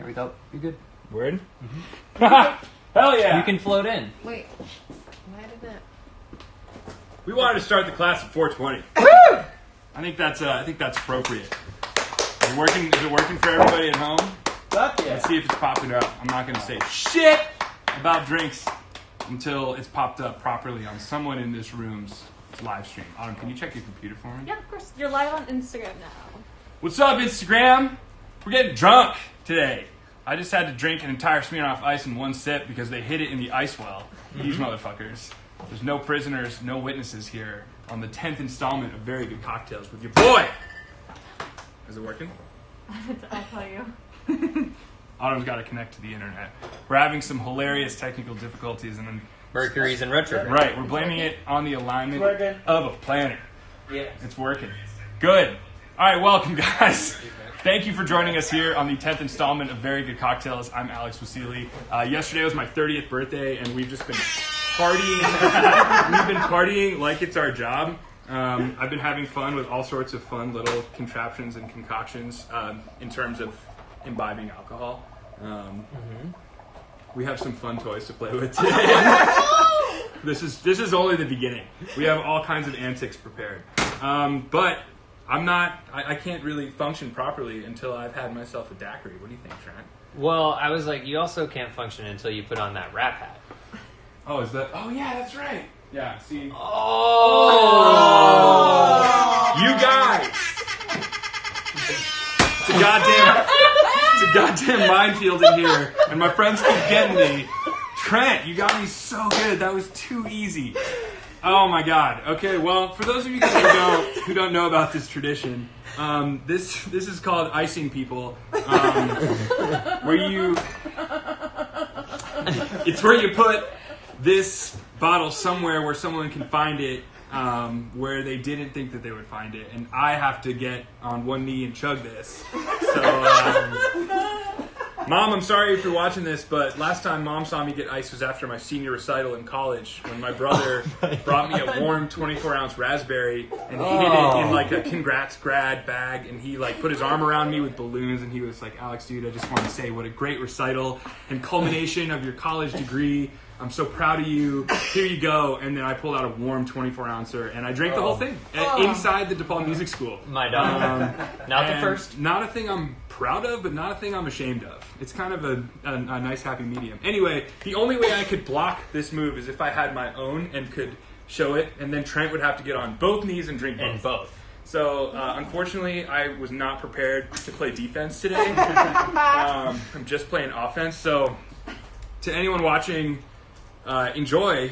There we go. You're good. Word? Mm-hmm. Hell yeah! You can float in. Wait. Why did that? We wanted to start the class at 4:20. I think that's appropriate. Is it working for everybody at home? Fuck yeah. Let's see if it's popping up. I'm not going to say shit about drinks until it's popped up properly on someone in this room's live stream. Autumn, can you check your computer for me? Yeah, of course. You're live on Instagram now. What's up, Instagram? We're getting drunk today. I just had to drink an entire Smirnoff Ice in one sip because they hid it in the ice well. These motherfuckers. There's no prisoners, no witnesses here on the 10th installment of Very Good Cocktails with your boy. Is it working? I'll tell you. Autumn's got to connect to the internet. We're having some hilarious technical difficulties, and then Mercury's in retrograde. right, we're blaming it on the alignment of a planet. Yeah. It's working. Good. All right, welcome, guys. Thank you for joining us here on the 10th installment of Very Good Cocktails. I'm Alex Wasili. Yesterday was my 30th birthday, and we've just been partying. We've been partying like it's our job. I've been having fun with all sorts of fun little contraptions and concoctions in terms of imbibing alcohol. We have some fun toys to play with today. This is only the beginning. We have all kinds of antics prepared. But I can't really function properly until I've had myself a daiquiri. What do you think, Trent? Well, I was like, you also can't function until you put on that rap hat. Oh, is that? Oh, yeah, that's right. Yeah, see? Oh! You guys! It's a goddamn minefield in here, and my friends keep getting me. Trent, you got me so good. That was too easy. Oh my god. Okay, well, for those of you guys who don't know about this tradition, this is called icing people, it's where you put this bottle somewhere where someone can find it, where they didn't think that they would find it, and I have to get on one knee and chug this. So, Mom, I'm sorry if you're watching this, but last time Mom saw me get ice was after my senior recital in college, when my brother brought me a warm 24-ounce raspberry, and he hid it in like a congrats grad bag, and he like put his arm around me with balloons, and he was like, Alex, dude, I just want to say what a great recital and culmination of your college degree. I'm so proud of you. Here you go. And then I pulled out a warm 24-ouncer, and I drank the whole thing inside the DePaul Music School. My dog. Not the first. Not a thing I'm proud of, but not a thing I'm ashamed of. It's kind of a nice happy medium. Anyway, the only way I could block this move is if I had my own and could show it, and then Trent would have to get on both knees and drink both. And both. So, unfortunately, I was not prepared to play defense today. I'm just playing offense. So, to anyone watching, enjoy.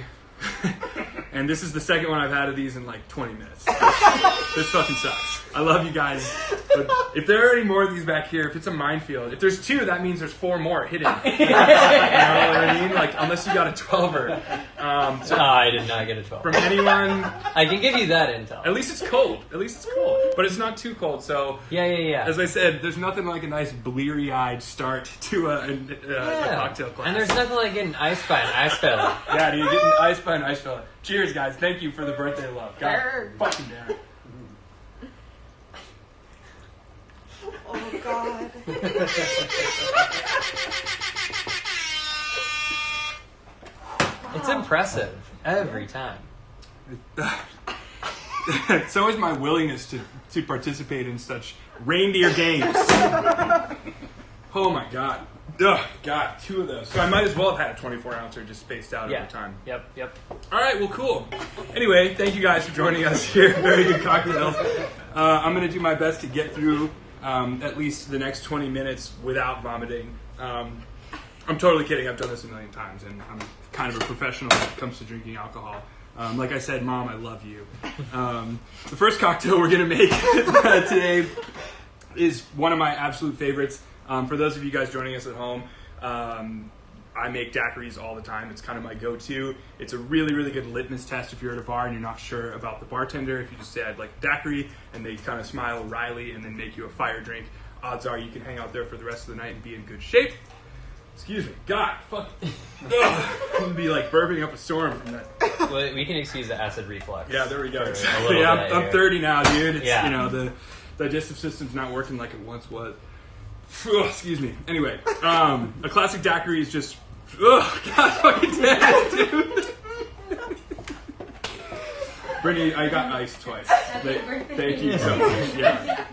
And this is the second one I've had of these in like 20 minutes. This fucking sucks. I love you guys. But if there are any more of these back here, if it's a minefield, if there's 2, that means there's 4 more hidden. You know what I mean? Like, unless you got a 12er. So I did not get a 12. From anyone... I can give you that intel. At least it's cold. But it's not too cold, so... Yeah. As I said, there's nothing like a nice bleary-eyed start to a cocktail class. And there's nothing like getting iced by an ice fella. Yeah, dude, getting iced by an ice fella. Cheers, guys. Thank you for the birthday love. God fucking damn it. Oh, God. It's impressive every time. So is my willingness to participate in such reindeer games. Oh my god. Ugh, God, 2 of those. So I might as well have had a 24-ouncer just spaced out over time. Yep. All right, well, cool. Anyway, thank you guys for joining us here. Very Good Cocktails. I'm going to do my best to get through at least the next 20 minutes without vomiting. I'm totally kidding. I've done this a million times, and I'm kind of a professional when it comes to drinking alcohol. Like I said, Mom, I love you. The first cocktail we're going to make today is one of my absolute favorites. For those of you guys joining us at home, I make daiquiris all the time. It's kind of my go-to. It's a really, really good litmus test if you're at a bar and you're not sure about the bartender. If you just say, I'd like a daiquiri, and they kind of smile wryly and then make you a fire drink, odds are you can hang out there for the rest of the night and be in good shape. Excuse me. God, fuck. I'm going to be like burping up a storm from that. Well, we can excuse the acid reflux. Yeah, there we go. Exactly. Yeah, I'm 30 now, dude. It's, Yeah. you know, the digestive system's not working like it once was. Excuse me. Anyway, a classic daiquiri is just. Oh, God fucking damn it, dude. Brittany, I got ice twice. Thank you so much. Yeah.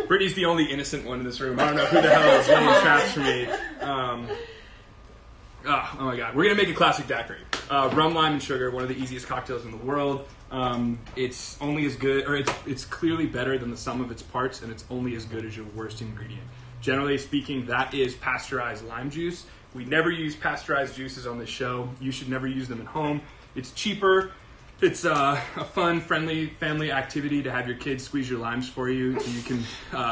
Brittany's the only innocent one in this room. I don't know who the hell is getting traps for me. Oh my God. We're going to make a classic daiquiri. Rum, lime, and sugar, one of the easiest cocktails in the world. It's only as good, or it's clearly better than the sum of its parts, and it's only as good as your worst ingredient. Generally speaking, that is pasteurized lime juice. We never use pasteurized juices on this show. You should never use them at home. It's cheaper. It's a fun, friendly family activity to have your kids squeeze your limes for you so you can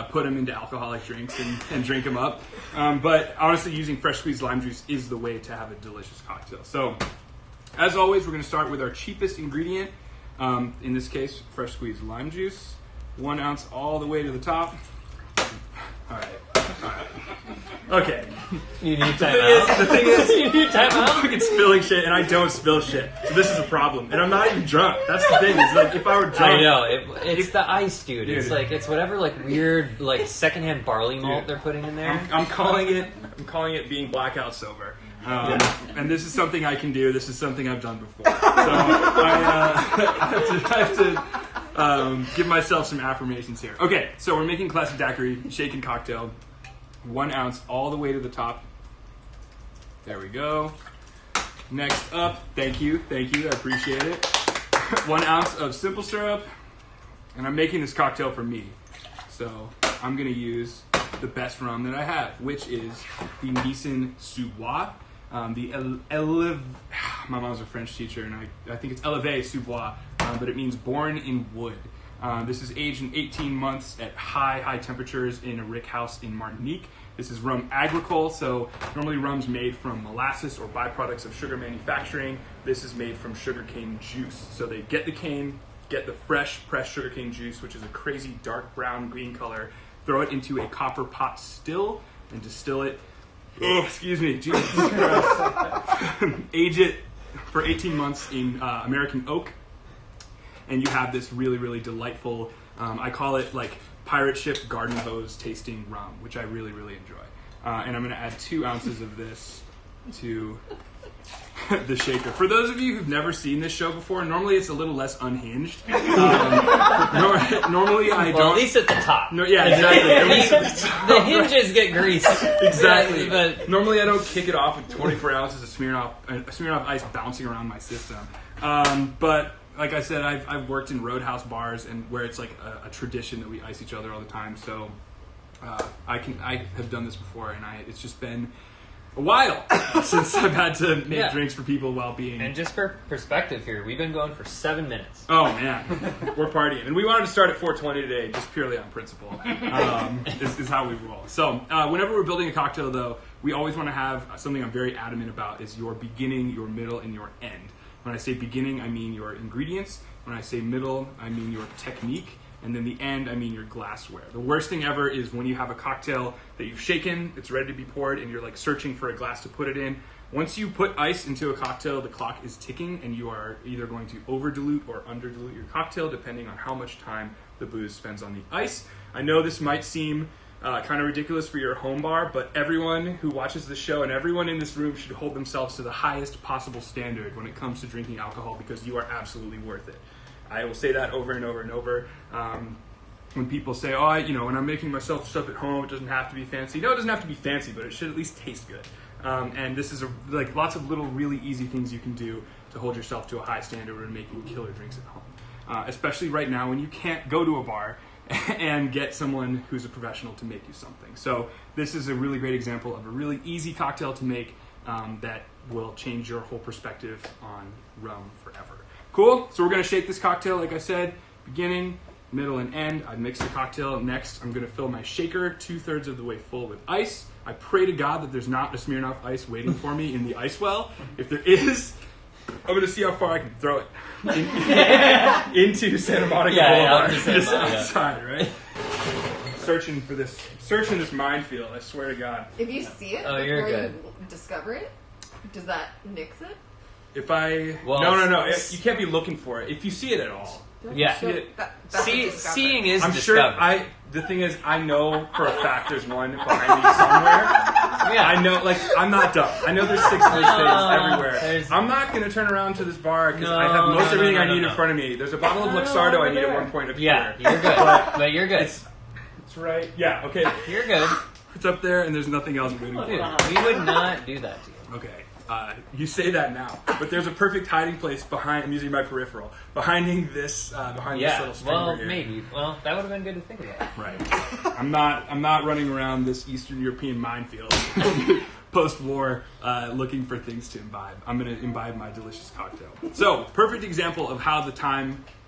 put them into alcoholic drinks and drink them up. But honestly, using fresh squeezed lime juice is the way to have a delicious cocktail. So, as always, we're going to start with our cheapest ingredient. In this case, fresh squeezed lime juice. 1 ounce all the way to the top. All right. Okay. You need time out. The thing is, you need time I'm out. fucking spilling shit, and I don't spill shit. So this is a problem. And I'm not even drunk. That's the thing. It's like, if I were drunk... I know. It's the ice, dude. It's like, it's whatever, like, weird, like, secondhand barley malt they're putting in there. I'm calling it being blackout sober. And this is something I can do. This is something I've done before. So I have to give myself some affirmations here. Okay, so we're making classic daiquiri, shaken cocktail. 1 ounce all the way to the top. There we go. Next up, thank you, I appreciate it. 1 ounce of simple syrup. And I'm making this cocktail for me. So I'm going to use the best rum that I have, which is the Nissan Sous-Bois. My mom's a French teacher, and I think it's Eleve Sous-Bois, but it means born in wood. This is aged in 18 months at high temperatures in a rick house in Martinique. This is rum agricole, so normally rum's made from molasses or byproducts of sugar manufacturing. This is made from sugarcane juice. So they get the cane, get the fresh pressed sugarcane juice, which is a crazy dark brown green color, throw it into a copper pot still, and distill it. Oh, excuse me, Jesus Christ. Age it for 18 months in American oak. And you have this really, really delightful, I call it like pirate ship garden hose tasting rum, which I really, really enjoy. And I'm going to add 2 ounces of this to the shaker. For those of you who've never seen this show before, normally it's a little less unhinged. Normally I don't. Well, at least at the top. No, yeah, exactly. The hinges get greased. Exactly. But normally I don't kick it off with 24 ounces of Smirnoff Ice bouncing around my system. But like I said, I've worked in roadhouse bars and where it's like a tradition that we ice each other all the time. So I have done this before, and it's just been a while since I've had to make drinks for people while being. And just for perspective here, we've been going for 7 minutes. Oh man, we're partying, and we wanted to start at 4:20 today, just purely on principle. Is how we roll. So whenever we're building a cocktail, though, we always want to have something I'm very adamant about: is your beginning, your middle, and your end. When I say beginning, I mean your ingredients. When I say middle, I mean your technique. And then the end, I mean your glassware. The worst thing ever is when you have a cocktail that you've shaken, it's ready to be poured, and you're like searching for a glass to put it in. Once you put ice into a cocktail, the clock is ticking, and you are either going to over dilute or under dilute your cocktail, depending on how much time the booze spends on the ice. I know this might seem kind of ridiculous for your home bar, but everyone who watches this show and everyone in this room should hold themselves to the highest possible standard when it comes to drinking alcohol, because you are absolutely worth it. I will say that over and over and over. When people say, when I'm making myself stuff at home, it doesn't have to be fancy. No, it doesn't have to be fancy, but it should at least taste good. And this is lots of little really easy things you can do to hold yourself to a high standard when making killer drinks at home. Especially right now when you can't go to a bar and get someone who's a professional to make you something. So this is a really great example of a really easy cocktail to make that will change your whole perspective on rum forever. Cool? So we're going to shake this cocktail, like I said, beginning, middle, and end. I mix the cocktail. Next, I'm going to fill my shaker 2/3 of the way full with ice. I pray to God that there's not a Smirnoff Ice waiting for me in the ice well. If there is, I'm going to see how far I can throw it into Santa Monica Boulevard. Just outside, right? Searching this minefield, I swear to God. If you see it before you discover it, does that nix it? No. You can't be looking for it. If you see it at all, Yeah. See it? That's a discovery. Seeing is I'm discovery. sure. The thing is, I know for a fact there's one behind me somewhere. Yeah. I know, like, I'm not dumb. I know there's 6 fish things everywhere. there's- I'm not going to turn around to this bar because No, I have most no, everything no, I no, need no. in front of me. There's a bottle of Luxardo I need at one point up Yeah, here. you're good. But you're good. It's right. Yeah, okay. You're good. It's up there and there's nothing else moving Dude, forward. we would not do that to you. Okay. You say that now, but there's a perfect hiding place behind. I'm using my peripheral behind this little streamer well, here. maybe. Well, that would have been good to think about. Right. I'm not running around this Eastern European minefield post-war looking for things to imbibe. I'm going to imbibe my delicious cocktail. So, perfect example of how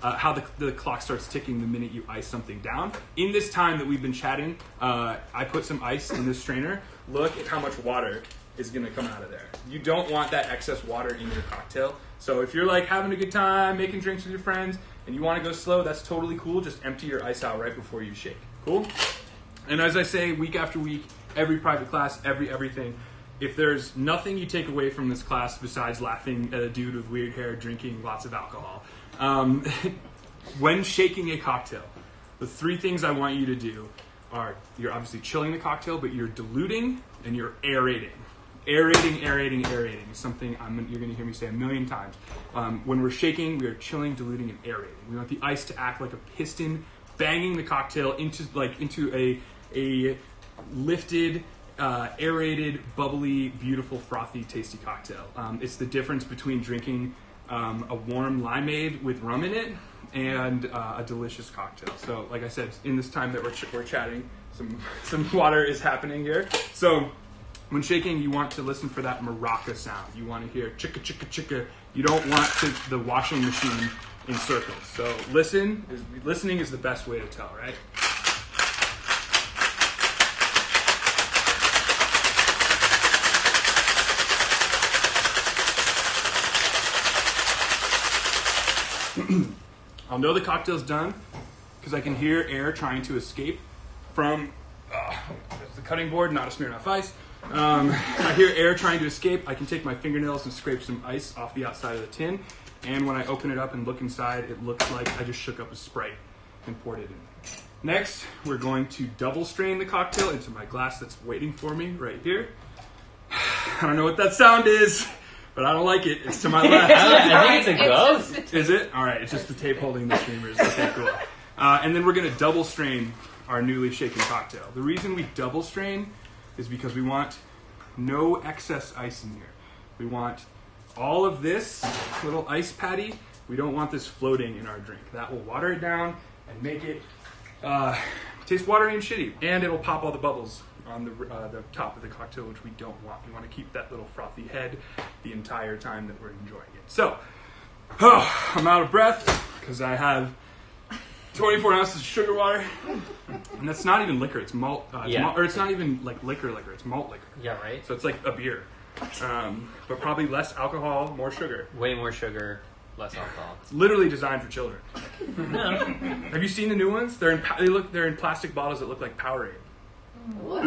how the clock starts ticking the minute you ice something down. In this time that we've been chatting, I put some ice in this strainer. Look at how much water is going to come out of there. You don't want that excess water in your cocktail. So if you're like having a good time, making drinks with your friends, and you want to go slow, that's totally cool. Just empty your ice out right before you shake. Cool? And as I say, week after week, every private class, everything, if there's nothing you take away from this class besides laughing at a dude with weird hair drinking lots of alcohol, when shaking a cocktail, the 3 things I want you to do are you're obviously chilling the cocktail, but you're diluting and you're aerating. Aerating is something you're going to hear me say a million times. When we're shaking, we are chilling, diluting, and aerating. We want the ice to act like a piston, banging the cocktail into a lifted, aerated, bubbly, beautiful, frothy, tasty cocktail. It's the difference between drinking a warm limeade with rum in it and a delicious cocktail. So, like I said, in this time that we're chatting, some water is happening here. So, when shaking, you want to listen for that maraca sound. You want to hear chicka chicka chicka. You don't want the washing machine in circles. So listening is the best way to tell, right? I'll know the cocktail's done because I can hear air trying to escape from the cutting board, not a Smirnoff Ice. I hear air trying to escape. I can take my fingernails and scrape some ice off the outside of the tin. And when I open it up and look inside, it looks like I just shook up a Sprite and poured it in. Next, we're going to double strain the cocktail into my glass that's waiting for me right here. I don't know what that sound is, but I don't like it. It's to my left. I think it's a ghost. Is it? All right, it's just the tape holding the streamers. Okay, cool. And then we're going to double strain our newly shaken cocktail. The reason we double strain is because we want no excess ice in here. We want all of this little ice patty. We don't want this floating in our drink. That will water it down and make it taste watery and shitty. And it'll pop all the bubbles on the top of the cocktail, which we don't want. We want to keep that little frothy head the entire time that we're enjoying it. So, I'm out of breath because I have 24 ounces of sugar water, and that's not even liquor. It's malt, or it's not even like liquor. It's malt liquor. Yeah, right? So it's like a beer, but probably less alcohol, more sugar. Way more sugar, less alcohol. It's literally designed for children. No. Have you seen the new ones? They're in plastic bottles that look like Powerade. What?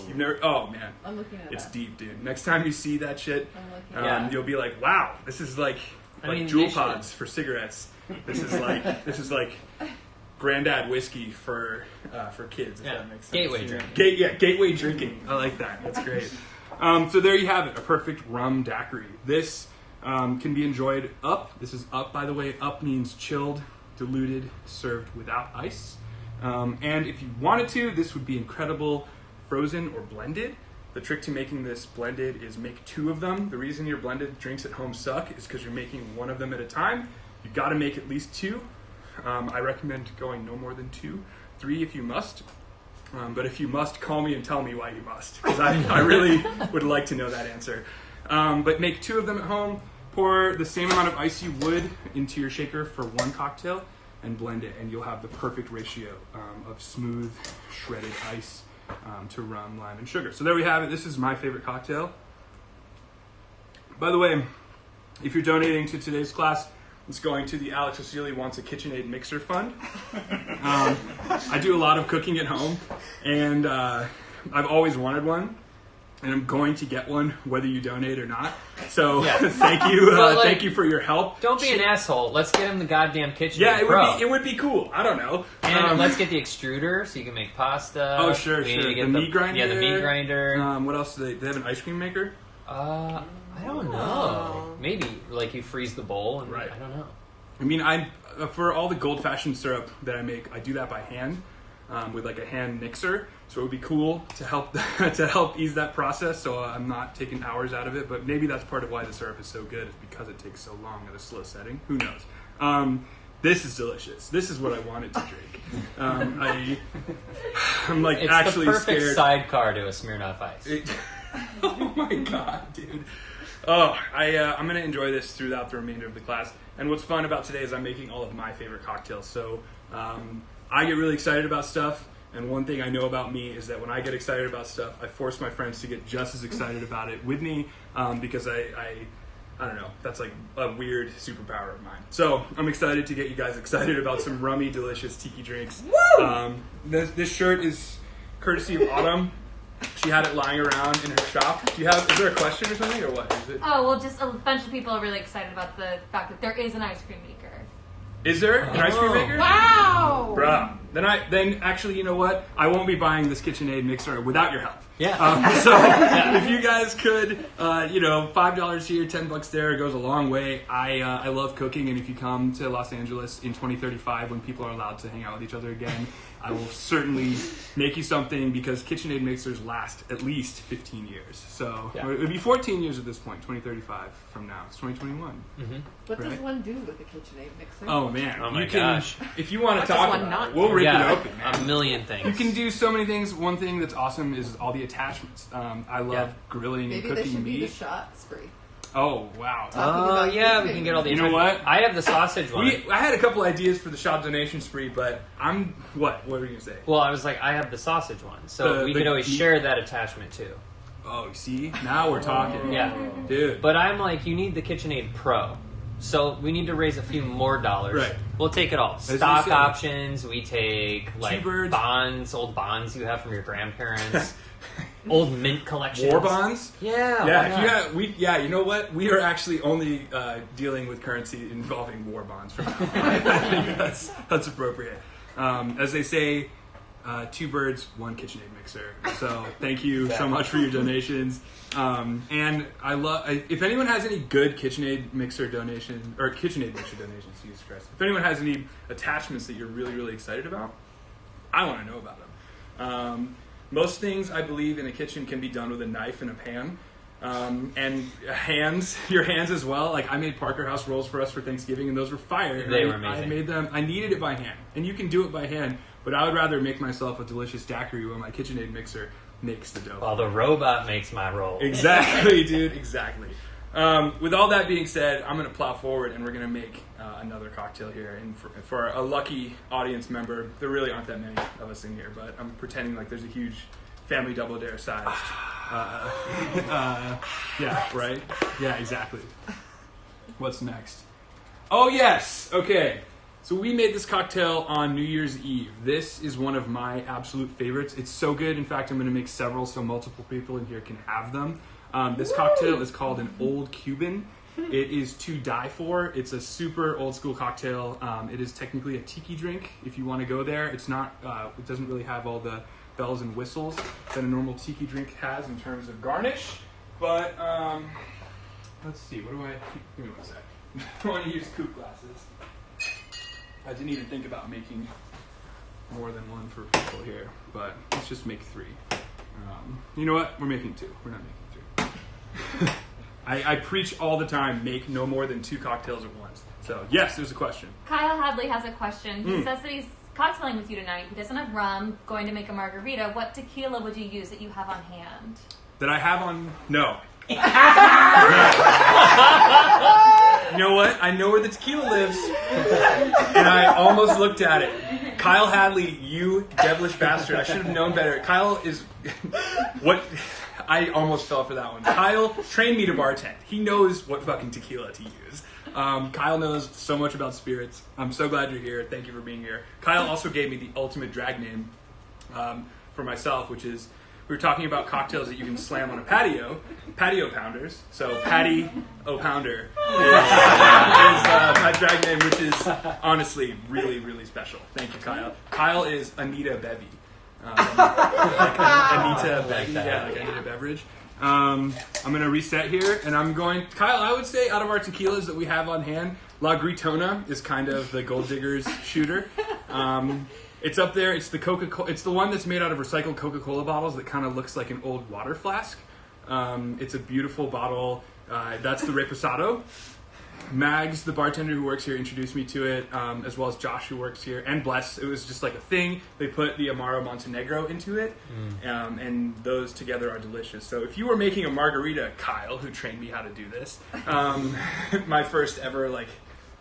You've never? Oh man, I'm looking at it's that. deep, dude. Next time you see that shit, I'm looking at you'll be like, wow, this is like mean, Juul they pods for cigarettes. This is like granddad whiskey for kids. If Yeah. that makes sense. Gateway drinking. Gateway drinking. I like that. That's great. So there you have it, a perfect rum daiquiri. This can be enjoyed up. This is up, by the way. Up means chilled, diluted, served without ice. And if you wanted to, this would be incredible frozen or blended. The trick to making this blended is make 2 of them. The reason your blended drinks at home suck is because you're making 1 of them at a time. You've got to make at least 2. I recommend going no more than 2, 3 if you must. But if you must, call me and tell me why you must, because I really would like to know that answer. But make 2 of them at home. Pour the same amount of ice you would into your shaker for 1 cocktail and blend it, and you'll have the perfect ratio of smooth, shredded ice to rum, lime, and sugar. So there we have it. This is my favorite cocktail. By the way, if you're donating to today's class, it's going to the Alex Osili Wants a KitchenAid Mixer Fund. I do a lot of cooking at home, and I've always wanted one. and I'm going to get one whether you donate or not. So Yeah. thank you, But, like, thank you for your help. Don't be an asshole. Let's get him the goddamn KitchenAid Yeah, Pro. it would be cool. I don't know. And let's get the extruder so you can make pasta. Oh, sure, We need sure. to get The meat grinder. Yeah, the meat grinder. What else do they have? An ice cream maker? I don't know. Maybe like you freeze the bowl and Right. I don't know. I mean, I for all the gold-fashioned syrup that I make, I do that by hand with like a hand mixer. So it would be cool to help ease that process. So I'm not taking hours out of it. But maybe that's part of why the syrup is so good, is because it takes so long at a slow setting. Who knows? This is delicious. This is what I wanted to drink. I'm like It's actually the perfect scared. sidecar to a Smirnoff Ice. Oh my god, dude. Oh, I'm going to enjoy this throughout the remainder of the class. And what's fun about today is I'm making all of my favorite cocktails. So I get really excited about stuff. And one thing I know about me is that when I get excited about stuff, I force my friends to get just as excited about it with me because I don't know, that's like a weird superpower of mine. So I'm excited to get you guys excited about some rummy, delicious tiki drinks. This shirt is courtesy of Autumn. She had it lying around in her shop. Is there a question or something, or what is it? Oh, well, just a bunch of people are really excited about the fact that there is an ice cream maker. Is there an ice cream maker? Wow! Bruh. Then actually, you know what? I won't be buying this KitchenAid mixer without your help. Yeah. So if you guys could, $5 here, $10 there, it goes a long way. I love cooking, and if you come to Los Angeles in 2035 when people are allowed to hang out with each other again, I will certainly make you something, because KitchenAid mixers last at least 15 years. So Yeah. it would be 14 years at this point, 2035 from now. It's 2021. What does Right. one do with a KitchenAid mixer? Oh man! Oh my you can, gosh. if you want What to does talk one about not it, we'll rip Yeah, it open, man. a million things. You can do so many things. One thing that's awesome is all the attachments. I love Yeah. grilling Maybe and this cooking should be the meat. shot spree. Oh wow! Talking Oh about yeah, we cooking. can get all the. You know what? I have the sausage one. I had a couple ideas for the shop donation spree, but what were you gonna say? Well, I was like, I have the sausage one, so we The could always meat- share that attachment too. Oh, see, now we're talking. Yeah. Dude. But I'm like, you need the KitchenAid Pro. So we need to raise a few more dollars. Right. We'll take it all. you Stock said. options. We take like T-birds. bonds, old bonds you have from your grandparents, old mint collections. War bonds. Yeah. Yeah, why if not? you you know what? We are actually only dealing with currency involving war bonds from now on. I think that's appropriate. As they say, 2 birds, 1 KitchenAid mixer. So thank you so much for your donations. And if anyone has any good KitchenAid mixer donation, or KitchenAid mixer donations, Jesus Christ. If anyone has any attachments that you're really, really excited about, I want to know about them. Most things, I believe, in a kitchen can be done with a knife and a pan. And your hands as well. Like I made Parker House rolls for us for Thanksgiving, and those were fire. They were I amazing. made them. I needed it by hand, and you can do it by hand. But I would rather make myself a delicious daiquiri when my KitchenAid mixer makes the dough. Well, the robot makes my roll. Exactly, dude. Exactly. With all that being said, I'm going to plow forward, and we're going to make another cocktail here. And for a lucky audience member, there really aren't that many of us in here, but I'm pretending like there's a huge family double dare size. Yeah, right? Yeah, exactly. What's next? Oh, yes. Okay. So we made this cocktail on New Year's Eve. This is one of my absolute favorites. It's so good. In fact, I'm going to make several so multiple people in here can have them. This cocktail is called an Old Cuban. It is to die for. It's a super old school cocktail. It is technically a tiki drink if you want to go there. It's not. It doesn't really have all the bells and whistles that a normal tiki drink has in terms of garnish. But let's see. What do I? Give me one sec. I want to use coupe glasses. I didn't even think about making more than one for people here, but let's just make 3. You know what? We're making 2. We're not making 3. I preach all the time, make no more than 2 cocktails at once. So, yes, there's a question. Kyle Hadley has a question. He says that he's cocktailing with you tonight. He doesn't have rum, going to make a margarita. What tequila would you use that you have on hand? That I have on... No. You know what? I know where the tequila lives. And I almost looked at it. Kyle Hadley, you devilish bastard. I should have known better. Kyle is... What... I almost fell for that one. Kyle trained me to bartend. He knows what fucking tequila to use. Kyle knows so much about spirits. I'm so glad you're here. Thank you for being here. Kyle also gave me the ultimate drag name for myself, which is we were talking about cocktails that you can slam on a patio pounders. So Patty O'Pounder is my drag name, which is honestly really, really special. Thank you, Kyle. Kyle is Anita Bevy. Anita Bevy, like Anita Beverage. I'm going to reset here, and Kyle, I would say out of our tequilas that we have on hand, La Gritona is kind of the gold diggers shooter. It's up there. It's the Coca-Cola. It's the one that's made out of recycled Coca-Cola bottles that kind of looks like an old water flask. It's a beautiful bottle. That's the Reposado. Mags, the bartender who works here, introduced me to it, as well as Josh, who works here, and Bless. It was just like a thing. They put the Amaro Montenegro into it, and those together are delicious. So if you were making a margarita, Kyle, who trained me how to do this, my first ever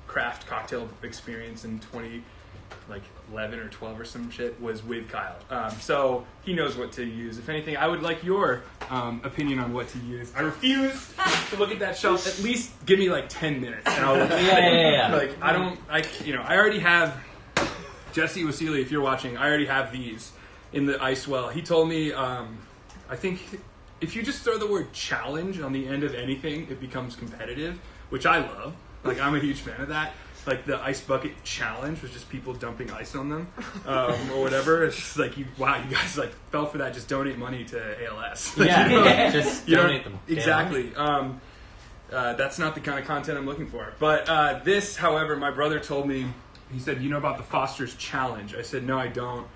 craft cocktail experience in 2011 or 12 or some shit was with Kyle. So he knows what to use. If anything, I would like your opinion on what to use. I refuse to look at that shelf. At least give me 10 minutes, and I'll I already have Jesse Wasili. If you're watching, I already have these in the ice well. He told me, I think if you just throw the word challenge on the end of anything, it becomes competitive, which I love. I'm a huge fan of that. The ice bucket challenge was just people dumping ice on them, or whatever. It's just you guys fell for that. Just donate money to ALS. Just donate them. Exactly. That's not the kind of content I'm looking for. But this, however, my brother told me. He said, "You know about the Foster's challenge?" I said, "No, I don't.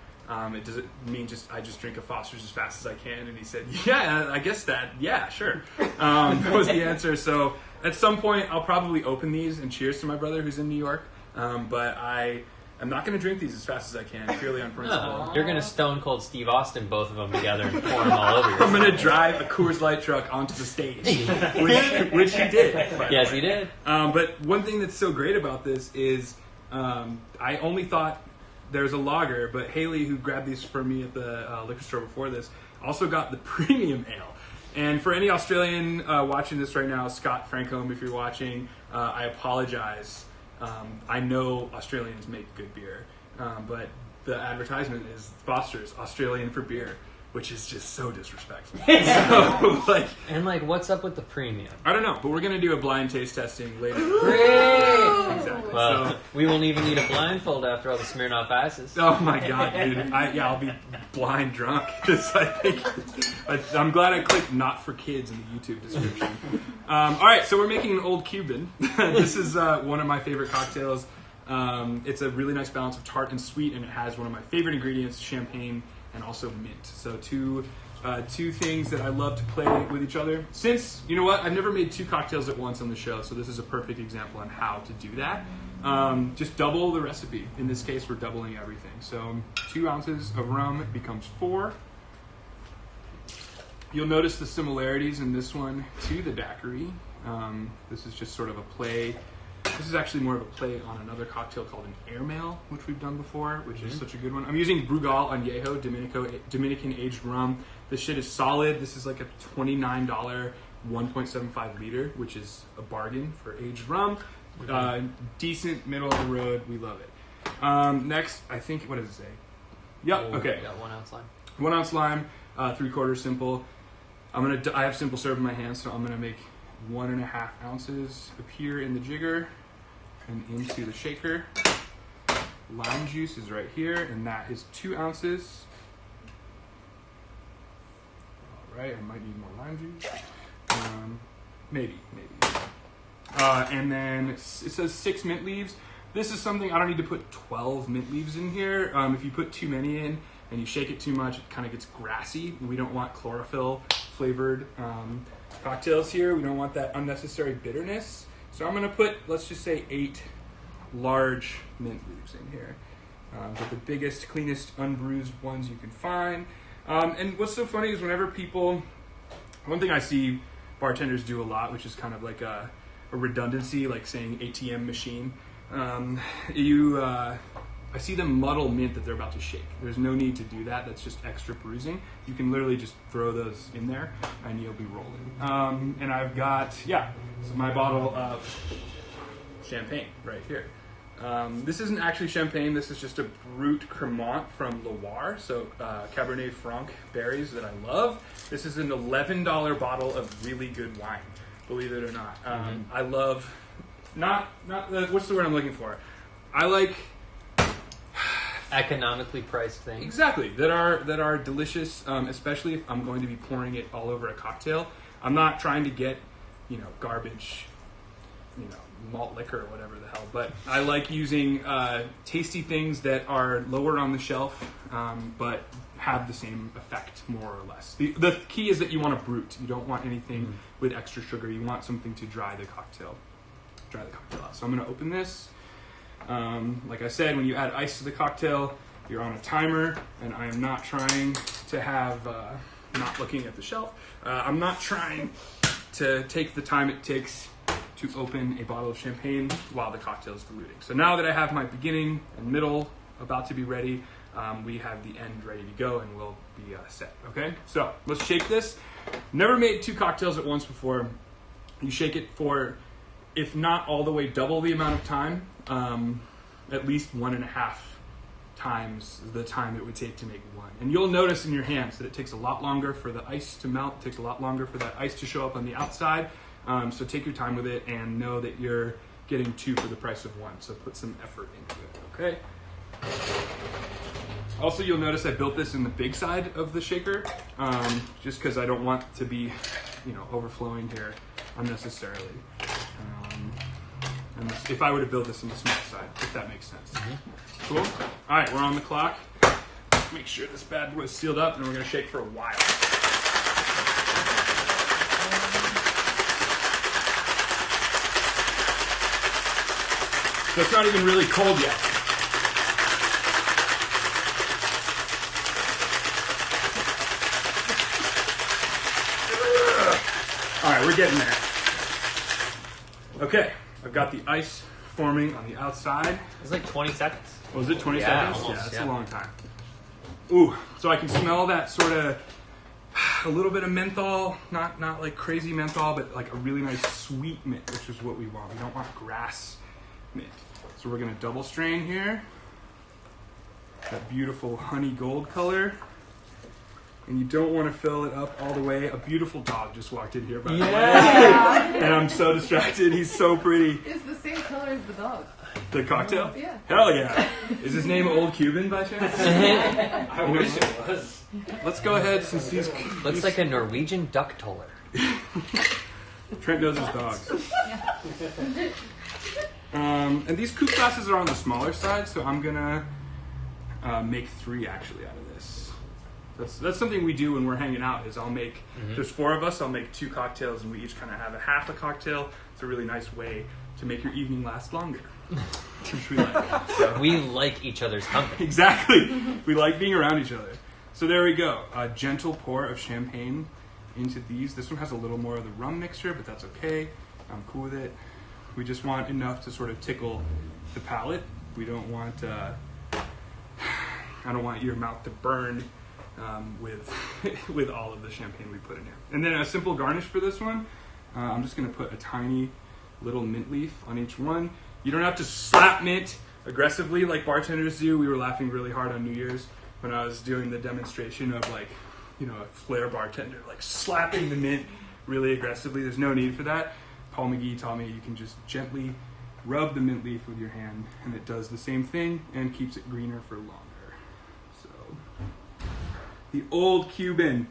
It doesn't mean I just drink a Foster's as fast as I can." And he said, "Yeah, I guess that. Yeah, sure." That was the answer. So. At some point, I'll probably open these and cheers to my brother who's in New York. But I am not going to drink these as fast as I can, purely on principle. You're going to Stone Cold Steve Austin both of them together and pour them all over yourself. I'm going to drive a Coors Light truck onto the stage, which he did. Yes, he did. But one thing that's so great about this is I only thought there's a lager, but Haley, who grabbed these for me at the liquor store before this, also got the premium ale. And for any Australian watching this right now, Scott Francombe, if you're watching, I apologize. I know Australians make good beer, but the advertisement is Foster's Australian for beer, which is just so disrespectful. What's up with the premium? I don't know, but we're going to do a blind taste testing later. Great! Exactly. Well, we won't even need a blindfold after all the Smirnoff Ices. Oh my god, dude. I'll be blind drunk. I'm glad I clicked not for kids in the YouTube description. Alright, so we're making an old Cuban. This is one of my favorite cocktails. It's a really nice balance of tart and sweet, and it has one of my favorite ingredients, champagne and also mint. So two things that I love to play with each other. Since, you know what, I've never made two cocktails at once on the show, so this is a perfect example on how to do that. Just double the recipe. In this case, we're doubling everything. So 2 ounces of rum becomes 4. You'll notice the similarities in this one to the daiquiri. This is just sort of a play. This is actually more of a play on another cocktail called an airmail, which we've done before, which is such a good one. I'm using Brugal Añejo, Dominican aged rum. This shit is solid. This is a $29 1.75 liter, which is a bargain for aged rum. Decent, middle of the road. We love it. Next, I think, what does it say? Yep, okay. Got 1 ounce lime. 1 ounce lime, 3/4 simple. I have simple syrup in my hand, so I'm gonna make 1.5 ounces appear in the jigger and into the shaker. Lime juice is right here, and that is 2 ounces. All right, I might need more lime juice. Maybe. And then it says 6 mint leaves. This is something I don't need to put 12 mint leaves in here. If you put too many in and you shake it too much, it kind of gets grassy. We don't want chlorophyll flavored cocktails here. We don't want that unnecessary bitterness. So I'm going to put, let's just say 8 large mint leaves in here. Get the biggest, cleanest, unbruised ones you can find. And what's so funny is whenever one thing I see bartenders do a lot, which is kind of like a redundancy, like saying ATM machine. I see them muddle mint that they're about to shake. There's no need to do that. That's just extra bruising. You can literally just throw those in there and you'll be rolling. And I've got, so my bottle of champagne right here. This isn't actually champagne. This is just a Brut Cremant from Loire, so Cabernet Franc berries that I love. This is an $11 bottle of really good wine, believe it or not. I love, what's the word I'm looking for? I like Economically priced things. exactly that are delicious, especially if I'm going to be pouring it all over a cocktail. I'm not trying to get garbage, malt liquor or whatever the hell, but I like using tasty things that are lower on the shelf, but have the same effect more or less. The key is that you want a brut. You don't want anything with extra sugar. You want something to dry the cocktail out. So I'm going to open this. Like I said, when you add ice to the cocktail, you're on a timer, and I am not trying to have, not looking at the shelf, I'm not trying to take the time it takes to open a bottle of champagne while the cocktail is diluting. So now that I have my beginning and middle about to be ready, we have the end ready to go, and we'll be set. Okay, so let's shake this. Never made 2 cocktails at once before. You shake it for, if not all the way double the amount of time, at least 1.5 times the time it would take to make one. And you'll notice in your hands that it takes a lot longer for the ice to melt. It takes a lot longer for that ice to show up on the outside. So take your time with it and know that you're getting 2 for the price of 1. So put some effort into it, okay? Also, you'll notice I built this in the big side of the shaker, just because I don't want to be, overflowing here unnecessarily. And if I were to build this in the small side, if that makes sense. Cool? All right, we're on the clock. Make sure this bad boy is sealed up, and we're going to shake for a while. So it's not even really cold yet. All right, we're getting there. Okay, I've got the ice forming on the outside. It's like 20 seconds. Was it 20 Yeah, seconds? almost, Yeah, that's yeah. a long time. Ooh, so I can smell that sort of, a little bit of menthol, not like crazy menthol, but like a really nice sweet mint, which is what we want. We don't want grass mint. So we're gonna double strain here. That beautiful honey gold color. And you don't want to fill it up all the way. A beautiful dog just walked in here, by the way. And I'm so distracted. He's so pretty. It's the same color as the dog. The cocktail? Yeah. Hell yeah. Is his name Old Cuban by chance? I wish it was. Let's go ahead since these... Looks like a Norwegian duck toller. Trent knows his dogs. And these coupe glasses are on the smaller side, so I'm gonna make 3 actually out of this. That's something we do when we're hanging out. Is I'll make there's 4 of us. I'll make 2 cocktails, and we each kind of have a half a cocktail. It's a really nice way to make your evening last longer, which we like. So. We like each other's company. Exactly. We like being around each other. So there we go. A gentle pour of champagne into these. This one has a little more of the rum mixture, but that's okay. I'm cool with it. We just want enough to sort of tickle the palate. We don't want, I don't want your mouth to burn with all of the champagne we put in here. And then a simple garnish for this one. I'm just going to put a tiny little mint leaf on each one. You don't have to slap mint aggressively like bartenders do. We were laughing really hard on New Year's when I was doing the demonstration of like, a flair bartender like slapping the mint really aggressively. There's no need for that. Paul McGee taught me you can just gently rub the mint leaf with your hand, and it does the same thing and keeps it greener for longer. So, the Old Cuban.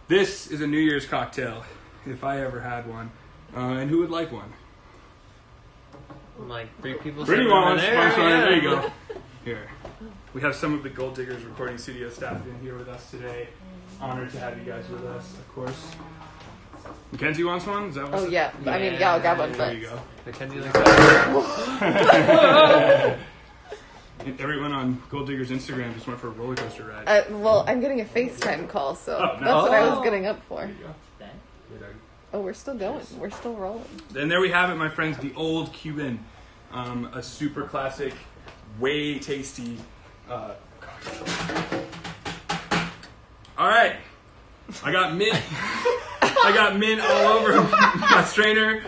This is a New Year's cocktail, if I ever had one. And who would like one? Like 3 people Pretty sitting over much. there. There you go. Here. We have some of the Gold Diggers recording studio staff in here with us today. Honored to have you guys with us, of course. Mackenzie wants one? Is that what? Oh yeah. I mean, yeah, I'll grab one. There But you go. Mackenzie likes that. And everyone on Gold Digger's Instagram just went for a roller coaster ride. well, I'm getting a FaceTime call, so Oh, nice. that's what I was getting up for. There you go. Oh, we're still going. We're still rolling. And there we have it, my friends, the Old Cuban. A super classic, way tasty cocktail. All right. I got mint all over my strainer.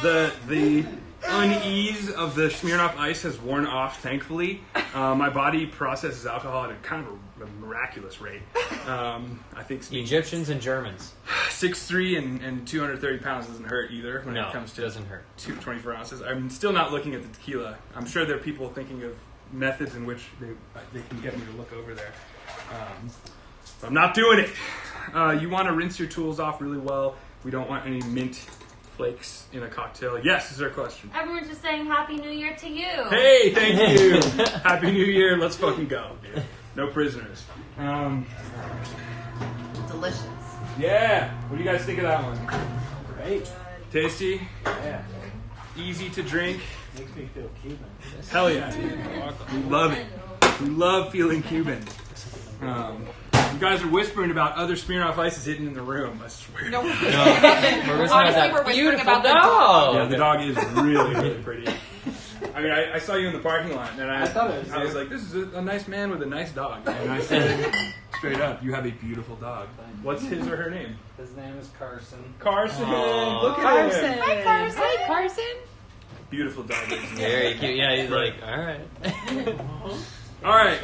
The unease of the Smirnoff Ice has worn off, thankfully. My body processes alcohol at a kind of a miraculous rate. I think Egyptians and Germans. 6'3" and 230 pounds doesn't hurt either when it comes to doesn't hurt. 24 ounces. I'm still not looking at the tequila. I'm sure there are people thinking of methods in which they can get me to look over there. But I'm not doing it. You want to rinse your tools off really well. We don't want any mint flakes in a cocktail. Yes, is there a question? Everyone's just saying Happy New Year to you. Hey, thank you. Happy New Year. Let's fucking go, dude. No prisoners. Delicious. Yeah. What do you guys think of that one? Great. Tasty? Yeah. Easy to drink? Makes me feel Cuban. Hell yeah, dude. We love it. We love feeling Cuban. You guys are whispering about other Smirnoff Ices hidden in the room. I swear. No, We're whispering about Honestly, that we're whispering beautiful about the dog. Yeah, the dog is really, really pretty. I mean, I saw you in the parking lot, and I thought it was was like, this is a nice man with a nice dog. And I said, straight up, you have a beautiful dog. What's his or her name? His name is Carson. Carson. Aww. Look at Carson. him. Hi, Carson. Hi, Carson. Beautiful dog. Very cute. Yeah, he's like, all right. All right.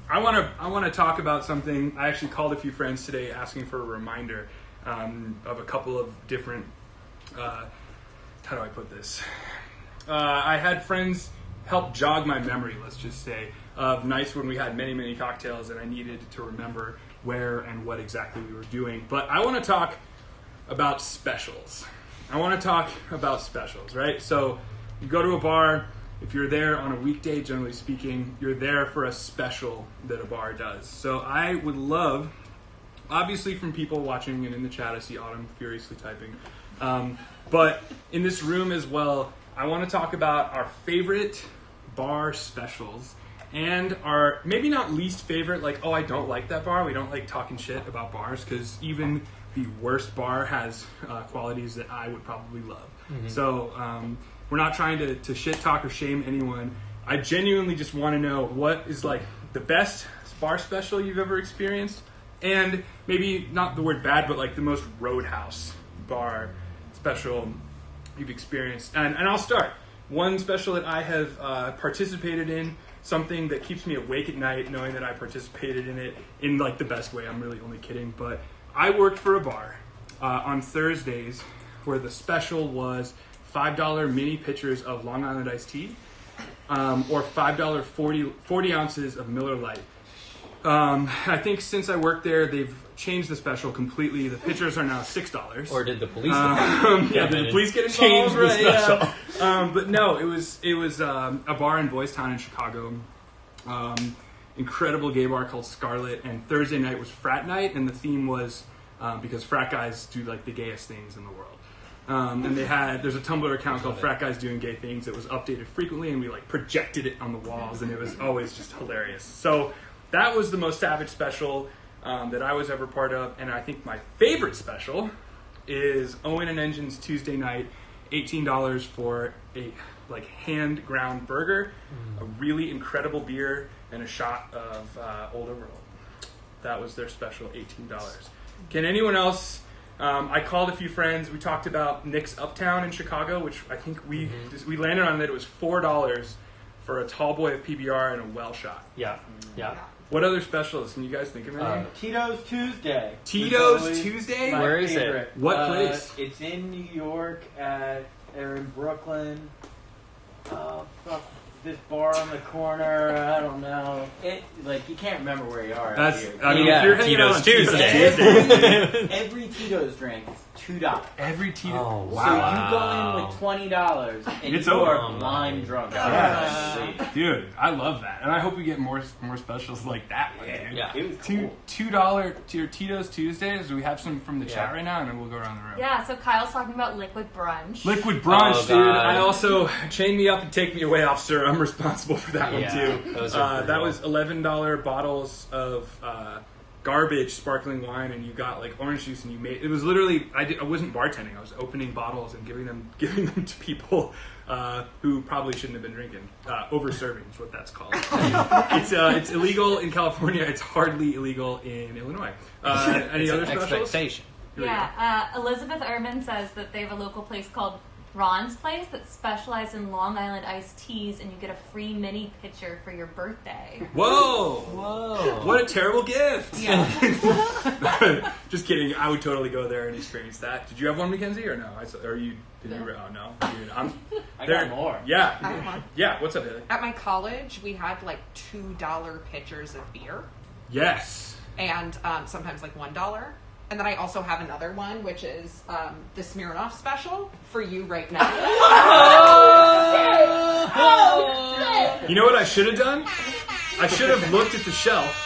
I want to talk about something. I actually called a few friends today asking for a reminder of a couple of different. How do I put this? I had friends help jog my memory. Let's just say of nights when we had many, many cocktails, and I needed to remember where and what exactly we were doing. But I want to talk about specials. Right? So you go to a bar. If you're there on a weekday, generally speaking, you're there for a special that a bar does. So I would love, obviously from people watching and in the chat, I see Autumn furiously typing. But in this room as well, I want to talk about our favorite bar specials and our maybe not least favorite, like, oh, I don't like that bar. We don't like talking shit about bars because even the worst bar has qualities that I would probably love. Mm-hmm. So we're not trying to shit talk or shame anyone. I genuinely just want to know what is like the best bar special you've ever experienced, and maybe not the word bad, but like the most roadhouse bar special you've experienced. And I'll start. One special that I have participated in, something that keeps me awake at night knowing that I participated in it in like the best way. I'm really only kidding, but I worked for a bar on Thursdays where the special was $5 mini pitchers of Long Island iced tea, or $5 40 ounces of Miller Lite. I think since I worked there, they've changed the special completely. The pitchers are now $6. Or did the police? Did the police get involved? Change the special. Yeah. But no, it was a bar in Boys Town in Chicago. Incredible gay bar called Scarlet, and Thursday night was frat night, and the theme was because frat guys do like the gayest things in the world. And there's a Tumblr account called Frat Guys Doing Gay Things that was updated frequently, and we like projected it on the walls, and it was always just hilarious. So that was the most savage special that I was ever part of, and I think my favorite special is Owen and Engine's Tuesday night, $18 for a like hand ground burger, a really incredible beer, and a shot of Old Overload. That was their special, $18. Can anyone else? I called a few friends. We talked about Nick's Uptown in Chicago, which I think we landed on that it was $4 for a tall boy of PBR and a well shot. Yeah. What other specials? Can you guys think of any? Tito's Tuesday. Tito's Tuesday? Where is favorite. it? What place? It's in New York. They're in Brooklyn. Oh, fuck. This bar on the corner. I don't know. You can't remember where you are. That's. Here. I mean, Yeah, if you're hanging Tito's out on Tuesday. Every Tito's drink is $2. Every Tito's. Oh, So wow. you go in with $20 and It's you over. are blind drunk. Yeah. Dude, I love that, and I hope we get more specials like that one, dude. Yeah. It was cool. $2 to your Tito's Tuesdays. Do we have some from the chat right now, and then we'll go around the room. Yeah, so Kyle's talking about liquid brunch. Liquid brunch, Oh, dude. God. I also chain me up and take me away, officer. I'm responsible for that one Yeah, too. those are That brutal. was $11 bottles of garbage sparkling wine, and you got like orange juice, and you made it was literally I wasn't bartending. I was opening bottles and giving them to people who probably shouldn't have been drinking. Over serving is what that's called. It's illegal in California. It's hardly illegal in Illinois. Any It's other an specials? expectation. Here we go. Yeah, Elizabeth Ehrman says that they have a local place called Ron's place that specialized in Long Island iced teas, and you get a free mini pitcher for your birthday. Whoa! Whoa. What a terrible gift! Yeah. Just kidding. I would totally go there and experience that. Did you have one, Mackenzie, or no? Or you? Did No. you? Oh no. Dude, I got more. Yeah. I have one. Yeah. What's up, Haley? At my college, we had like $2 pitchers of beer, Yes. and sometimes like $1. And then I also have another one, which is the Smirnoff special for you right now. You know what I should have done? I should have looked at the shelf,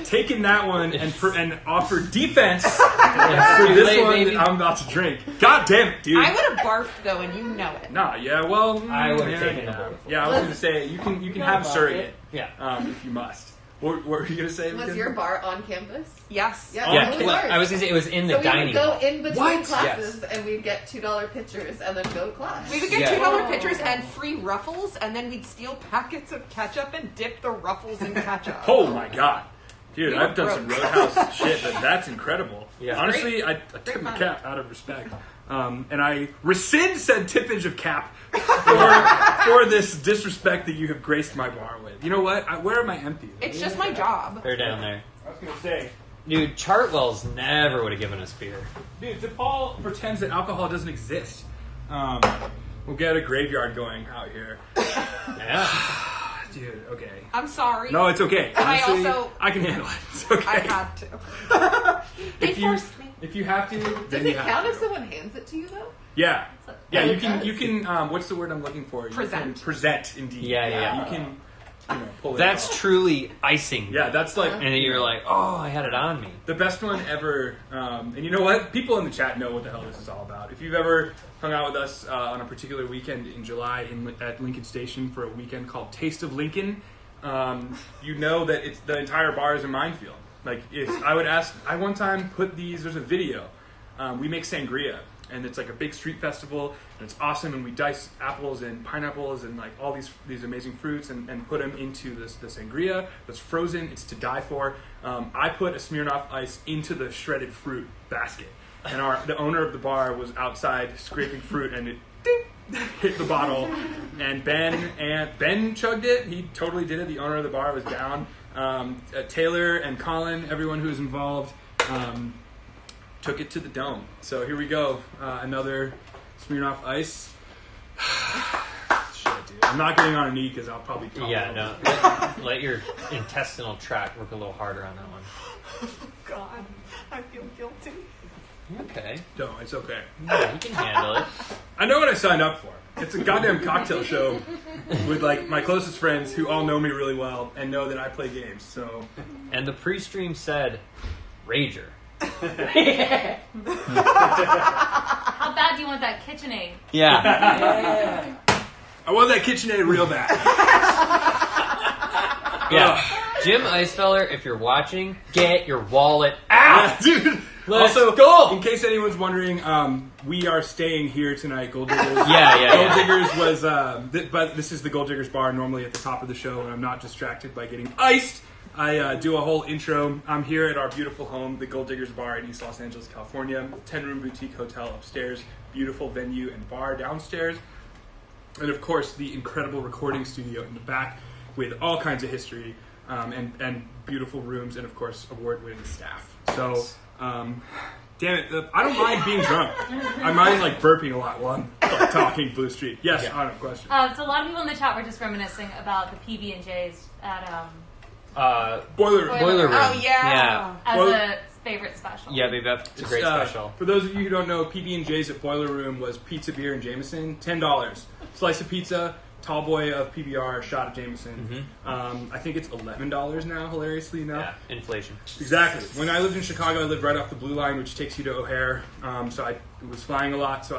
taken that one, and offered defense for this late, one baby. that I'm about to drink. God damn it, dude. I would have barfed though, and you know it. Nah, yeah, well, I would have yeah, taken yeah. that. Yeah, I was gonna say you can have a surrogate Yeah. if you must. What were you gonna say? Was Mackenzie? your bar on campus? Yes. Yeah, Yeah, it was well, ours. I was gonna say it was in the So we dining would go hall. in between What? classes and we'd get $2 pitchers and then go to class. We would get Yeah. $2 pitchers and free Ruffles, and then we'd steal packets of ketchup and dip the Ruffles in ketchup. Oh my god. Dude, We I've were done some broke. Roadhouse shit, but that's incredible. Yeah. Honestly, I tip Great the fun. cap out of respect. And I rescind said tippage of cap for this disrespect that you have graced my bar with. You know what? Where are my empties? It's just my job. They're down there. I was going to say, Dude, Chartwell's never would have given us beer. dude, DePaul pretends that alcohol doesn't exist. We'll get a graveyard going out here. Yeah. Dude, okay. I'm sorry. No, it's okay. And I Honestly, also- I can handle it. It's okay. I had to. They If you, forced me. if you have to, Does then it you have count to. if someone hands it to you though? Yeah. Yeah, Oh, you it can. does? You can. What's the word I'm looking for? You Present. can present, indeed. Yeah. You can. Pull it That's off. truly icing. Yeah, that's like And then you're like, oh, I had it on me. the best one ever. And you know what? People in the chat know what the hell this is all about. If you've ever hung out with us on a particular weekend in July at Lincoln Station for a weekend called Taste of Lincoln, you know that it's the entire bar is a minefield. Like, I would ask. I one time put these. There's a video. We make sangria, and it's like a big street festival, and it's awesome. And we dice apples and pineapples and like all these amazing fruits, and put them into the sangria that's frozen. It's to die for. I put a Smirnoff Ice into the shredded fruit basket, and the owner of the bar was outside scraping fruit, and it ding, hit the bottle. And Ben chugged it. He totally did it. The owner of the bar was down. Taylor and Colin, everyone who was involved. Took it to the dome. So here we go. Another Smirnoff Ice. Shit, dude. I'm not getting on a knee because I'll probably call Yeah, it. no. Let your intestinal tract work a little harder on that one. God, I feel guilty. Okay. No, it's okay. Yeah, you can handle it. I know what I signed up for. It's a goddamn cocktail show with like my closest friends who all know me really well and know that I play games. So And the pre-stream said, Rager. How bad do you want that KitchenAid? Yeah. I want that KitchenAid real bad. Yeah. Jim Icefeller, if you're watching, get your wallet out. Dude. Let's Also, go. in case anyone's wondering, we are staying here tonight. Gold Diggers. Yeah. Gold Diggers was, but this is the Gold Diggers bar. Normally at the top of the show, and I'm not distracted by getting iced. I do a whole intro. I'm here at our beautiful home, the Gold Diggers Bar in East Los Angeles, California. 10-room boutique hotel upstairs, beautiful venue and bar downstairs, and of course the incredible recording studio in the back with all kinds of history and beautiful rooms, and of course award-winning staff. So. Damn it, I don't mind being drunk. I mind like burping a lot while I'm like, talking Blue Street. Yes, Yeah. Anna, question. So a lot of people in the chat were just reminiscing about the PB&Js at Boiler room. Boiler room. Oh, yeah. as Well- a favorite special. Yeah, baby, it's a great special. For those of you who don't know, PB&J's at Boiler Room was pizza, beer, and Jameson. $10. Slice of pizza, tall boy of PBR, shot of Jameson. I think it's $11 now, hilariously enough. Yeah, inflation. Exactly. When I lived in Chicago, I lived right off the Blue Line, which takes you to O'Hare. So I was flying a lot. So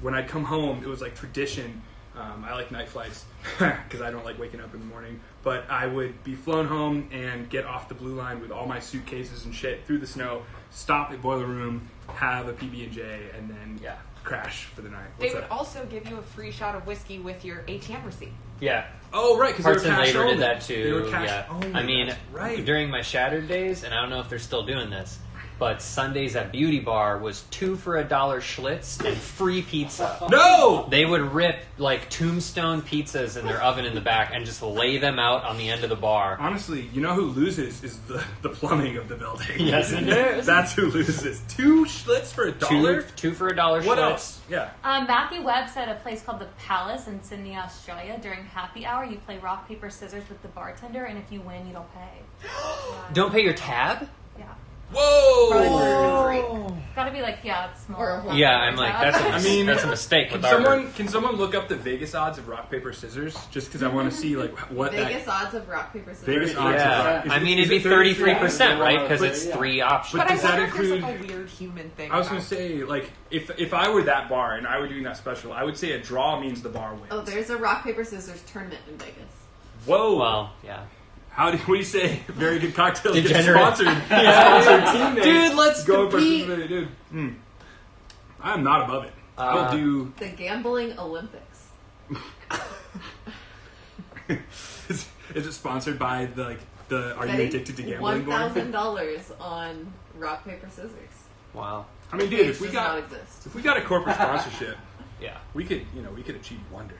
when I'd come home, it was like tradition. I like night flights because I don't like waking up in the morning. But I would be flown home and get off the Blue Line with all my suitcases and shit through the snow, stop at Boiler Room, have a PB&J, and then crash for the night. They What's would that? also give you a free shot of whiskey with your ATM receipt. Yeah. Oh, right, because Parts they were and cash Labor only. did that too. They were cash yeah. only. I mean, That's right. during my Shattered days, and I don't know if they're still doing this, but Sundays at Beauty Bar was 2 for $1 Schlitz and free pizza. No! They would rip like tombstone pizzas in their oven in the back and just lay them out on the end of the bar. Honestly, you know who loses is the plumbing of the building. Yes, it is. That's who loses. 2 Schlitz for $1? Two for $1 What Schlitz. else? Yeah. Matthew Webb said a place called the Palace in Sydney, Australia. During happy hour, you play rock, paper, scissors with the bartender, and if you win, you don't pay. Don't pay your tab? Yeah. Whoa! Gotta be like, it's small. Or a whole- Yeah, I'm like, that's a mistake with our... Can someone look up the Vegas odds of rock, paper, scissors? Just because I want to see like what Vegas odds of rock, paper, scissors. Vegas odds of Yeah, rock. I mean, it'd be 33%, right? Because it's 3 options. But But I does that wonder if there's include- like a weird human thing. I was going about to say, like, if I were that bar and I were doing that special, I would say a draw means the bar wins. Oh, there's a rock, paper, scissors tournament in Vegas. Whoa! Well, yeah. What do you say? Very good cocktails get Degenerate. sponsored. Sponsored teammates. Dude, let's go compete. participate, dude. I am not above it. I'll do. The Gambling Olympics. Is it sponsored by the Are You Addicted to Gambling board? $1,000 on rock, paper, scissors. Wow. I mean, dude, Which if we does not got exist. a corporate sponsorship, Yeah. we could achieve wonders.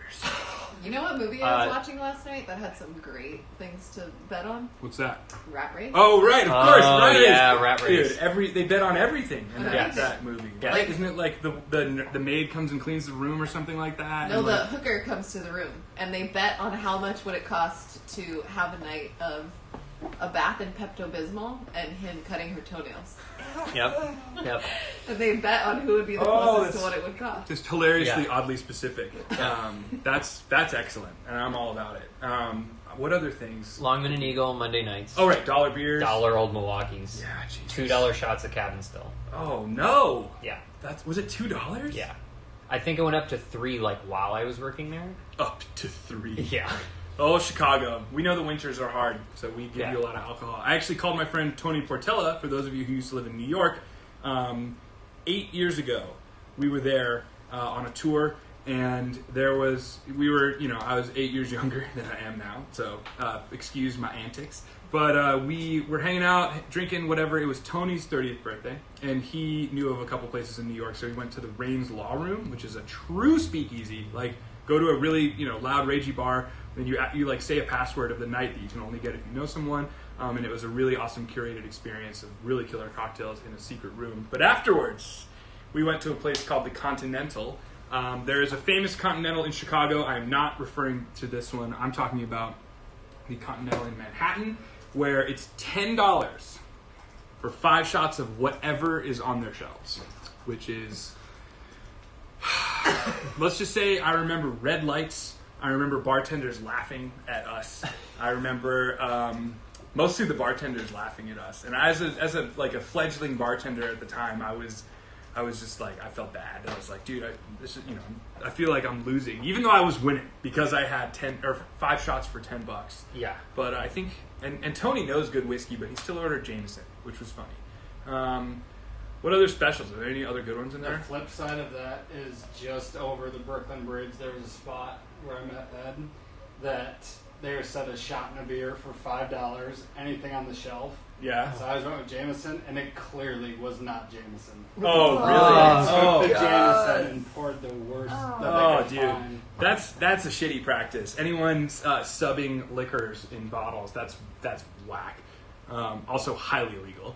You know what movie I was watching last night that had some great things to bet on? What's that? Rat Race. Oh, right, of course, Rat Race. yeah, Rat Race. Dude, they bet on everything in Yes. that movie. Yeah. Like, isn't it like the maid comes and cleans the room or something like that? No, And, the like, hooker comes to the room, and they bet on how much would it cost to have a night of a bath in Pepto-Bismol and him cutting her toenails. Yep. And they bet on who would be the Oh, closest to that's- what it would cost. just hilariously, Yeah. oddly specific. That's excellent, and I'm all about it. What other things? Longman and Eagle, Monday nights. Oh, right, dollar beers. $1 Old Milwaukee's. Yeah, Jesus. $2 shots of Cabin Still. Oh no. Yeah. Was it $2? Yeah. I think it went up to 3 like while I was working there. Up to 3. Yeah. Oh, Chicago. We know the winters are hard, so we give Yeah. you a lot of alcohol. I actually called my friend Tony Portella, for those of you who used to live in New York, 8 years ago. We were there on a tour, and I was 8 years younger than I am now, so excuse my antics. But we were hanging out, drinking, whatever. It was Tony's 30th birthday, and he knew of a couple places in New York, so he went to the Raines Law Room, which is a true speakeasy. Like, go to a really, loud, ragey bar, then you like say a password of the night that you can only get if you know someone, and it was a really awesome curated experience of really killer cocktails in a secret room. But afterwards, we went to a place called the Continental. There is a famous Continental in Chicago. I am not referring to this one. I'm talking about the Continental in Manhattan, where it's $10 for 5 shots of whatever is on their shelves, which is, let's just say, I remember red lights. I remember bartenders laughing at us. I remember mostly the bartenders laughing at us. And as a fledgling bartender at the time, I was just like, I felt bad. I was like, dude, I feel like I'm losing, even though I was winning because I had 5 shots for $10. Yeah. But I think, and Tony knows good whiskey, but he still ordered Jameson, which was funny. What other specials? Are there any other good ones in The there? flip side of that is just over the Brooklyn Bridge, there was a spot where I met Ed that they said a shot and a beer for $5, anything on the shelf. Yeah. So I was went with Jameson, and it clearly was not Jameson. Oh, They really? took the Jameson and poured the worst that Oh, they could dude. find. That's a shitty practice. Anyone subbing liquors in bottles, that's whack. Also highly illegal.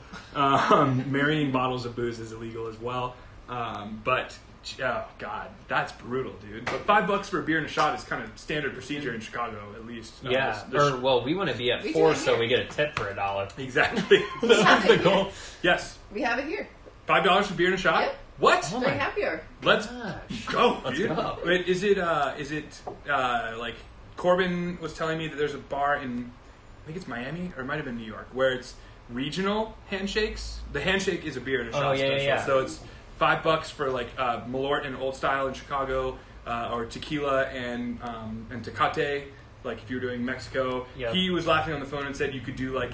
Marrying bottles of booze is illegal as well. But oh god, that's brutal, dude. But $5 for a beer and a shot is kind of standard procedure in Chicago, at least. Yeah. We want to be at We 4 do it so here. we get a tip for $1. Exactly. That's the goal. Yes. We have it here. $5 for beer and a shot? Yeah. What? Oh During my happy hour. Let's go, Let's dude. go. Wait, is it like Corbin was telling me that there's a bar in, I think it's Miami, or it might have been New York, where it's regional handshakes. The handshake is a beer and a shot yeah, special. yeah. So it's $5 for like Malort and Old Style in Chicago, or tequila and Tecate. Like if you're doing Mexico, Yep. He was laughing on the phone and said you could do like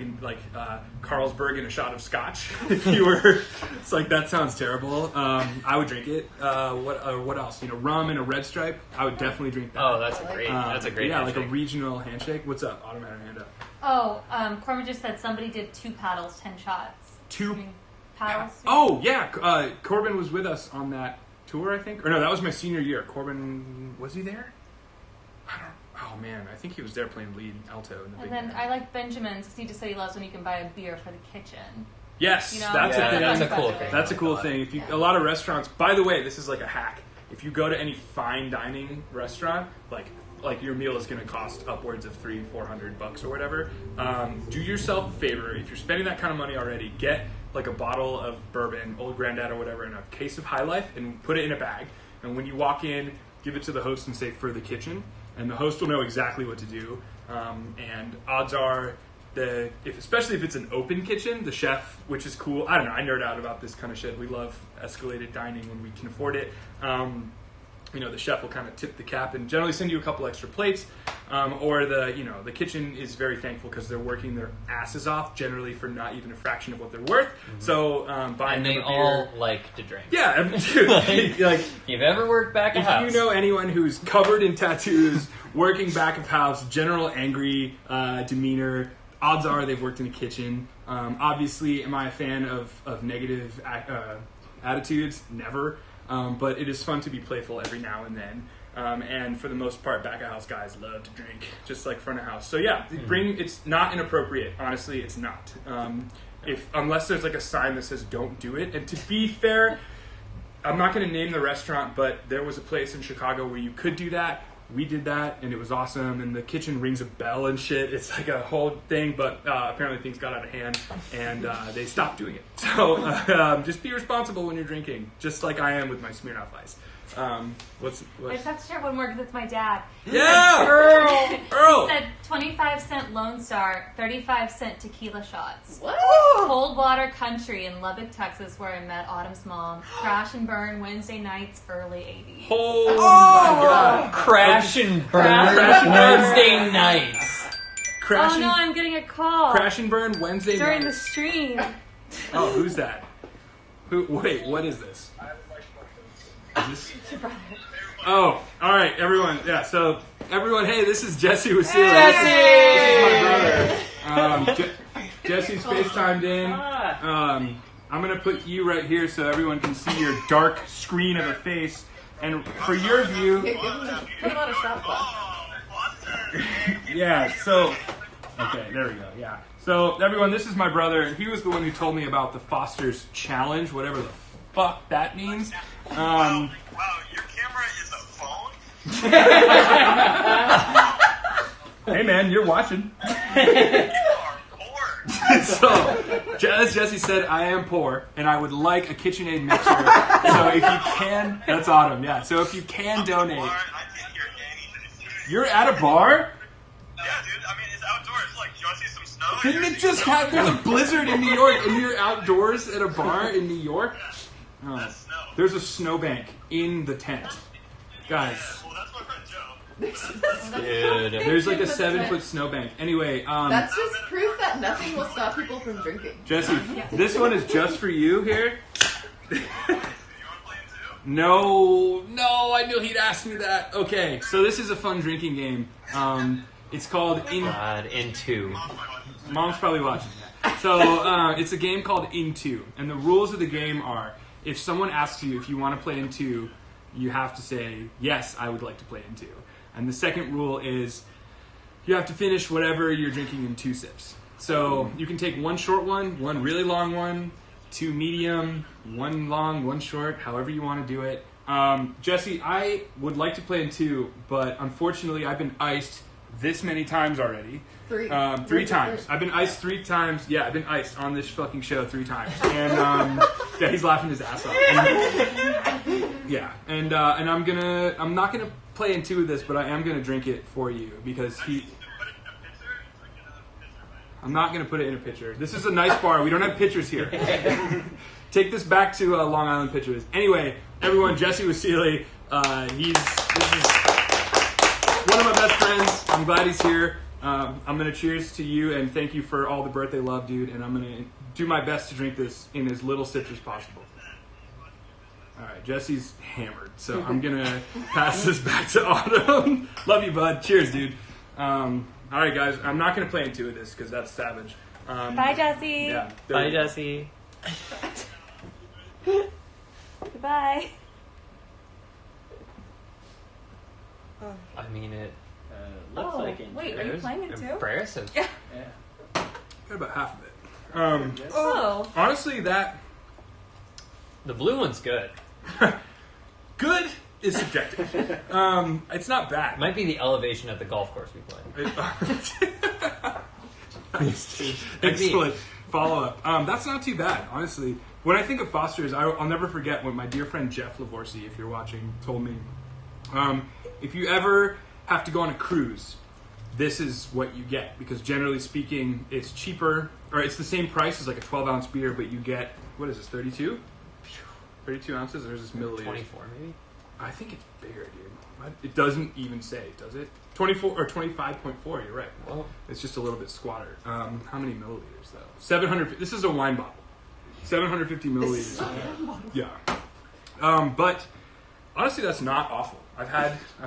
Carlsberg and a shot of scotch if you were. It's like that sounds terrible. I would drink it. What else? Rum and a red stripe. I would definitely drink that. Oh, that's a great. That's a great. Yeah, like a handshake. regional handshake. What's up? Automatic hand up. Oh, Corman just said somebody did 2 paddles, 10 shots. 2 Paddles. Oh yeah, Corbin was with us on that tour, I think. Or no, that was my senior year. Corbin, was he there? Oh man, I think he was there playing lead alto in the big And then band. I like Benjamin's. He just said he loves when you can buy a beer for the kitchen. Yes, You know? that's Yeah, a thing. that's a cool thing. That's a cool thing. If you, a lot of restaurants. By the way, this is like a hack. If you go to any fine dining restaurant, like your meal is going to cost upwards of $300-400 or whatever. Do yourself a favor. If you're spending that kind of money already, get like a bottle of bourbon, Old Grandad or whatever, and a case of High Life, and put it in a bag. And when you walk in, give it to the host and say "for the kitchen," and the host will know exactly what to do. And odds are, especially if it's an open kitchen, the chef, which is cool. I don't know. I nerd out about this kind of shit. We love escalated dining when we can afford it. The chef will kind of tip the cap and generally send you a couple extra plates. Or the kitchen is very thankful because they're working their asses off generally for not even a fraction of what they're worth. Mm-hmm. So buying and they them a beer, all like to drink. yeah, dude, like If you've ever worked back of if house, you know anyone who's covered in tattoos, working back of house, general angry demeanor, odds are they've worked in a kitchen. Obviously, am I a fan of negative attitudes? Never. But it is fun to be playful every now and then. And for the most part, back of house guys love to drink, just like front of house. So yeah, it's not inappropriate. Honestly, it's not. Unless there's like a sign that says "don't do it." And to be fair, I'm not going to name the restaurant, but there was a place in Chicago where you could do that. We did that, and it was awesome. And the kitchen rings a bell and shit. It's like a whole thing, but apparently things got out of hand, and they stopped doing it. So just be responsible when you're drinking, just like I am with my Smirnoff Ice. I just have to share one more because it's my dad. Yeah! Earl! He said 25-cent Lone Star, 35-cent tequila shots. What? Cold Water Country in Lubbock, Texas, where I met Autumn's mom. Crash and burn Wednesday nights, early 80s. Oh my god. crash and burn Crash and burn. Wednesday nights. Crash Oh and, no, I'm getting a call Crash and Burn Wednesday during night. the stream. Oh, who's that? Wait, what is this? Is this? Oh, all right, everyone. Yeah, so everyone, hey, this is Jesse with Celia. This is my brother. Jesse's FaceTimed in. I'm gonna put you right here so everyone can see your dark screen of a face. And for your view, Put him on a shot clock. yeah. So, okay, there we go. Yeah. So everyone, this is my brother, and he was the one who told me about the Foster's Challenge, whatever the fuck that means. Wow, your camera is a phone? Hey man, you're watching. You are poor. So, as Jesse said, I am poor, and I would like a KitchenAid mixer. So if you can, that's Autumn, yeah. So if you can donate. Bar, and I can't hear anything. You're at a bar? Yeah, dude, I mean, it's outdoors. Like, you want to see some snow? Didn't it just have, there's a blizzard in New York, and you're outdoors at a bar in New York? Oh, That's snow. there's a snowbank in the tent. Guys, Well, that's my friend Joe. Dude. there's like a 7-foot snowbank. Anyway, That's just proof that nothing will stop people from drinking. Jesse, this one is just for you here. You want to play in two? No, I knew he'd ask me that. Okay, so this is a fun drinking game. It's called God, in two. Mom's probably watching that. So it's a game called In Two, and the rules of the game are: if someone asks you if you want to play in two, you have to say yes, I would like to play in two. And the second rule is you have to finish whatever you're drinking in 2 sips. So you can take one short one really long one, 2 medium, 1 long, 1 short, however you want to do it. Jesse, I would like to play in 2, but unfortunately I've been iced this many times already. 3. 3 times. I've been iced 3 times. Yeah, I've been iced on this fucking show 3 times. And yeah, he's laughing his ass off. And I'm not gonna play in 2 of this, but I am gonna drink it for you because I'm not gonna put it in a pitcher. This is a nice bar. We don't have pitchers here. Take this back to Long Island pitchers. Anyway, everyone, Jesse Wasili. This is one of my best friends. I'm glad he's here. I'm gonna cheers to you and thank you for all the birthday love, dude. And I'm gonna do my best to drink this in as little sips as possible. All right, Jesse's hammered, so I'm gonna pass this back to Autumn. Love you, bud. Cheers, dude. All right, guys. I'm not gonna play in 2 of this because that's savage. Bye, Jesse. Yeah. Bye, Jesse. Goodbye. I mean, it. Looks like it. wait, are you playing it too? Impressive. Yeah. Yeah. Got about half of it. Oh. Honestly, that The blue one's good. good is subjective. It's not bad. Might be the elevation at the golf course we play. Excellent follow up. That's not too bad, honestly. When I think of Foster's, I'll never forget what my dear friend Jeff Lavorsi, if you're watching, told me. If you ever have to go on a cruise, this is what you get, because generally speaking, it's cheaper, or it's the same price as like a 12-ounce beer, but you get, what is this, 32? 32 ounces, or is this milliliters? 24, maybe? I think it's bigger, dude. It doesn't even say, does it? 24 or 25.4, you're right. Well, It's just a little bit squatter. How many milliliters, though? 700, this is a wine bottle. 750 milliliters. Yeah. But honestly, that's not awful. I've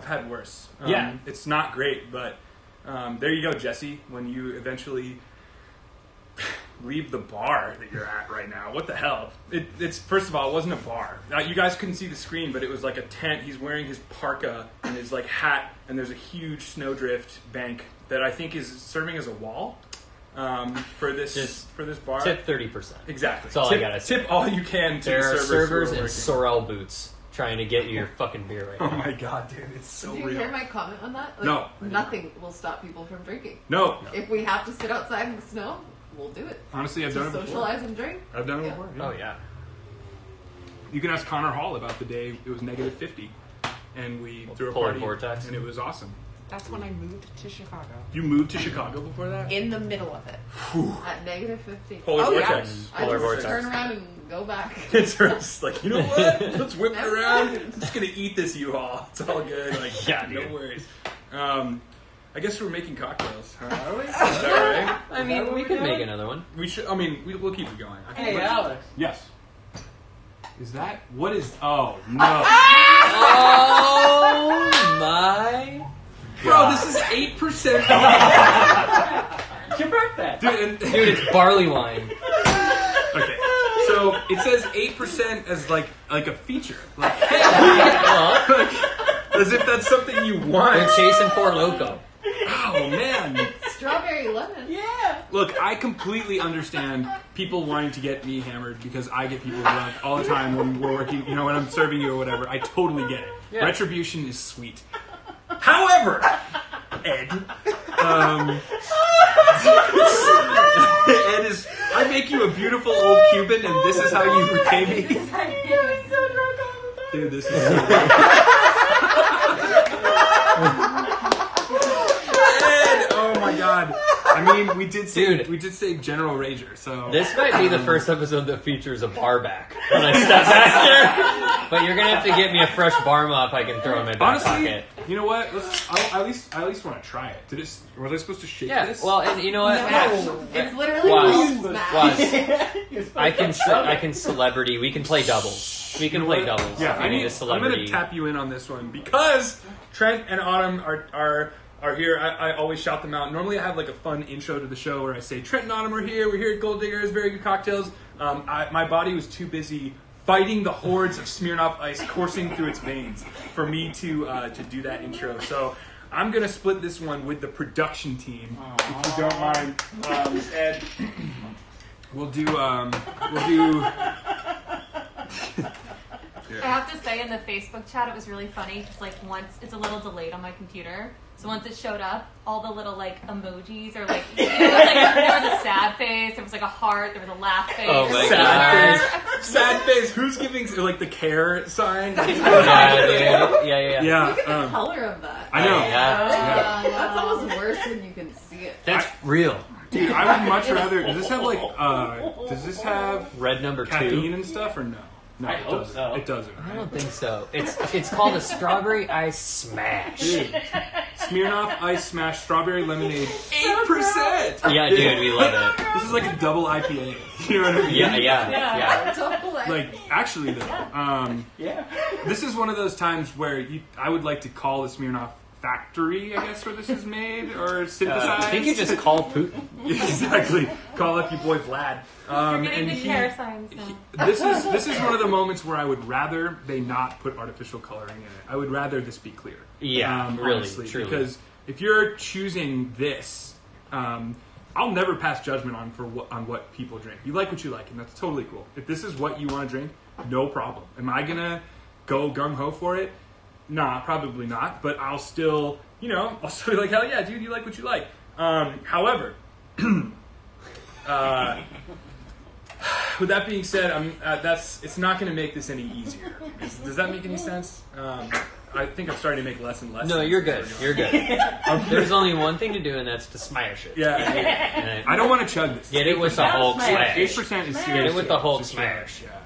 had worse. Yeah. It's not great, but there you go, Jesse. When you eventually leave the bar that you're at right now, what the hell? It's first of all, it wasn't a bar. You guys couldn't see the screen, but it was like a tent. He's wearing his parka and his like hat, and there's a huge snowdrift bank that I think is serving as a wall for this bar. tip 30%. Exactly. That's all I gotta say. Tip all you can to There the are servers servers who are in working. sorrel boots trying to get your fucking beer right Oh now. my god, dude, it's so Did you real. hear my comment on that? Like, No. Nothing will stop people from drinking. No, If we have to sit outside in the snow, we'll do it. honestly, I've To done it before. socialize and drink. I've done it Yeah. before. Yeah. Oh, yeah. You can ask Connor Hall about the day it was negative 50, and we threw a Polar party, vortex. and it was awesome. That's when I moved to Chicago. You moved to Chicago before that? In the middle of it. At negative 50. Polar Oh, yeah. vortex. I Polar just vortex. turn around and go back. It's just like, you know what? Let's whip it around. I'm just gonna eat this U-Haul. It's all good. Like, Yeah, no dude. worries. I guess we're making cocktails. Huh? Are we? Is that right? I mean, we could make another one. We should. I mean, we'll keep it going. I think Hey, let's- Alex. Yes. Is that what is? Oh no, Oh my. bro! This is 8%. It's your birthday. Dude, Dude, it's barley wine. okay. So it says 8% as like a feature, like, Well, as if that's something you we're want. chasing Four Loko. Oh man! Strawberry lemon. Yeah. Look, I completely understand people wanting to get me hammered because I get people drunk all the time when we're working. You know, when I'm serving you or whatever. I totally get it. Yeah. Retribution is sweet. However, Ed, Ed is. I make you a beautiful old Cuban, and this is how you repay me. Dude, this is so good. Ed, oh my god. I mean, we did say General Rager, so This might be the first episode that features a bar back when I step back here. But you're gonna have to get me a fresh bar mop I can throw in my back honestly, pocket. you know what? I at least want to try it. Were they supposed to shake Yeah, this? well, and you know what? No, it's literally Was. called smash. Was. I can celebrity. We can play doubles. We can play doubles. Yeah, if we need a I'm celebrity. going to tap you in on this one because Trent and Autumn are here. I always shout them out. Normally I have like a fun intro to the show where I say, Trent and Autumn are here. We're here at Gold Diggers. Very good cocktails. My body was too busy fighting the hordes of Smirnoff Ice coursing through its veins for me to do that intro. So I'm going to split this one with the production team, if you don't mind. Ed, we'll do. I have to say, in the Facebook chat, it was really funny. Just like once, it's a little delayed on my computer. So once it showed up, all the little like emojis or like, you know, like there was a sad face, there was like a heart, there was a laugh face. Oh my Sad God. face. Sad face. Who's giving like the care sign? Yeah, dude. Yeah. Yeah. Look at the color of that. I know. Yeah. That's almost worse when you can see it. That's real. Dude, I would much rather. Does this have like? Does this have Red number caffeine 2. and stuff or no? No, I it hope doesn't. so. It doesn't. I Right? don't think so. It's called a strawberry ice smash. Dude, Smirnoff Ice Smash Strawberry Lemonade, 8%. Yeah, dude, we love it. This is like a double IPA. You know what I mean? Yeah. Double A. Like actually though, Yeah. this is one of those times where I would like to call the Smirnoff factory, I guess, where this is made or synthesized. I think you just call Putin. Exactly. Call up your boy Vlad. You're getting the care signs now. This is one of the moments where I would rather they not put artificial coloring in it. I would rather this be clear. Yeah, really, honestly, truly. because if you're choosing this, I'll never pass judgment on what people drink. You like what you like, and that's totally cool. If this is what you want to drink, no problem. Am I gonna go gung ho for it? Nah, probably not. But I'll still, I'll still be like, hell yeah, dude, you like what you like. However, with that being said, it's not going to make this any easier. Does that make any sense? I think I'm starting to make less and less. No, sense you're as good. we're going. You're good. There's only one thing to do, and that's to smash it. Yeah. And I don't want to chug this. Get it with the Hulk smash. 8% is serious. Get it with the Hulk Just smash. Yeah.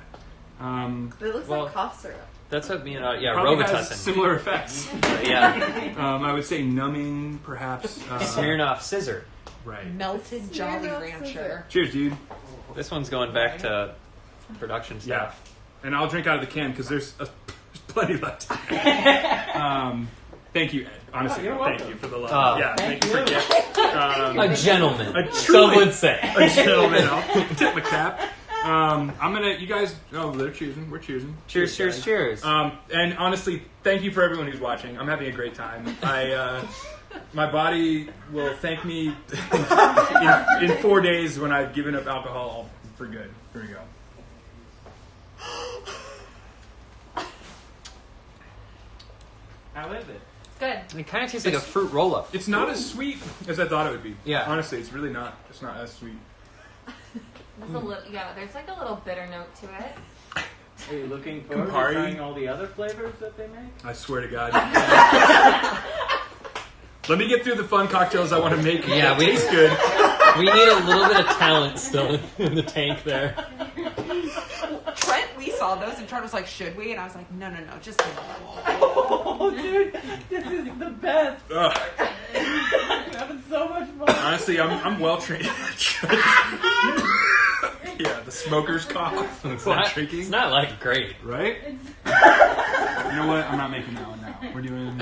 It looks Well, like cough syrup. That's what me and Probably has Robitussin. similar effects. Yeah, I would say numbing, perhaps. Smirnoff Scissor. Right. Melted Jolly Rancher. Cheers, dude. This one's going back to production Yeah. stuff. And I'll drink out of the can because there's plenty left. Thank you, Ed. Honestly, you're thank welcome. you for the love. Yeah, thank you for gifting. A gentleman, some truly- would say. A gentleman. I'll tip my cap. You guys, they're cheersing. We're cheersing. Cheers, cheers, guys. cheers. And honestly, thank you for everyone who's watching. I'm having a great time. My body will thank me in 4 days when I've given up alcohol for good. Here we go. How is it? It's good. It kind of tastes like a fruit roll-up. It's not as sweet as I thought it would be. Yeah. Honestly, it's really not. It's not as sweet. There's a little, there's like a little bitter note to it. Are you looking forward Campari. to trying all the other flavors that they make? I swear to God. Let me get through the fun cocktails I want to make. Yeah, that taste good. We need a little bit of talent still in the tank there. Trent, we saw those, and Trent was like, "Should we?" And I was like, "No, just a Oh, dude, this is the best. Ugh. I'm having so much fun. Honestly, I'm well trained. Yeah, the smoker's cough while drinking. It's not like great. Right? You know what? I'm not making that one now. We're doing...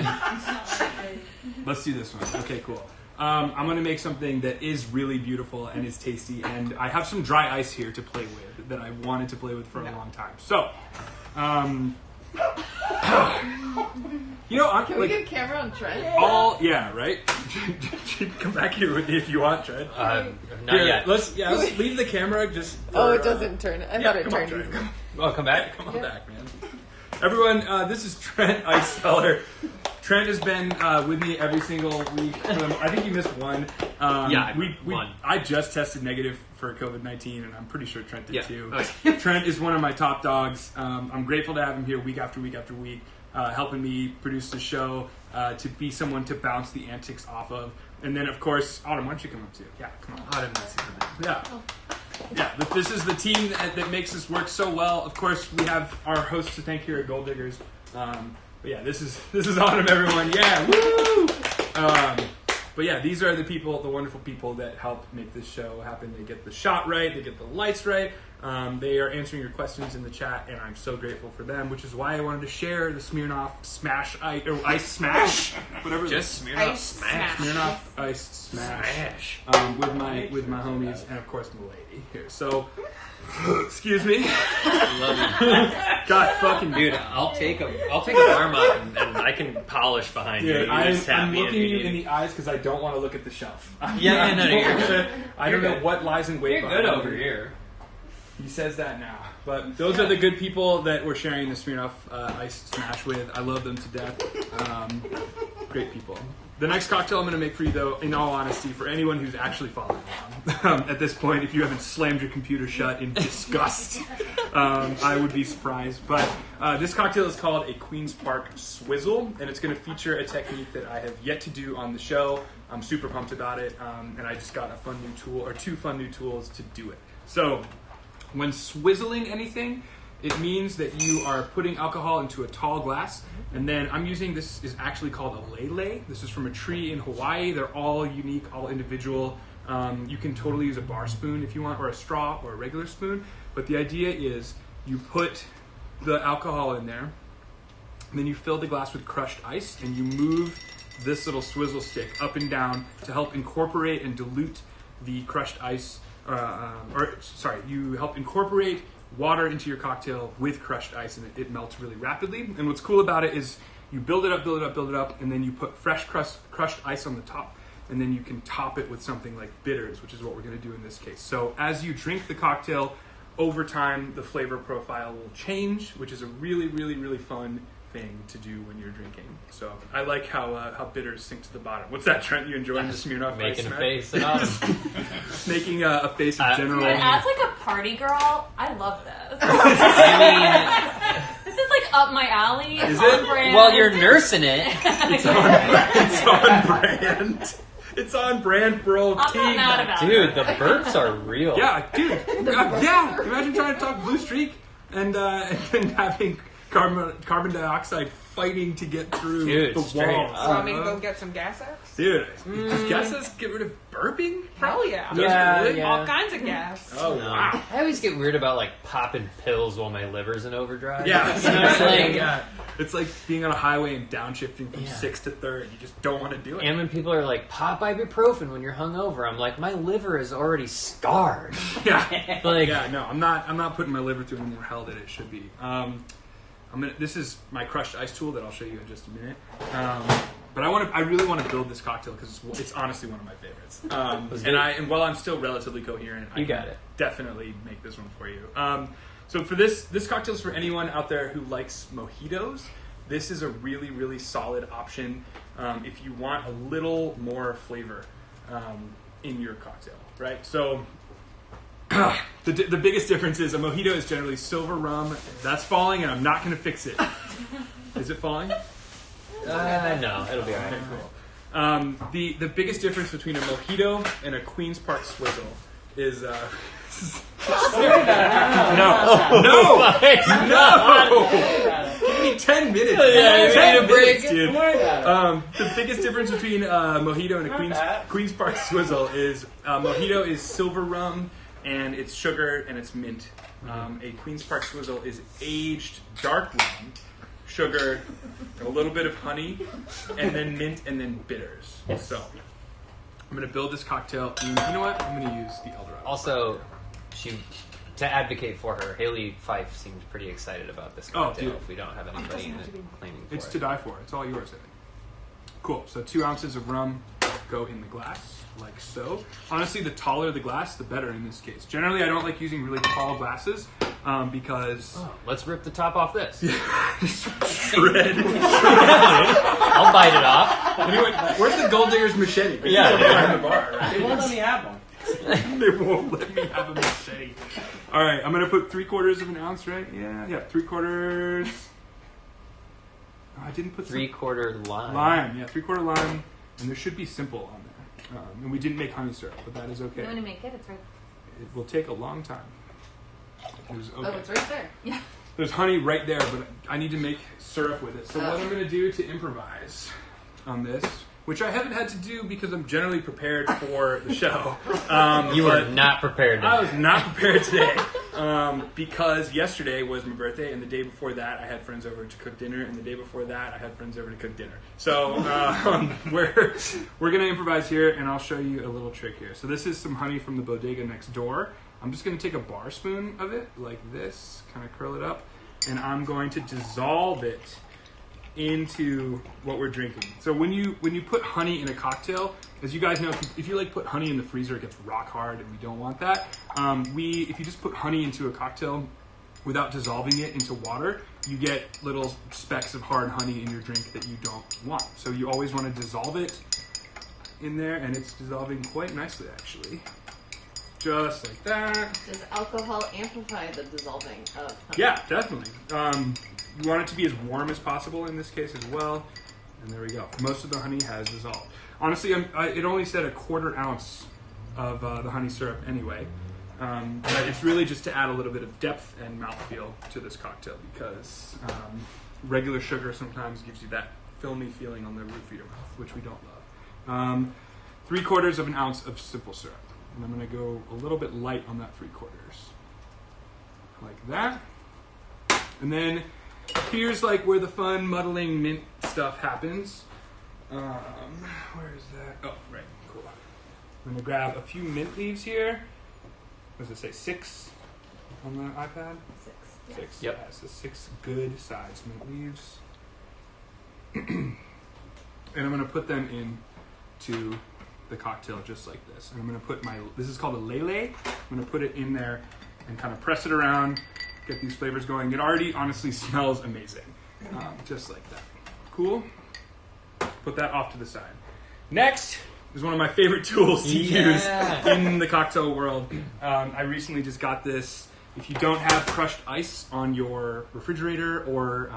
Let's do this one. Okay, cool. I'm going to make something that is really beautiful and is tasty, and I have some dry ice here to play with that I wanted to play with for a long time. So, Can we get camera on Trent? yeah, right? Come back here with me if you want, Trent. Not Here, yet. Let's leave the camera just for, Oh, it doesn't turn it. I thought it come on, turned. Trent. Oh, come back. Come on back, man. Everyone, this is Trent Icefeller. Trent has been with me every single week. I think you missed one. One. I just tested negative for COVID-19, and I'm pretty sure Trent did too. Okay. Trent is one of my top dogs. I'm grateful to have him here week after week after week, helping me produce the show, to be someone to bounce the antics off of. And then, of course, Autumn, why don't you come up too? Yeah, come on. Autumn. Yeah. Yeah, but this is the team that makes this work so well. Of course, we have our hosts to thank here at Gold Diggers. But yeah, this is Autumn, everyone. Yeah, woo! But yeah, these are the wonderful people that help make this show happen. They get the shot right, they get the lights right. They are answering your questions in the chat, and I'm so grateful for them, which is why I wanted to share the Smirnoff Smash Ice Smash, whatever. Just Smirnoff Ice smash. Smirnoff Ice Smash. With my homies and of course my lady here. So, excuse me. Love you. God fucking Dude, I'll take a arm up and I can polish behind you. Dude, You just tap I'm me if looking you need. in the eyes because I don't want to look at the shelf. Yeah, no, you're good. I don't You're know good. what lies in wait. You're good behind over me. here. He says that now. But those are the good people that we're sharing the Smirnoff Ice Smash with. I love them to death. Great people. The next cocktail I'm going to make for you, though, in all honesty, for anyone who's actually following along, at this point, if you haven't slammed your computer shut in disgust, I would be surprised. But this cocktail is called a Queen's Park Swizzle, and it's going to feature a technique that I have yet to do on the show. I'm super pumped about it, and I just got a fun new tool, or two fun new tools to do it. So, when swizzling anything, it means that you are putting alcohol into a tall glass, and then I'm using, this is actually called a lele. This is from a tree in Hawaii. They're all unique, all individual. You can totally use a bar spoon if you want, or a straw, or a regular spoon. But the idea is you put the alcohol in there, and then you fill the glass with crushed ice, and you move this little swizzle stick up and down to help incorporate and dilute the crushed ice. You help incorporate water into your cocktail with crushed ice, and it melts really rapidly. And what's cool about it is you build it up, and then you put fresh crushed ice on the top, and then you can top it with something like bitters, which is what we're going to do in this case. So as you drink the cocktail, over time, the flavor profile will change, which is a really, really, really fun thing to do when you're drinking. So I like how bitters sink to the bottom. What's that, Trent? You enjoying the Smirnoff Making Ice a smack? face at autumn. Making a face of general. Dude, as like a party girl, I love this. I This is like up my alley. It's Is on it? brand. mean, well, you're nursing it. It's on brand. It's on brand for old I'm tea. not mad about it. Dude, the burps are real. Yeah, dude. Yeah. Imagine trying to talk Blue Streak and then having carbon dioxide fighting to get through Dude, the straight walls. up. So want me to go get some gas X? Dude, does gases get rid of burping? Hell yeah. Does it Yeah, really? yeah. All kinds of gas. Oh, wow. I always get weird about like popping pills while my liver's in overdrive. Yeah, You know what I'm saying? yeah. It's like being on a highway and downshifting from Yeah. 6 to 3rd. You just don't want to do it. And when people are like, pop ibuprofen when you're hungover, I'm like, my liver is already scarred. Yeah. Like, Yeah, no, I'm not putting my liver through any more hell than it should be. This is my crushed ice tool that I'll show you in just a minute. But I really want to build this cocktail because it's honestly one of my favorites. And while I'm still relatively coherent, I You can got it. definitely make this one for you. So for this cocktail is for anyone out there who likes mojitos. This is a really, really solid option if you want a little more flavor in your cocktail, right? So the biggest difference is a mojito is generally silver rum. That's falling, and I'm not going to fix it. Is it falling? no, it'll be alright. Okay, cool. The biggest difference between a mojito and a Queen's Park Swizzle is no. Give me 10 minutes. Yeah, 10 you need a break. minutes, dude. The biggest difference between a mojito and a Queen's Park Swizzle is mojito is silver rum and it's sugar and it's mint. A Queen's Park Swizzle is aged dark rum, sugar, a little bit of honey, and then mint and then bitters. So I'm going to build this cocktail. And you know what? I'm going to use the Eldorado. Also, to advocate for her, Haley Fife seems pretty excited about this cocktail. dude. If we don't have anybody in it claiming for It's it. to die for. It's all yours, I think. Cool. So 2 ounces of rum go in the glass, like so. Honestly, the taller the glass, the better in this case. Generally, I don't like using really tall glasses because... Oh, let's rip the top off this. Shred. I'll bite it off. Anyway, where's the gold digger's machete? Yeah. Behind the bar, right? They won't let me have one. They won't let me have a machete. All right, I'm gonna put 3/4 of an ounce, right? Yeah, 3/4. Oh, I didn't put 3/4 lime. lime. Yeah, 3/4 lime, and there should be simple on there. And we didn't make honey syrup, but that is okay. You want to make it? It's right. It will take a long time. There's, Oh, it's right there. Yeah. There's honey right there, but I need to make syrup with it. So what I'm gonna do to improvise on this, which I haven't had to do because I'm generally prepared for the show. You were but not prepared. I was not prepared today because yesterday was my birthday, and the day before that I had friends over to cook dinner, and the day before that I had friends over to cook dinner. So we're gonna improvise here, and I'll show you a little trick here. So this is some honey from the bodega next door. I'm just gonna take a bar spoon of it like this, kind of curl it up, and I'm going to dissolve it into what we're drinking. So when you put honey in a cocktail, as you guys know, if you like put honey in the freezer, it gets rock hard, and we don't want that. If you just put honey into a cocktail without dissolving it into water, you get little specks of hard honey in your drink that you don't want. So you always want to dissolve it in there, and it's dissolving quite nicely, actually. Just like that. Does alcohol amplify the dissolving of honey? Yeah, definitely. You want it to be as warm as possible in this case as well. And there we go. Most of the honey has dissolved. Honestly, it only said 1/4 ounce of the honey syrup anyway. But it's really just to add a little bit of depth and mouthfeel to this cocktail because regular sugar sometimes gives you that filmy feeling on the roof of your mouth, which we don't love. 3/4 of an ounce of simple syrup. And I'm going to go a little bit light on that 3/4. Like that. And then here's like where the fun muddling mint stuff happens. Where is that? Oh, right. Cool. I'm going to grab a few mint leaves here. What does it say? 6 on the iPad? 6. 6. Yep. Yeah, so 6 good sized mint leaves. And I'm going to put them into the cocktail just like this. And I'm going to put this is called a lele. I'm going to put it in there and kind of press it around, get these flavors going. It already honestly smells amazing. Just like that. Cool. Put that off to the side. Next is one of my favorite tools to use in the cocktail world. I recently just got this. If you don't have crushed ice on your refrigerator, or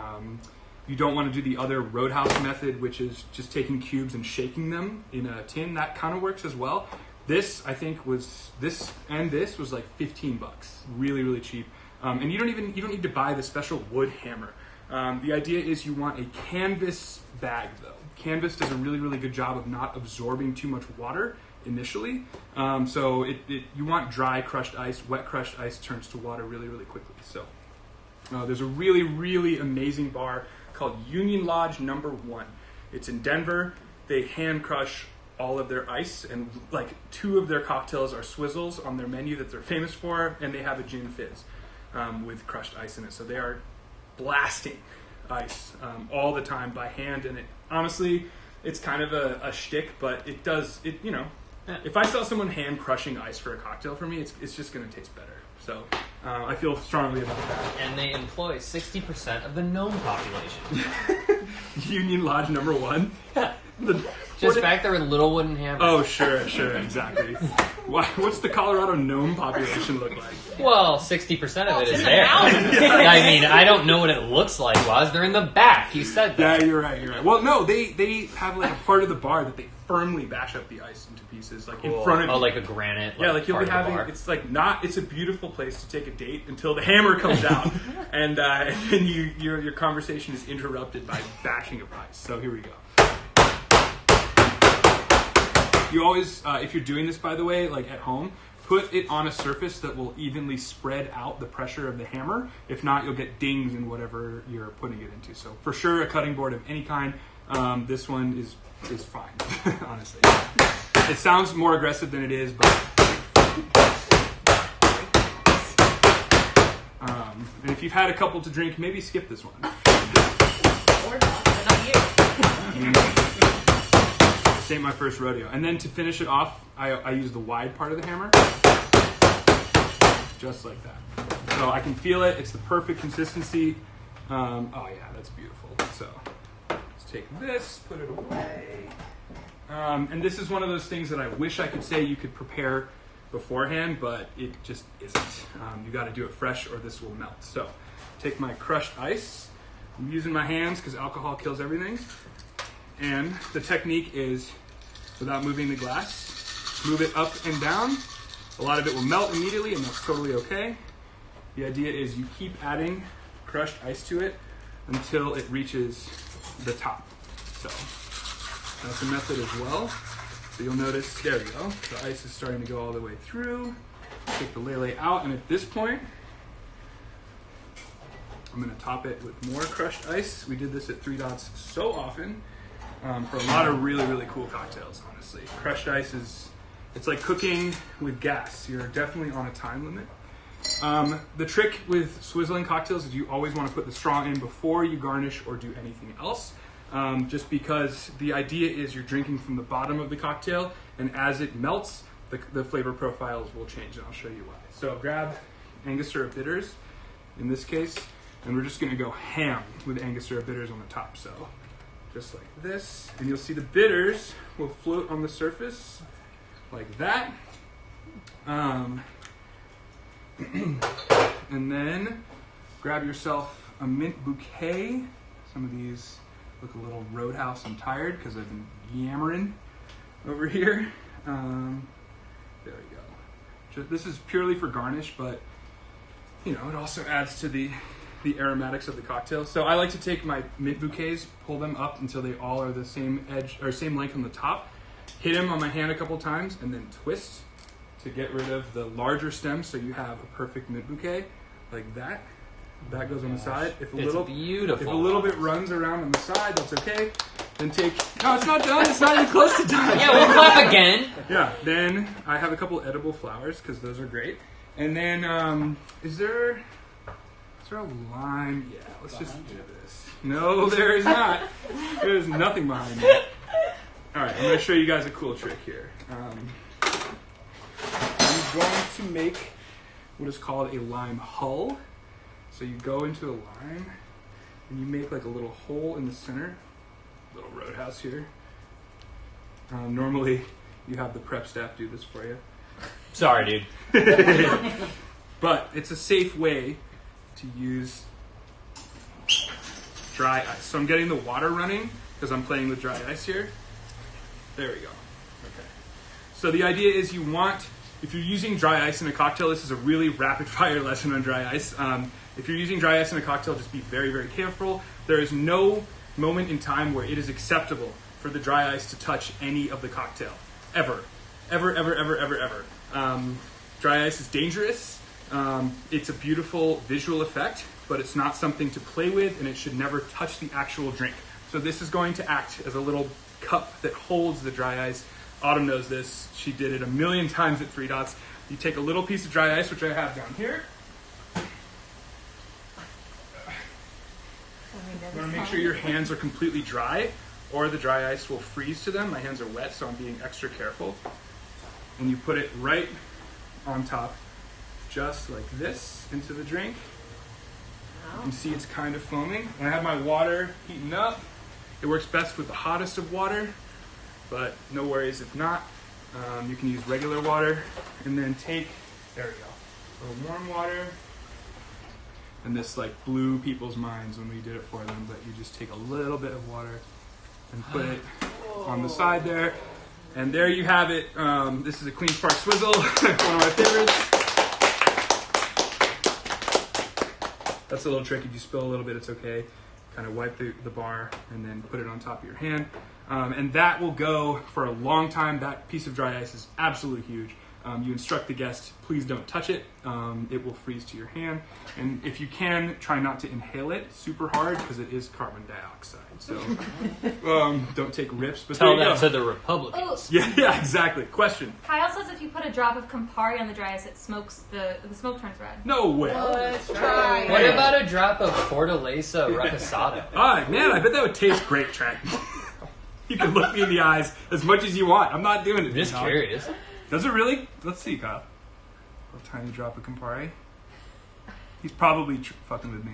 you don't want to do the other Roadhouse method, which is just taking cubes and shaking them in a tin, that kind of works as well. This, I think, was this was like $15. Really, really cheap. And you don't need to buy the special wood hammer. The idea is you want a canvas bag, though. Canvas does a really, really good job of not absorbing too much water initially. So you want dry crushed ice. Wet crushed ice turns to water really, really quickly. So there's a really, really amazing bar called Union Lodge No. 1. It's in Denver. They hand crush all of their ice, and like 2 of their cocktails are swizzles on their menu that they're famous for, and they have a gin fizz with crushed ice in it. So they are blasting ice all the time by hand, and it honestly, it's kind of a shtick, but it does it. You know, if I saw someone hand crushing ice for a cocktail for me, it's just going to taste better. So I feel strongly about that. And they employ 60% of the gnome population. Union Lodge No. 1. Just back there with little wooden hammers. Oh, sure, exactly. What's the Colorado gnome population look like? Well, 60% of it is there. I mean, I don't know what it looks like, Waz. They're in the back. You said that. Yeah, you're right. Well, no, they have like a part of the bar that they firmly bash up the ice into pieces, like in front of you. Oh, like a granite. Yeah, like you'll part be of the having. bar. It's like not. It's a beautiful place to take a date until the hammer comes out, and then your conversation is interrupted by bashing of ice. So here we go. You always, if you're doing this, by the way, like at home, put it on a surface that will evenly spread out the pressure of the hammer. If not, you'll get dings in whatever you're putting it into. So for sure, a cutting board of any kind. This one is fine, honestly. It sounds more aggressive than it is, but and if you've had a couple to drink, maybe skip this one. Or not, but not you. This ain't my first rodeo. And then to finish it off, I use the wide part of the hammer. Just like that. So I can feel it. It's the perfect consistency. Oh yeah, that's beautiful. So let's take this, put it away. And this is one of those things that I wish I could say you could prepare beforehand, but it just isn't. You got to do it fresh or this will melt. So take my crushed ice. I'm using my hands because alcohol kills everything. And the technique is, without moving the glass, move it up and down. A lot of it will melt immediately, and that's totally okay. The idea is you keep adding crushed ice to it until it reaches the top. So that's a method as well. So you'll notice, there we go, the ice is starting to go all the way through. Take the lele out, and at this point, I'm going to top it with more crushed ice. We did this at 3 Dots so often. For a lot of really, really cool cocktails, honestly. Crushed ice it's like cooking with gas. You're definitely on a time limit. The trick with swizzling cocktails is you always want to put the straw in before you garnish or do anything else. Just because the idea is you're drinking from the bottom of the cocktail, and as it melts, the flavor profiles will change, and I'll show you why. So grab Angostura bitters, in this case, and we're just going to go ham with Angostura bitters on the top. So just like this, and you'll see the bitters will float on the surface like that. And then grab yourself a mint bouquet. Some of these look a little Roadhouse and tired because I've been yammering over here. There we go. This is purely for garnish, but you know, it also adds to the aromatics of the cocktail. So I like to take my mint bouquets, pull them up until they all are the same edge or same length on the top, hit them on my hand a couple times, and then twist to get rid of the larger stem, so you have a perfect mint bouquet like that. That goes on the side. If a It's little beautiful. If a little bit runs around on the side, that's okay. Then take. No, it's not done. It's not even close to done. Yeah, we'll clap again. Yeah. Then I have a couple edible flowers because those are great. And then, is there a lime? Yeah. Let's just do this. No, there is not. There's nothing behind it. All right. I'm going to show you guys a cool trick here. I'm going to make what is called a lime hull. So you go into a lime and you make like a little hole in the center. Little roadhouse here. Normally, you have the prep staff do this for you. Sorry, dude. But it's a safe way to use dry ice. So I'm getting the water running because I'm playing with dry ice here. There we go. Okay. So the idea is you want, if you're using dry ice in a cocktail, this is a really rapid fire lesson on dry ice. If you're using dry ice in a cocktail, just be very, very careful. There is no moment in time where it is acceptable for the dry ice to touch any of the cocktail. Ever. Ever, ever, ever, ever, ever. Dry ice is dangerous. It's a beautiful visual effect, but it's not something to play with, and it should never touch the actual drink. So this is going to act as a little cup that holds the dry ice. Autumn knows this. She did it a million times at 3 Dots. You take a little piece of dry ice, which I have down here. You want to make sure your hands are completely dry, or the dry ice will freeze to them. My hands are wet, so I'm being extra careful. And you put it right on top, just like this, into the drink. You can see it's kind of foaming. And I have my water heating up. It works best with the hottest of water, but no worries if not. You can use regular water, and then take, there we go, a little warm water. And this like blew people's minds when we did it for them, but you just take a little bit of water and put it on the side there. And there you have it. This is a Queen's Park Swizzle, one of my favorites. That's a little tricky. If you spill a little bit, it's okay. Kind of wipe the bar and then put it on top of your hand. And that will go for a long time. That piece of dry ice is absolutely huge. You instruct the guest, please don't touch it. It will freeze to your hand. And if you can, try not to inhale it super hard because it is carbon dioxide. So don't take rips. But Tell there you that go. to the Republicans. Yeah, exactly. Question. Kyle says if you put a drop of Campari on the dry ice, it smokes the smoke turns red. No way. Let's try. What about a drop of Fortaleza Reposado? Man, I bet that would taste great, Trent. You can look me in the eyes as much as you want. I'm not doing it. I'm just dog. curious. Does it really? Let's see, Kyle. A tiny drop of Campari. He's probably fucking with me.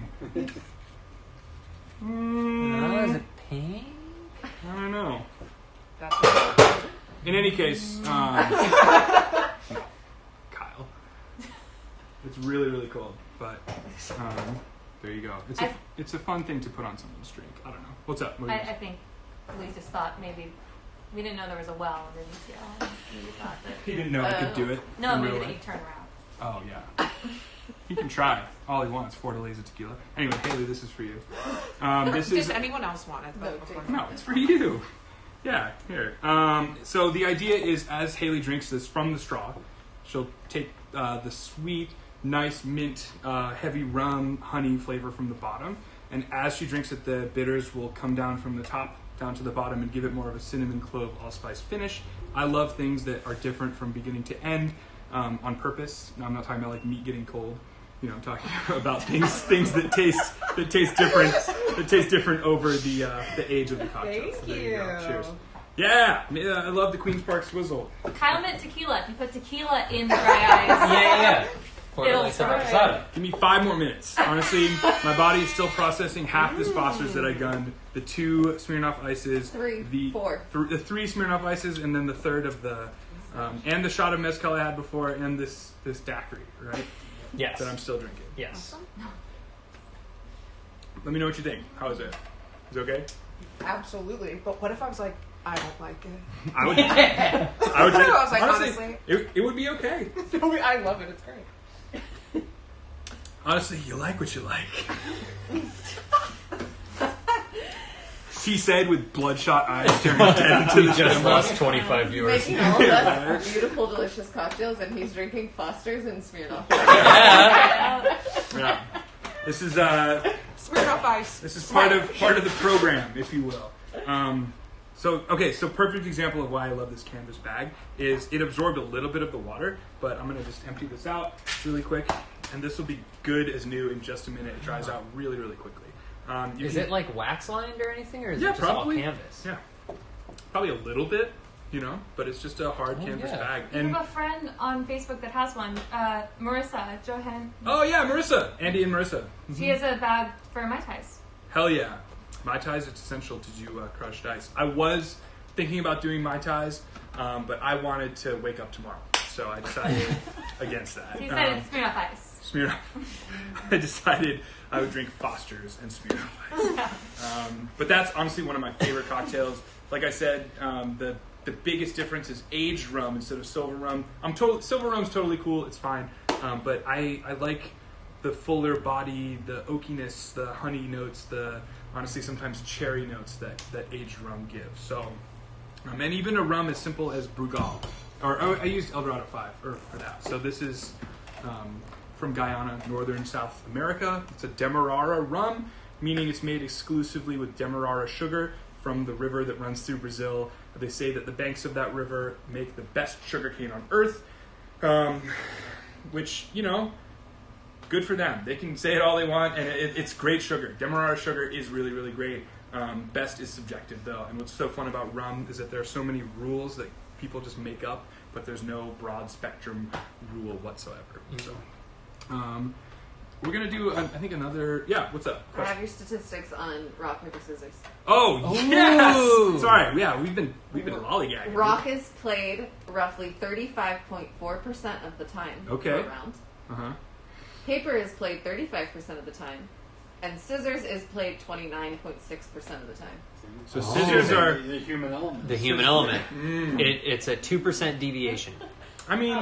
Oh, is it pink? I don't know. That's In any case, Kyle. It's really, really cold, but there you go. It's a fun thing to put on someone's drink. I don't know. What's up? What do you I think we just thought maybe we didn't know there was a well underneath you. We thought that. He didn't know he could do it. No, in maybe real that you life. turn around. Oh, yeah. He can try all he wants. Fortaleza tequila. Anyway, Haley, this is for you. This Does is anyone else want it? Though, before? No, it's for you. Yeah, here. So the idea is, as Haley drinks this from the straw, she'll take the sweet, nice mint, heavy rum, honey flavor from the bottom, and as she drinks it, the bitters will come down from the top down to the bottom and give it more of a cinnamon, clove, allspice finish. I love things that are different from beginning to end on purpose. Now, I'm not talking about like meat getting cold. You know, I'm talking about things that taste different over the age of the cocktail. Thank So there you. go. Cheers. Yeah, I love the Queen's Park Swizzle. Kyle meant tequila. If you put tequila in the dry ice, Yeah. It'll Fortaleza fry. Reposado. Give me 5 more minutes. Honestly, my body is still processing half this Foster's that I gunned, the 2 Smirnoff Ices, the 4. the 3 Smirnoff Ices, and then the third of the, and the shot of mezcal I had before, and this daiquiri, right? Yes. That I'm still drinking. Yes. Let me know what you think. How is it? Is it okay? Absolutely. But what if I was like, I don't like it? I would drink. I was like, honestly. it would be okay. I love it. It's great. Honestly, you like what you like. She said with bloodshot eyes staring dead into We the just camera. lost 25 viewers. Making all of us beautiful, delicious cocktails, and he's drinking Foster's and Smirnoff. Yeah. Yeah. This is Smirnoff Ice. part of the program, if you will. So perfect example of why I love this canvas bag is it absorbed a little bit of the water, but I'm going to just empty this out really quick, and this will be good as new in just a minute. It dries out really, really quickly. Is it like wax lined or anything, or is Yeah, it just probably. all canvas? Yeah, probably a little bit, but it's just a hard canvas bag. I have a friend on Facebook that has one, Marissa Johan. Oh yeah, Marissa, Andy and Marissa. She has a bag for Mai Tais. Hell yeah. Mai Tais, it's essential to do crushed ice. I was thinking about doing Mai Tais, but I wanted to wake up tomorrow. So I decided against that. She said it's Smirnoff Ice. Smirnoff. I decided I would drink Foster's and Smirnoff Ice. But that's honestly one of my favorite cocktails. Like I said, the biggest difference is aged rum instead of silver rum. Silver rum's totally cool. It's fine. But I like the fuller body, the oakiness, the honey notes, the honestly sometimes cherry notes that aged rum gives. So, and even a rum as simple as Brugal, or I used El Dorado 5 for that. So this is from Guyana, northern South America. It's a Demerara rum, meaning it's made exclusively with Demerara sugar from the river that runs through Brazil. They say that the banks of that river make the best sugarcane on earth, which, good for them. They can say it all they want, and it's great sugar. Demerara sugar is really, really great. Best is subjective, though. And what's so fun about rum is that there are so many rules that people just make up, but there's no broad spectrum rule whatsoever. So, we're going to do, I think, another... Yeah, what's up? I have your statistics on rock, paper, scissors. Oh, yes! Sorry, yeah, we've been lollygagging. Rock is played roughly 35.4% of the time per round. Uh-huh. Paper is played 35% of the time. And scissors is played 29.6% of the time. So scissors are... The human element. The human element. It's a 2% deviation. I mean,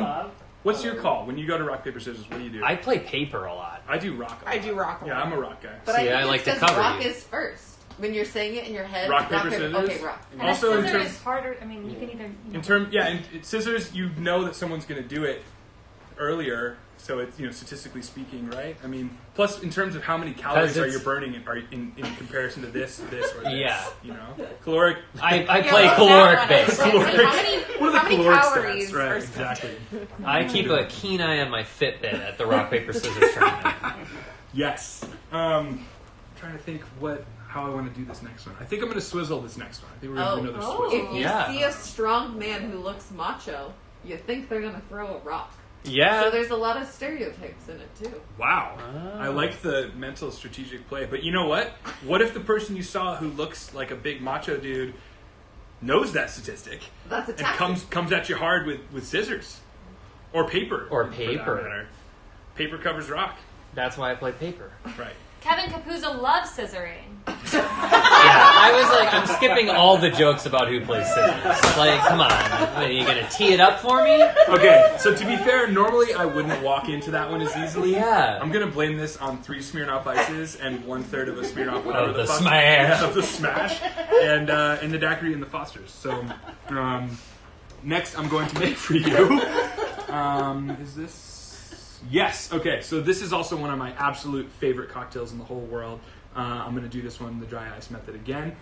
what's your call? When you go to rock, paper, scissors, what do you do? I play paper a lot. I do rock a lot. I do rock a Yeah, lot. I'm a rock guy. But See, I I think like it's to 'cause cover rock you. is first. When you're saying it in your head, Rock, paper, scissors. Okay, rock. And Also, a in scissor terms- is harder. I mean, you can either. Scissors, you know that someone's going to do it earlier, so it's, statistically speaking, right? I mean, plus in terms of how many calories are you burning in comparison to this, or this. Yeah. Caloric. I Yeah, play but caloric that one based. is- Caloric. How many, What are the how many caloric calories stats? Right, are spent? exactly. I keep a keen eye on my Fitbit at the rock, paper, scissors tournament. Yes. I'm trying to think how I want to do this next one. I think I'm going to swizzle this next one. I think we're going to do another swizzle. If you Yeah. see a strong man who looks macho, you think they're going to throw a rock. Yeah. So there's a lot of stereotypes in it, too. Wow. I like the mental strategic play. But you know what? What if the person you saw who looks like a big macho dude knows that statistic That's a and tactic. comes at you hard with scissors? Or paper. Or for that paper. matter. Paper covers rock. That's why I play paper. Right. Kevin Capuzzo loves scissoring. Yeah, I was like, I'm skipping all the jokes about who plays scissors. Like, come on. What, are you going to tee it up for me? Okay, so to be fair, normally I wouldn't walk into that one as easily. Yeah. I'm going to blame this on 3 Smirnoff Ices and 1/3 of a Smirnoff whatever Of the fuck. smash. Yeah, of the smash. And the daiquiri and the Fosters. So, next I'm going to make for you. Is this... Yes, okay, so this is also one of my absolute favorite cocktails in the whole world. I'm going to do this one the dry ice method again.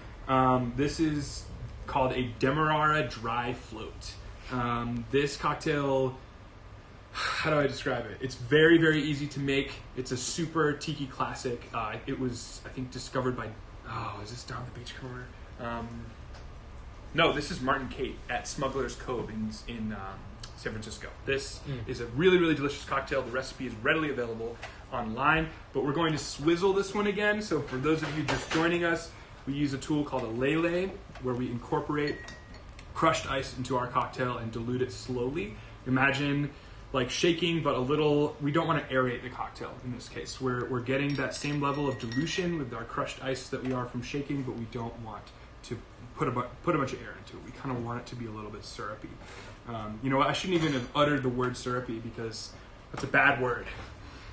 This is called a Demerara Dry Float. This cocktail, how do I describe it? It's very, very easy to make. It's a super tiki classic. It was, I think, discovered by, is this down the beach corner? No, this is Martin Kate at Smuggler's Cove in San Francisco. This is a really, really delicious cocktail. The recipe is readily available online, but we're going to swizzle this one again. So for those of you just joining us, we use a tool called a lele, where we incorporate crushed ice into our cocktail and dilute it slowly. Imagine like shaking, but we don't want to aerate the cocktail in this case. We're getting that same level of dilution with our crushed ice that we are from shaking, but we don't want to put a bunch of air into it. We kind of want it to be a little bit syrupy. You know what? I shouldn't even have uttered the word syrupy because that's a bad word.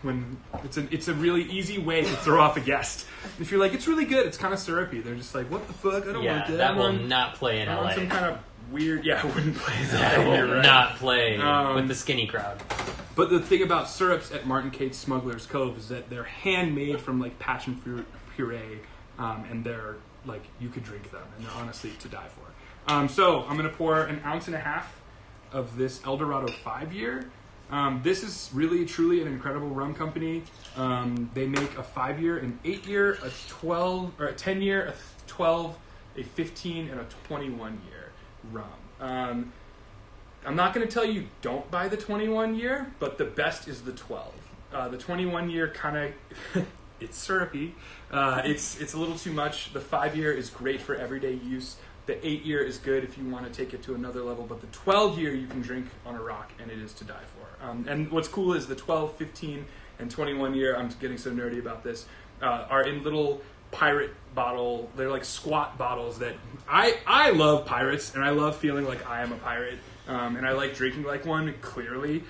When it's a really easy way to throw off a guest. If you're like, it's really good, it's kind of syrupy. They're just like, what the fuck? I don't want that. that will not play in I LA. want some kind of weird. Yeah, I wouldn't play that. That will You're right. not play Um, with the skinny crowd. But the thing about syrups at Martin Kate's Smuggler's Cove is that they're handmade from like passion fruit puree, and they're like you could drink them, and they're honestly to die for. So I'm gonna pour 1.5 ounces of this El Dorado 5-year. This is really truly an incredible rum company. They make a 5-year, an 8-year, a 12 or a 10-year, a 12, a 15, and a 21-year rum. I'm not going to tell you don't buy the 21-year, but the best is the 12. The 21-year kind of it's syrupy. It's a little too much. The 5-year is great for everyday use. The 8-year is good if you want to take it to another level, but the 12-year you can drink on a rock, and it is to die for. And what's cool is the 12, 15, and 21-year, I'm getting so nerdy about this, are in little pirate bottle. They're like squat bottles that I love pirates, and I love feeling like I am a pirate, and I like drinking like one, clearly.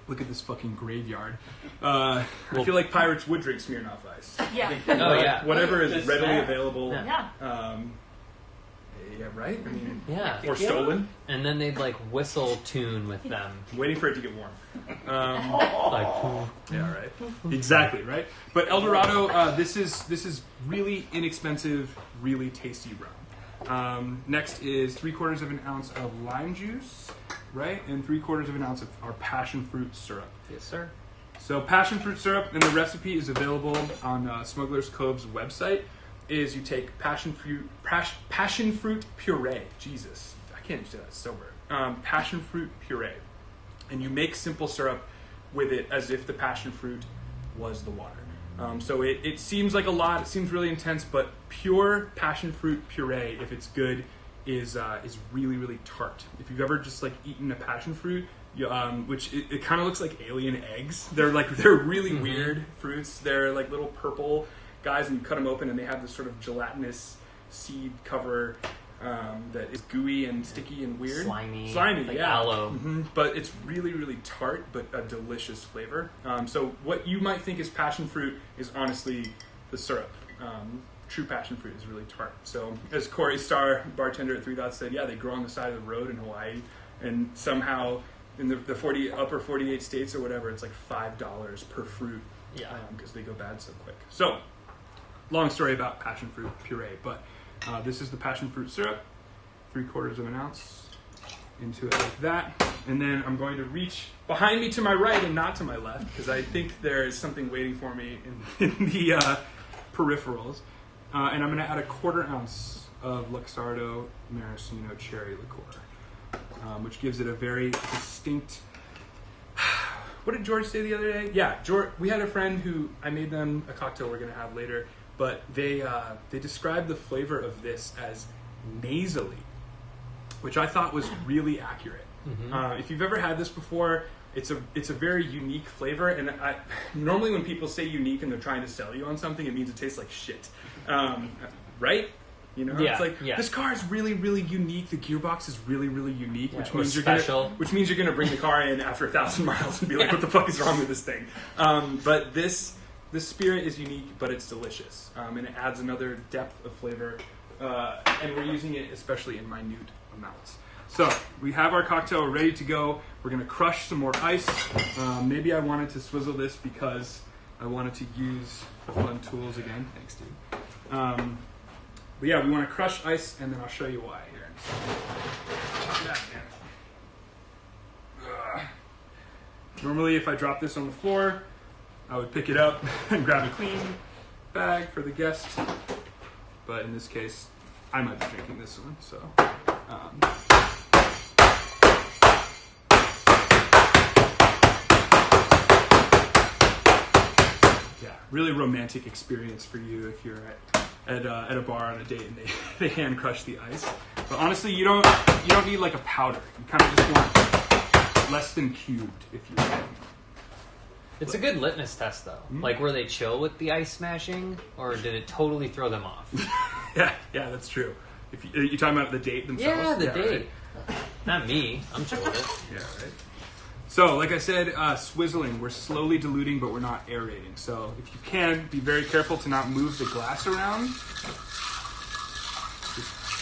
Look at this fucking graveyard. I feel like pirates would drink Smirnoff Ice. Yeah. Oh, yeah. Whatever is Just readily that. available. Yeah. Yeah, right? I mean, Yeah. or stolen. And then they'd like whistle tune with them. Waiting for it to get warm. Like, Yeah, right. Exactly, right? But El Dorado, this is really inexpensive, really tasty rum. Next is 3/4 of an ounce of lime juice, right? And 3/4 of an ounce of our passion fruit syrup. yes, sir. So passion fruit syrup, and the recipe is available on Smuggler's Cove's website. Is you take passion fruit puree. Jesus, I can't do that sober. Passion fruit puree, and you make simple syrup with it as if the passion fruit was the water. So it seems like a lot. It seems really intense, but pure passion fruit puree, if it's good, is really really tart. If you've ever just like eaten a passion fruit, which it kind of looks like alien eggs. They're really weird fruits. They're like little purple guys, and you cut them open, and they have this sort of gelatinous seed cover that is gooey and sticky and weird, Slimy, like yeah. aloe. But it's really, really tart, but a delicious flavor. So what you might think is passion fruit is honestly the syrup. True passion fruit is really tart. So as Corey Starr, bartender at Three Dots, said, yeah, they grow on the side of the road in Hawaii, and somehow in the upper 48 states or whatever, it's like $5 per fruit. Yeah. Because they go bad so quick. So, long story about passion fruit puree, but this is the passion fruit syrup, 3/4 of an ounce into it like that. And then I'm going to reach behind me to my right and not to my left, because I think there is something waiting for me in the peripherals. And I'm going to add 1/4 ounce of Luxardo Maraschino cherry liqueur, which gives it a very distinct... What did George say the other day? Yeah, George. We had a friend who I made them a cocktail we're going to have later, but they described the flavor of this as nasally, which I thought was really accurate. If you've ever had this before, it's a very unique flavor, and normally when people say unique and they're trying to sell you on something, it means it tastes like shit, right? You know, Yeah, it's like yeah. this car is really, really unique. The gearbox is really, really unique, Yeah, which or means special. which means you're gonna bring the car in after 1,000 miles and be like, "What the fuck is wrong with this thing?" But this spirit is unique, but it's delicious, and it adds another depth of flavor. And we're using it especially in minute amounts. So we have our cocktail ready to go. We're gonna crush some more ice. Maybe I wanted to swizzle this because I wanted to use the fun tools again. Thanks, dude. But yeah, we want to crush ice, and then I'll show you why here. Normally, if I drop this on the floor, I would pick it up and grab a clean bag for the guest. But in this case, I might be drinking this one, so... yeah, really romantic experience for you if you're at a bar on a date and they hand crush the ice. But honestly, you don't need like a powder. You kind of just want less than cubed, if you will. It's a good litmus test, though. Like, were they chill with the ice smashing, or did it totally throw them off? Yeah, that's true. If you talking about the date themselves? Yeah, the date. Right. Not me. I'm chill with it. Yeah, right. So, like I said, swizzling. We're slowly diluting, but we're not aerating. So, if you can, be very careful to not move the glass around.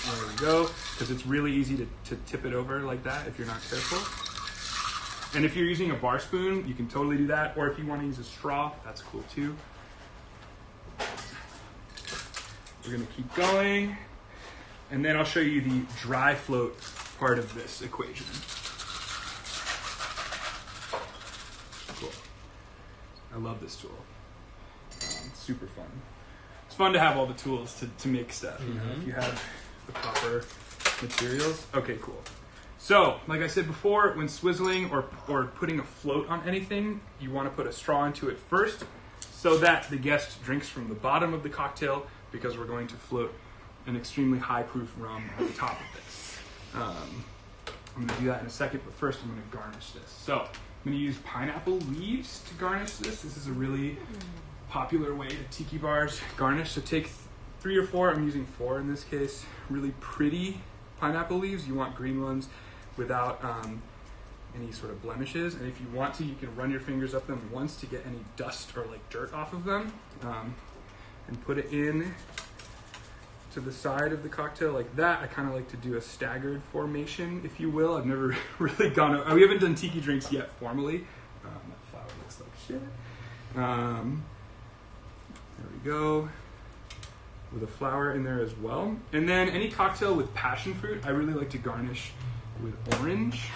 There we go. Because it's really easy to tip it over like that if you're not careful. And if you're using a bar spoon, you can totally do that. Or if you want to use a straw, that's cool too. We're going to keep going. And then I'll show you the dry float part of this equation. Cool. I love this tool. It's super fun. It's fun to have all the tools to make stuff, you know, if you have the proper materials. Okay, cool. So, like I said before, when swizzling or putting a float on anything, you want to put a straw into it first so that the guest drinks from the bottom of the cocktail, because we're going to float an extremely high-proof rum on the top of this. I'm going to do that in a second, but first I'm going to garnish this. So, I'm going to use pineapple leaves to garnish this. This is a really popular way that tiki bars garnish. So take 3 or 4, I'm using 4 in this case, really pretty pineapple leaves. You want green ones without any sort of blemishes. And if you want to, you can run your fingers up them once to get any dust or like dirt off of them. And put it in to the side of the cocktail like that. I kind of like to do a staggered formation, if you will. I've never really gone, we haven't done tiki drinks yet formally. That flower looks like shit. There we go. With a flower in there as well. And then any cocktail with passion fruit, I really like to garnish with orange.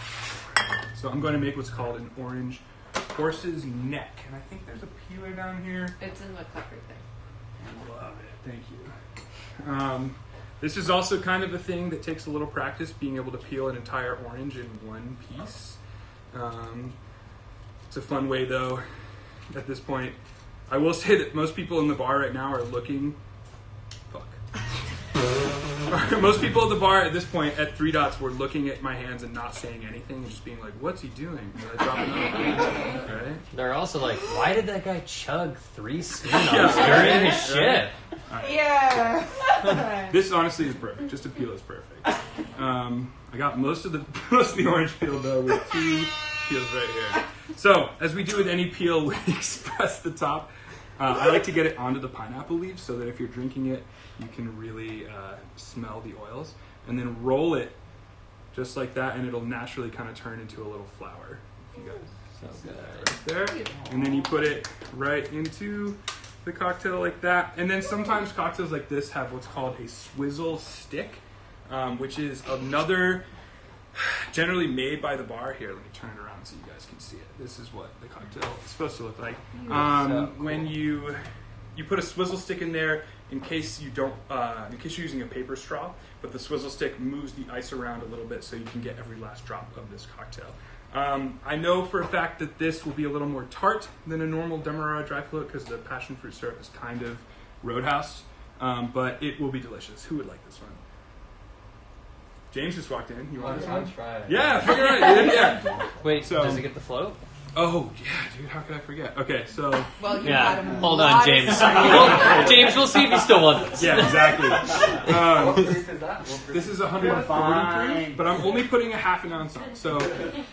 So I'm going to make what's called an orange horse's neck. And I think there's a peeler down here. It's in the cup right there. Love it. Thank you. This is also kind of a thing that takes a little practice, being able to peel an entire orange in one piece. It's a fun way, though, at this point. I will say that most people in the bar right now are looking... Most people at the bar at this point, at 3 dots, were looking at my hands and not saying anything and just being like, what's he doing? Did I drop another right? They're also like, why did that guy chug 3 Smirnoffs during his shift? Right. Yeah. This honestly is perfect. Just a peel is perfect. I got most of the orange peel though with 2 peels right here. So as we do with any peel, we express the top. I like to get it onto the pineapple leaves so that if you're drinking it, you can really smell the oils. And then roll it just like that, and it'll naturally kind of turn into a little flower. If you guys see that right there. And then you put it right into the cocktail like that. And then sometimes cocktails like this have what's called a swizzle stick, which is another, generally made by the bar. Here, let me turn it around so you guys can see it. This is what the cocktail is supposed to look like. When you put a swizzle stick in there, in case you don't, in case you're using a paper straw, but the swizzle stick moves the ice around a little bit so you can get every last drop of this cocktail. I know for a fact that this will be a little more tart than a normal Demerara dry float because the passion fruit syrup is kind of roadhouse, but it will be delicious. Who would like this one? James just walked in. You want this one? I'll try it. Yeah, fucking right, dude. Yeah. Wait, So- does it get the float? Oh, yeah, dude. How could I forget? Okay, so Well, you Yeah. had a Hold lot on, of James. stuff. James, we'll see if you still want this. yeah, exactly. What proof is that? This is 140 Fine. proof, but I'm only putting a half an ounce on. So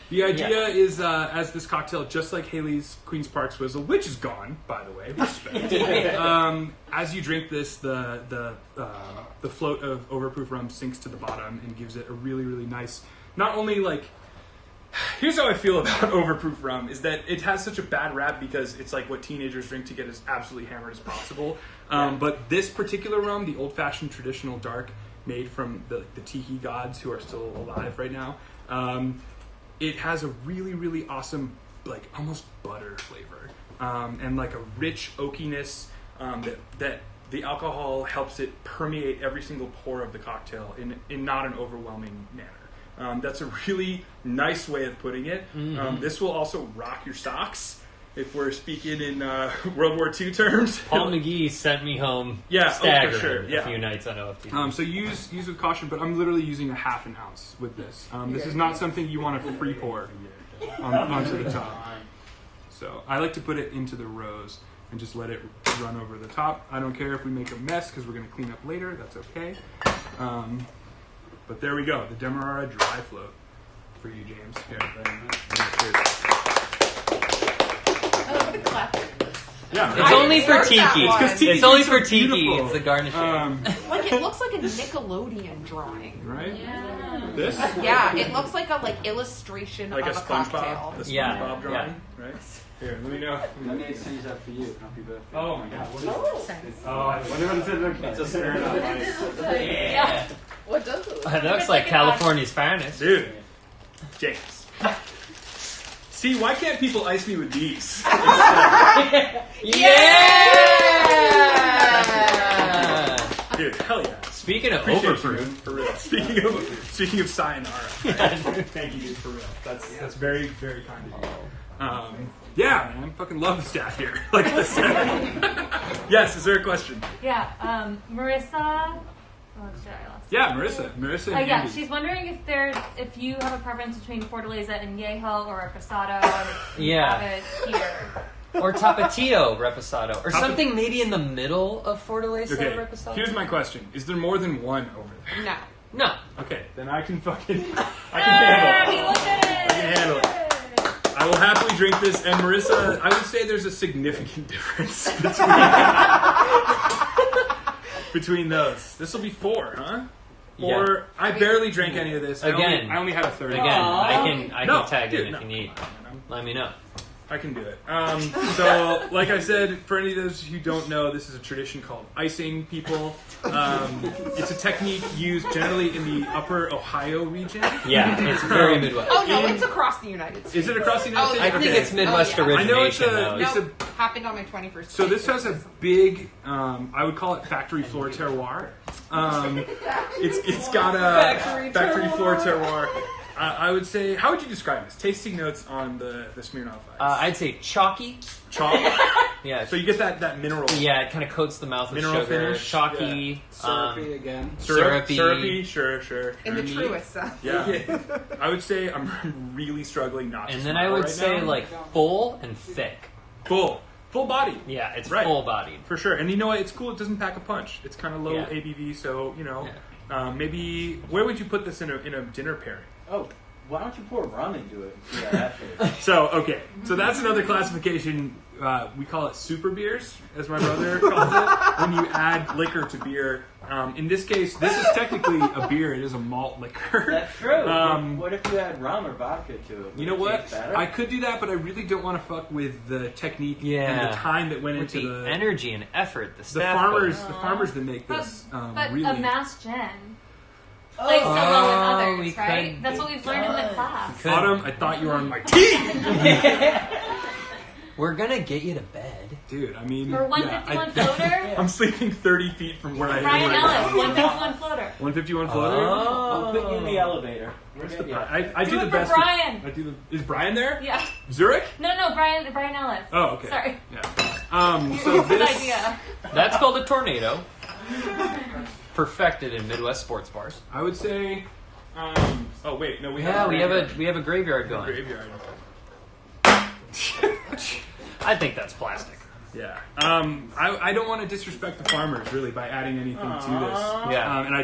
the idea is, as this cocktail, just like Haley's Queen's Park Swizzle, which is gone, by the way, respect. As you drink this, the float of overproof rum sinks to the bottom and gives it a really, really nice, not only like, here's how I feel about overproof rum, is that it has such a bad rap because it's like what teenagers drink to get as absolutely hammered as possible. But this particular rum, the old-fashioned traditional dark, made from the tiki gods who are still alive right now, it has a really, really awesome, like almost butter flavor, and like a rich oakiness that the alcohol helps it permeate every single pore of the cocktail in not an overwhelming manner. That's a really nice way of putting it. This will also rock your socks, if we're speaking in World War II terms. Paul McGee sent me home Yeah, staggering for sure. Yeah. a few nights on OFT. So use with caution, but I'm literally using a half an ounce with this. This is not something you want to free pour onto the top. So I like to put it into the rose and just let it run over the top. I don't care if we make a mess because we're going to clean up later. That's okay. But there we go, the Demerara dry float for you, James. Here, cheers. Oh, the clap. Yeah, It's only for I tiki. deserve that one. It's 'cause tiki It's only drinks for are tiki. beautiful. It's the garnishing. Like it looks like a Nickelodeon drawing. Right? Yeah. This? Yeah, it looks like a illustration Like a of a SpongeBob? cocktail. The SpongeBob Yeah, drawing? Right? Here, let me know. Let me send that for you. Happy birthday. Oh my god, what is Oh, Oh, I wonder what it is. It's a spirit of life. Yeah. What does it look That looks like California's finest. Dude. James. See, why can't people ice me with these? Yeah! Dude, hell yeah. Speaking of Appreciate you, overproof, for real. Speaking of sayonara. Thank you, dude, for real. That's very, very kind of you. Yeah, man, fucking love the staff here. Like I said. Yes, is there a question? Yeah. Marissa. Oh shit, I lost. Yeah, Marissa and Yeah, Andy. she's wondering if you have a preference between Fortaleza and Yeho or Reposado, and Yeah. have it here. or Tapatio Reposado, or something maybe in the middle of Fortaleza Okay, Reposado. here's my question. Is there more than one over there? No. No. Okay, then I can handle He it. looked at it. I can handle it. I will happily drink this. And Marissa, I would say there's a significant difference between those. This will be 4, huh? Yeah. Or I barely drank any of this. Again. I only had a third. Again, I No, can tag dude, in if you need. Let me know. I can do it. So, like I said, for any of those who don't know, this is a tradition called icing people. It's a technique used generally in the upper Ohio region. Yeah, it's very Midwest. Oh no, it's across the United States. Is it across the United Oh, States? I think Okay. it's Midwest Oh, yeah. I know it's origination, a- though. it's Nope, happened on my 21st. So this has a big, I would call it factory floor terroir. It's got a factory floor terroir. I would say, how would you describe this? Tasting notes on the Smirnoff Ice. I'd say chalky. Chalk. Yeah. So you get that mineral. Yeah, it kind of coats the mouth with Mineral sugar. finish, Chalky. Syrupy again. Syrupy. Sure. in the Creamy. truest sense. Yeah. I would say I'm really struggling not to And then smile I would right say now. like full and thick. full body. Yeah, it's Right. full bodied. For sure. And you know what? It's cool. It doesn't pack a punch. It's kind of low Yeah. ABV, so, maybe, where would you put this in a dinner pairing? Oh, why don't you pour rum into it? Yeah, that's it. So, okay. So that's another classification. We call it super beers, as my brother calls it, when you add liquor to beer. In this case, this is technically a beer. It is a malt liquor. That's true. Um, What if you add rum or vodka to it? Would You know it what? taste better? I could do that, but I really don't want to fuck with the technique and Yeah. the time that went With into the the energy and effort, the the staff. farmers. goes. The farmers that make But, this but really. a mass gen. Like so well in others, we right? could- That's what we've learned in the class. Could- Autumn, I thought you were on my team, We're gonna get you to bed. dude. I mean, For 151 floater, I'm sleeping 30 feet from where I am Brian right Ellis, now. 151 floater. 151 floater. I'll put you in the elevator. Where's We'll the, get you. I Do do it the for best. Brian. I do the. Is Brian there? Yeah. Zurich? No, Brian Ellis. Oh, okay. Sorry. Yeah. So Good this. idea. That's called a tornado. Perfected in Midwest sports bars. I would say. Oh wait, no, we have. Yeah, a we have a graveyard going. graveyard. I think that's plastic. Yeah. I don't want to disrespect the farmers really by adding anything to this. Yeah. And I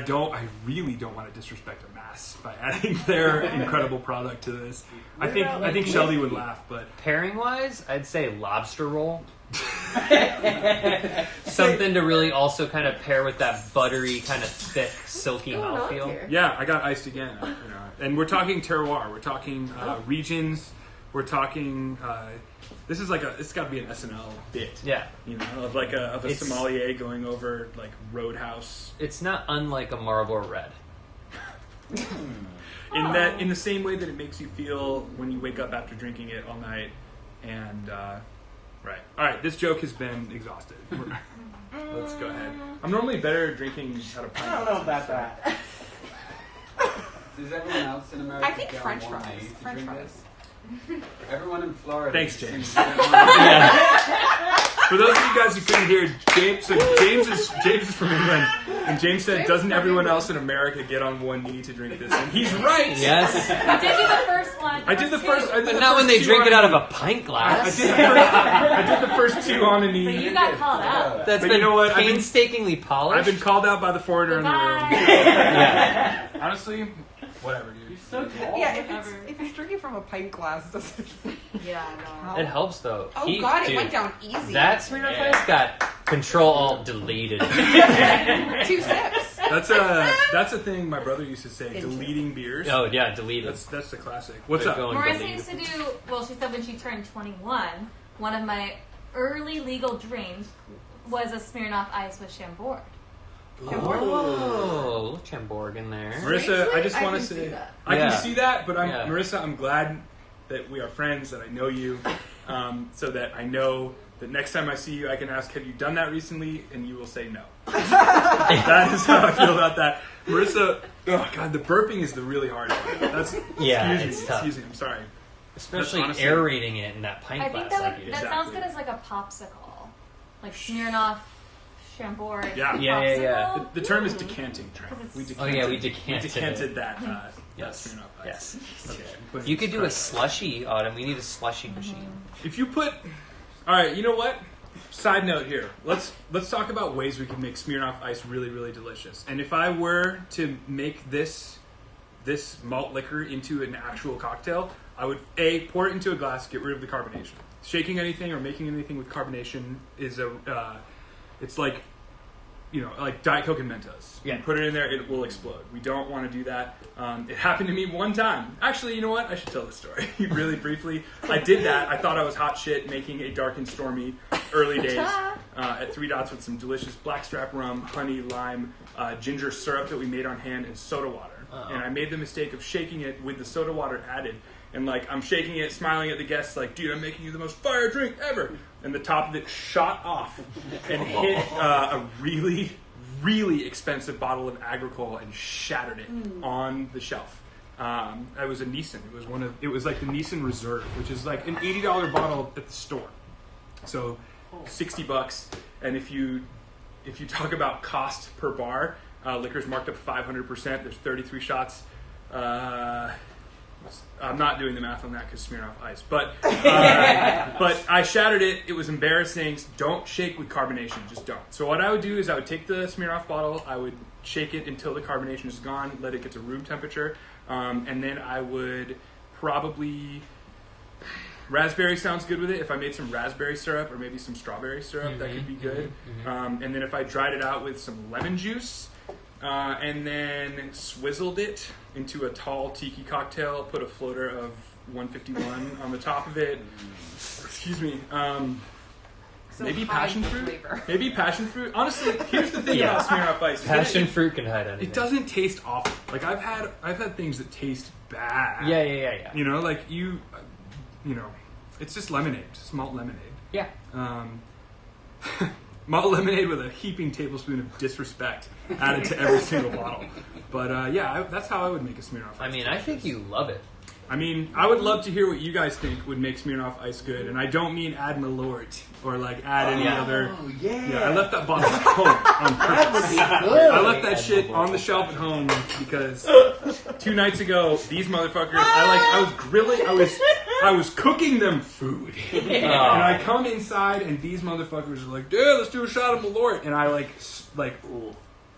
really don't want to disrespect a mass by adding their incredible product to this. I think Shelby would laugh, but Pairing wise, I'd say lobster roll. Something to really also kind of pair with that buttery, kind of thick, silky going on mouthfeel. here? yeah, I got iced again. And we're talking terroir. We're talking regions. We're talking. This is like it's got to be an SNL bit. Yeah. Of like a It's- sommelier going over like Roadhouse. It's not unlike a Marlboro Red. In the same way that it makes you feel when you wake up after drinking it all night. And right, all right. This joke has been exhausted. Let's go ahead. I'm normally better at drinking out of I pints. don't know about that. Does everyone else in America I think get on French one fries. knee to French drink fries. this? Everyone in Florida. Thanks, seems James. to get one. For those of you guys who couldn't hear, James is from England, and James said, "Doesn't everyone else in America get on one knee to drink this?" And he's right. Yes. You did do the first one. I did the first. I did But the not when first they two drink on it a out of knee. a pint I glass. did the first two on a But you knee. got called out. That's But been you know what? I've been- painstakingly polished. I've been called out by the foreigner in the room. Goodbye. Yeah. Honestly, whatever, dude. So tall. Yeah, if it's drinking from a pint glass, doesn't. Yeah, no. It helps though. Oh He- God, it dude, went down easy. That Smirnoff Ice got Control Alt deleted. 2 sips. That's a thing my brother used to say. Deleting beers. Oh yeah, delete it. That's the classic. What's up? Going Marissa delete. used to do, well, she said when she turned 21, one of my early legal dreams was a Smirnoff Ice with Chambord. Oh, little Chambord in there. Marissa, I just I want to can see say that. I Yeah. can see that, but Yeah. Marissa, I'm glad that we are friends, that I know you, so that I know that next time I see you, I can ask, have you done that recently? And you will say no. That is how I feel about that. Marissa, oh God, the burping is the really hard part. That's, Yeah, excuse it's me, tough. excuse me, I'm sorry. Especially That's honestly- aerating it in that pint I think glass that like would, you that did. sounds Exactly. good as like a popsicle. Like Smirnoff Chambord Yeah. Yeah, yeah, yeah. popsicle. The term is decanting, Trent. We Oh yeah, we decanted decanted. that. Yes. Smirnoff Ice. Yes. Okay. but You could do a correct. slushy, Autumn. We need a slushy machine. If you put, all right, you know what? Side note here. Let's talk about ways we can make Smirnoff Ice really, really delicious. And if I were to make this malt liquor into an actual cocktail, I would pour it into a glass, get rid of the carbonation. Shaking anything or making anything with carbonation is it's like, like Diet Coke and Mentos. Yeah. You put it in there, it will explode. We don't want to do that. It happened to me one time. Actually, you know what? I should tell the story really briefly. I did that. I thought I was hot shit making a dark and stormy early days at 3 Dots with some delicious blackstrap rum, honey, lime, ginger syrup that we made on hand, and soda water. Uh-oh. And I made the mistake of shaking it with the soda water added. And I'm shaking it, smiling at the guests, like, dude, I'm making you the most fire drink ever. And the top of it shot off and hit a really, really expensive bottle of agricole and shattered it on the shelf. It was a Nissan. It was like the Nissan Reserve, which is like an $80 bottle at the store. So $60. And if you talk about cost per bar, liquor's marked up 500%. There's 33 shots. I'm not doing the math on that because Smirnoff Ice. But I shattered it. It was embarrassing. Don't shake with carbonation. Just don't. So what I would do is I would take the Smirnoff bottle. I would shake it until the carbonation is gone. Let it get to room temperature. And then I would probably... Raspberry sounds good with it. If I made some raspberry syrup or maybe some strawberry syrup, that could be good. And then if I dried it out with some lemon juice... and then swizzled it into a tall tiki cocktail, put a floater of 151 on the top of it. Excuse me. Maybe passion fruit? Flavor. Maybe passion fruit? Honestly, here's the thing Yeah. about Smirnoff Ice. Passion fruit can hide anything. It doesn't taste awful. Like, I've had things that taste bad. Yeah. Like it's just lemonade. Just malt lemonade. Yeah. Malt lemonade with a heaping tablespoon of disrespect added to every single bottle. But that's how I would make a Smirnoff Ice. I mean, I think you love it. I mean, I would love to hear what you guys think would make Smirnoff Ice good, and I don't mean add Malort or add any other. Oh, yeah. Yeah, I left that bottle at home on That would purpose. be good. I left that shit on the shelf at home because 2 nights ago, these motherfuckers. I was grilling. I was cooking them food, and I come inside, and these motherfuckers are like, "Dude, let's do a shot of Malort," and I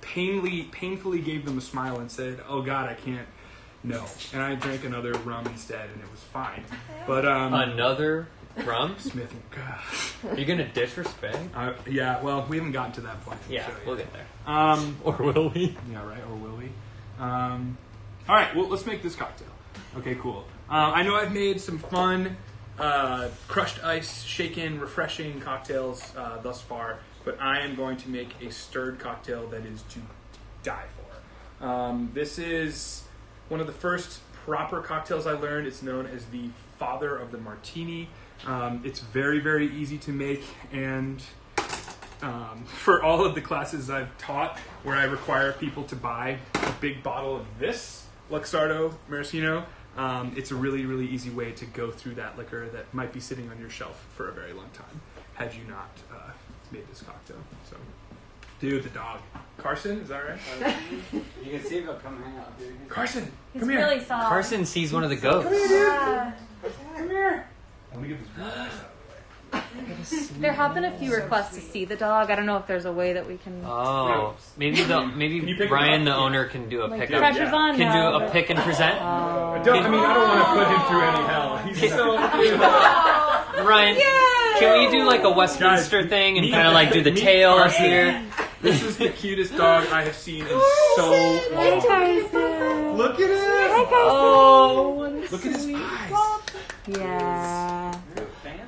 painfully gave them a smile and said, "Oh God, I can't." No, and I drank another rum instead, and it was fine. But Another rum? Smith, God. Are you gonna disrespect? Yeah, well, we haven't gotten to that point. Yeah, so, we'll get there. Um, Or will we? yeah, right. Or will we? All right. Well, let's make this cocktail. Okay, cool. I know I've made some fun crushed ice, shaken, refreshing cocktails thus far, but I am going to make a stirred cocktail that is to die for. This is one of the first proper cocktails I learned. It's known as the father of the martini. It's very, very easy to make, and for all of the classes I've taught where I require people to buy a big bottle of this Luxardo Maraschino, it's a really, really easy way to go through that liquor that might be sitting on your shelf for a very long time had you not made this cocktail. So, dude, the dog. Carson, is that right? You can see if he'll come hang out, dude. Carson, He's come here. really soft. Carson sees one of the ghosts. Come here. Let me get this ice out of the way. There have been a few requests to see the dog. I don't know if there's a way that we can. Oh, maybe Can you pick Brian, him the up? owner, can do a Like, pickup. pressure's yeah. on Can now, do a but- pick and present. I don't want to put him through any hell. He's so Ryan, can we do like a Westminster Guys, thing and meet- kind of like do the meet tail Carson. here? This is the cutest dog I have seen in so long. Look at him. Oh, Look at his eyes. yeah.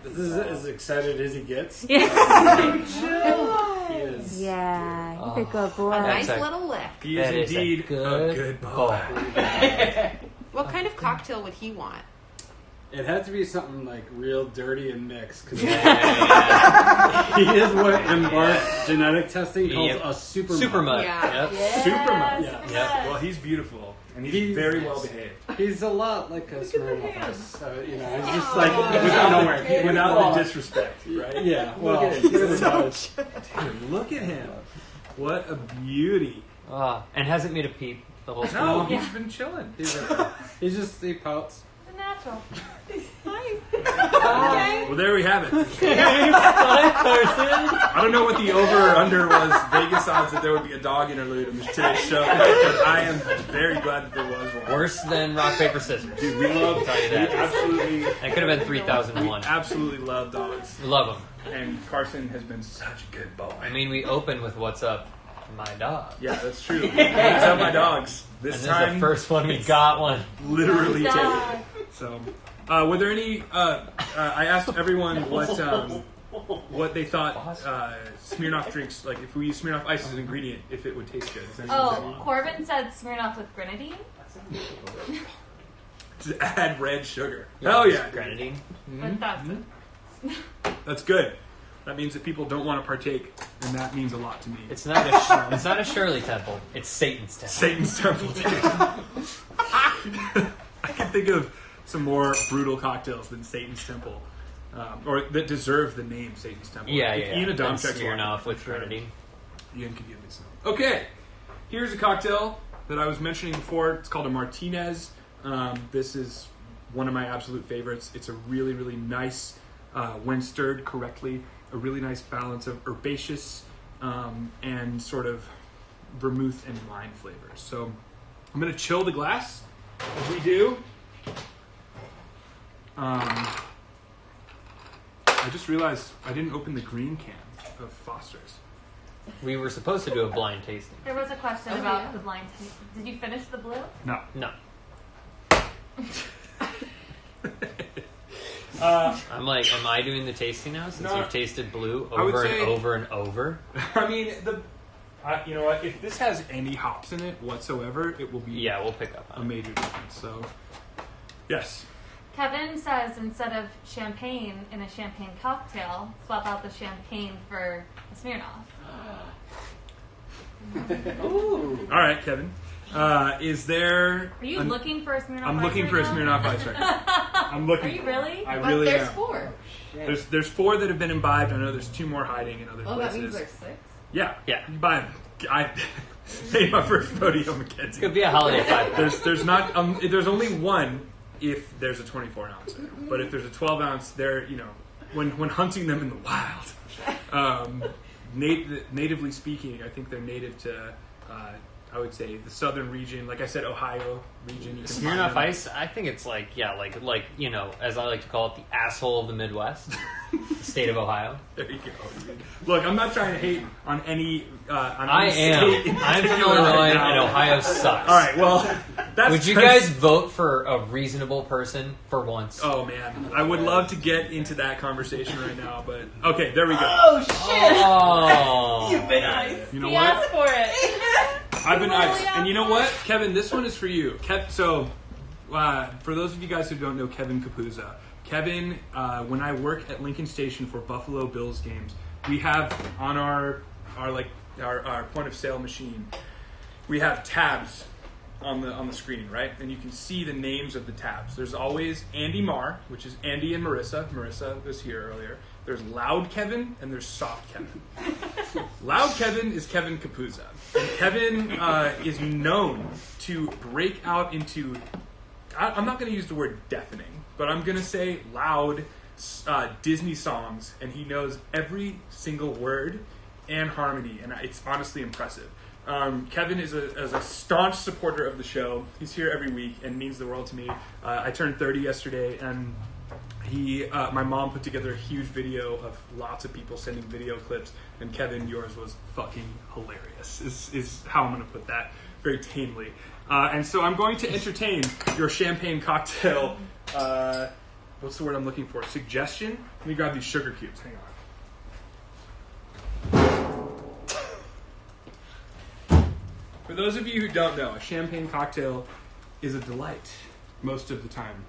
This is as excited as he gets. Yeah. He is. Yeah. He's a good A boy. nice That's a- little lick. He is That is a indeed a good good boy. boy. What kind of cocktail would he want? It had to be something like real dirty and mixed because Yeah. he is what Embark genetic testing calls Yep. a super Super mud. Yeah. Yep. Super mud. Yeah. Yep. Well, he's beautiful and he's He's- very well behaved. He's a lot like a Smirnoff Ice. So, you know, it's just Aw. like Without the disrespect, right? Yeah. Well, Look at pretty him. much. Dude, look at him. What a beauty. And hasn't made a peep the whole No, time. he's been chilling. He pouts. It's a natural. Well, there we have it. I don't know what the over or under was. Vegas odds that there would be a dog interlude in today's show, but I am very glad that there was one. Worse than rock, paper, scissors. Dude, we love Tell you that. absolutely, It could have been 3001. absolutely love dogs, We love them. and Carson has been such a good boy. I mean, we open with "What's up, my dog," Yeah, that's true. What's up, my dogs? and This this is time, the first one we got one. literally Dog. taken. So, were there any? I asked everyone what they thought Smirnoff drinks, like if we use Smirnoff Ice as an ingredient, if it would taste good. Is anyone Oh, Corbin said Smirnoff with grenadine. to add red sugar? Hell yeah, Grenadine. But that's that's good. That means that people don't want to partake, and that means a lot to me. It's not a Shirley Temple. It's Satan's Temple. Satan's Temple. I can think of some more brutal cocktails than Satan's Temple, or that deserve the name Satan's Temple. Yeah, If yeah. Ian And Adamczyk's Smirnoff watching, with for sure. grenadine. Ian could give me some. Okay, here's a cocktail that I was mentioning before. It's called a Martinez. This is one of my absolute favorites. It's a really, really nice, when stirred correctly, a really nice balance of herbaceous and sort of vermouth and lime flavors. So I'm going to chill the glass as we do. I just realized I didn't open the green can of Foster's. We were supposed to do a blind tasting. There was a question Oh, about yeah. the blind taste. Did you finish the blue? No. No, Uh, I'm like, am I doing the tasting now since No. you've tasted blue I would over say- and over and over? I mean, you know what? If this has any hops in it whatsoever, it will be Yeah, we'll pick up a on it. major difference. So, yes. Kevin says instead of champagne in a champagne cocktail, swap out the champagne for a Smirnoff. All right, Kevin. Is there? Are you looking for a Smirnoff? I'm Ice looking right for a now? Smirnoff Ice right now. I'm looking. Are you really? I But really there's am. 4. There's 4 that have been imbibed. I know there's 2 more hiding in other Oh, that places. means there's 6. Yeah, Yeah. You buy them. I made my first rodeo, Mackenzie. Could be a holiday 5-pack. There's not there's only one if there's a 24 ounce there. But if there's a 12 ounce, they're when hunting them in the wild, natively speaking, I think they're native to I would say the southern region, like I said, Ohio region. You can find Smirnoff them. Ice, I think it's like as I like to call it, the asshole of the Midwest, the state of Ohio. There you go. Look, I'm not trying to hate on any. On I any state in am. I'm from particular Illinois, right now. and Ohio sucks. All right, well, that's Would you guys vote for a reasonable person for once? Oh man, I would love to get into that conversation right now, but okay, there we go. Oh, shit! Oh. You've been nice. You know He what? asked for it. I've been Really nice, and you know what, Kevin? This one is for you. So, for those of you guys who don't know Kevin Capuzza, Kevin, when I work at Lincoln Station for Buffalo Bills games, we have on our point of sale machine, we have tabs on the screen, right? And you can see the names of the tabs. There's always Andy Marr, which is Andy and Marissa. Marissa was here earlier. There's Loud Kevin and there's Soft Kevin. Loud Kevin is Kevin Capuzza. And Kevin is known to break out into, I'm not going to use the word deafening, but I'm going to say loud Disney songs, and he knows every single word and harmony, and it's honestly impressive. Kevin is a staunch supporter of the show. He's here every week and means the world to me. I turned 30 yesterday, and My mom put together a huge video of lots of people sending video clips, and Kevin, yours was fucking hilarious. Is how I'm going to put that very tamely. And so I'm going to entertain your champagne cocktail. What's the word I'm looking for? Suggestion. Let me grab these sugar cubes. Hang on. For those of you who don't know, a champagne cocktail is a delight most of the time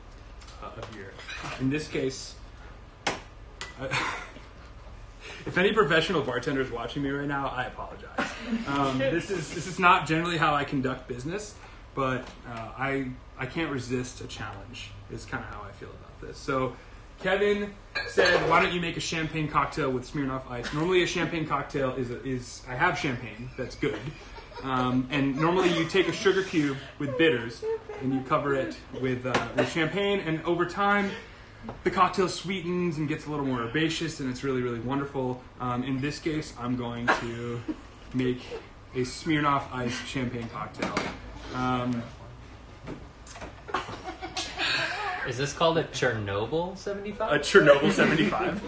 of year. In this case, if any professional bartender is watching me right now, I apologize. This is not generally how I conduct business, but I can't resist a challenge. Is kind of how I feel about this. So Kevin said, "Why don't you make a champagne cocktail with Smirnoff Ice?" Normally, a champagne cocktail is I have champagne that's good. And normally you take a sugar cube with bitters and you cover it with champagne, and over time the cocktail sweetens and gets a little more herbaceous, and it's really, really wonderful. In this case, I'm going to make a Smirnoff Ice champagne cocktail. Is this called a Chernobyl 75? A Chernobyl 75.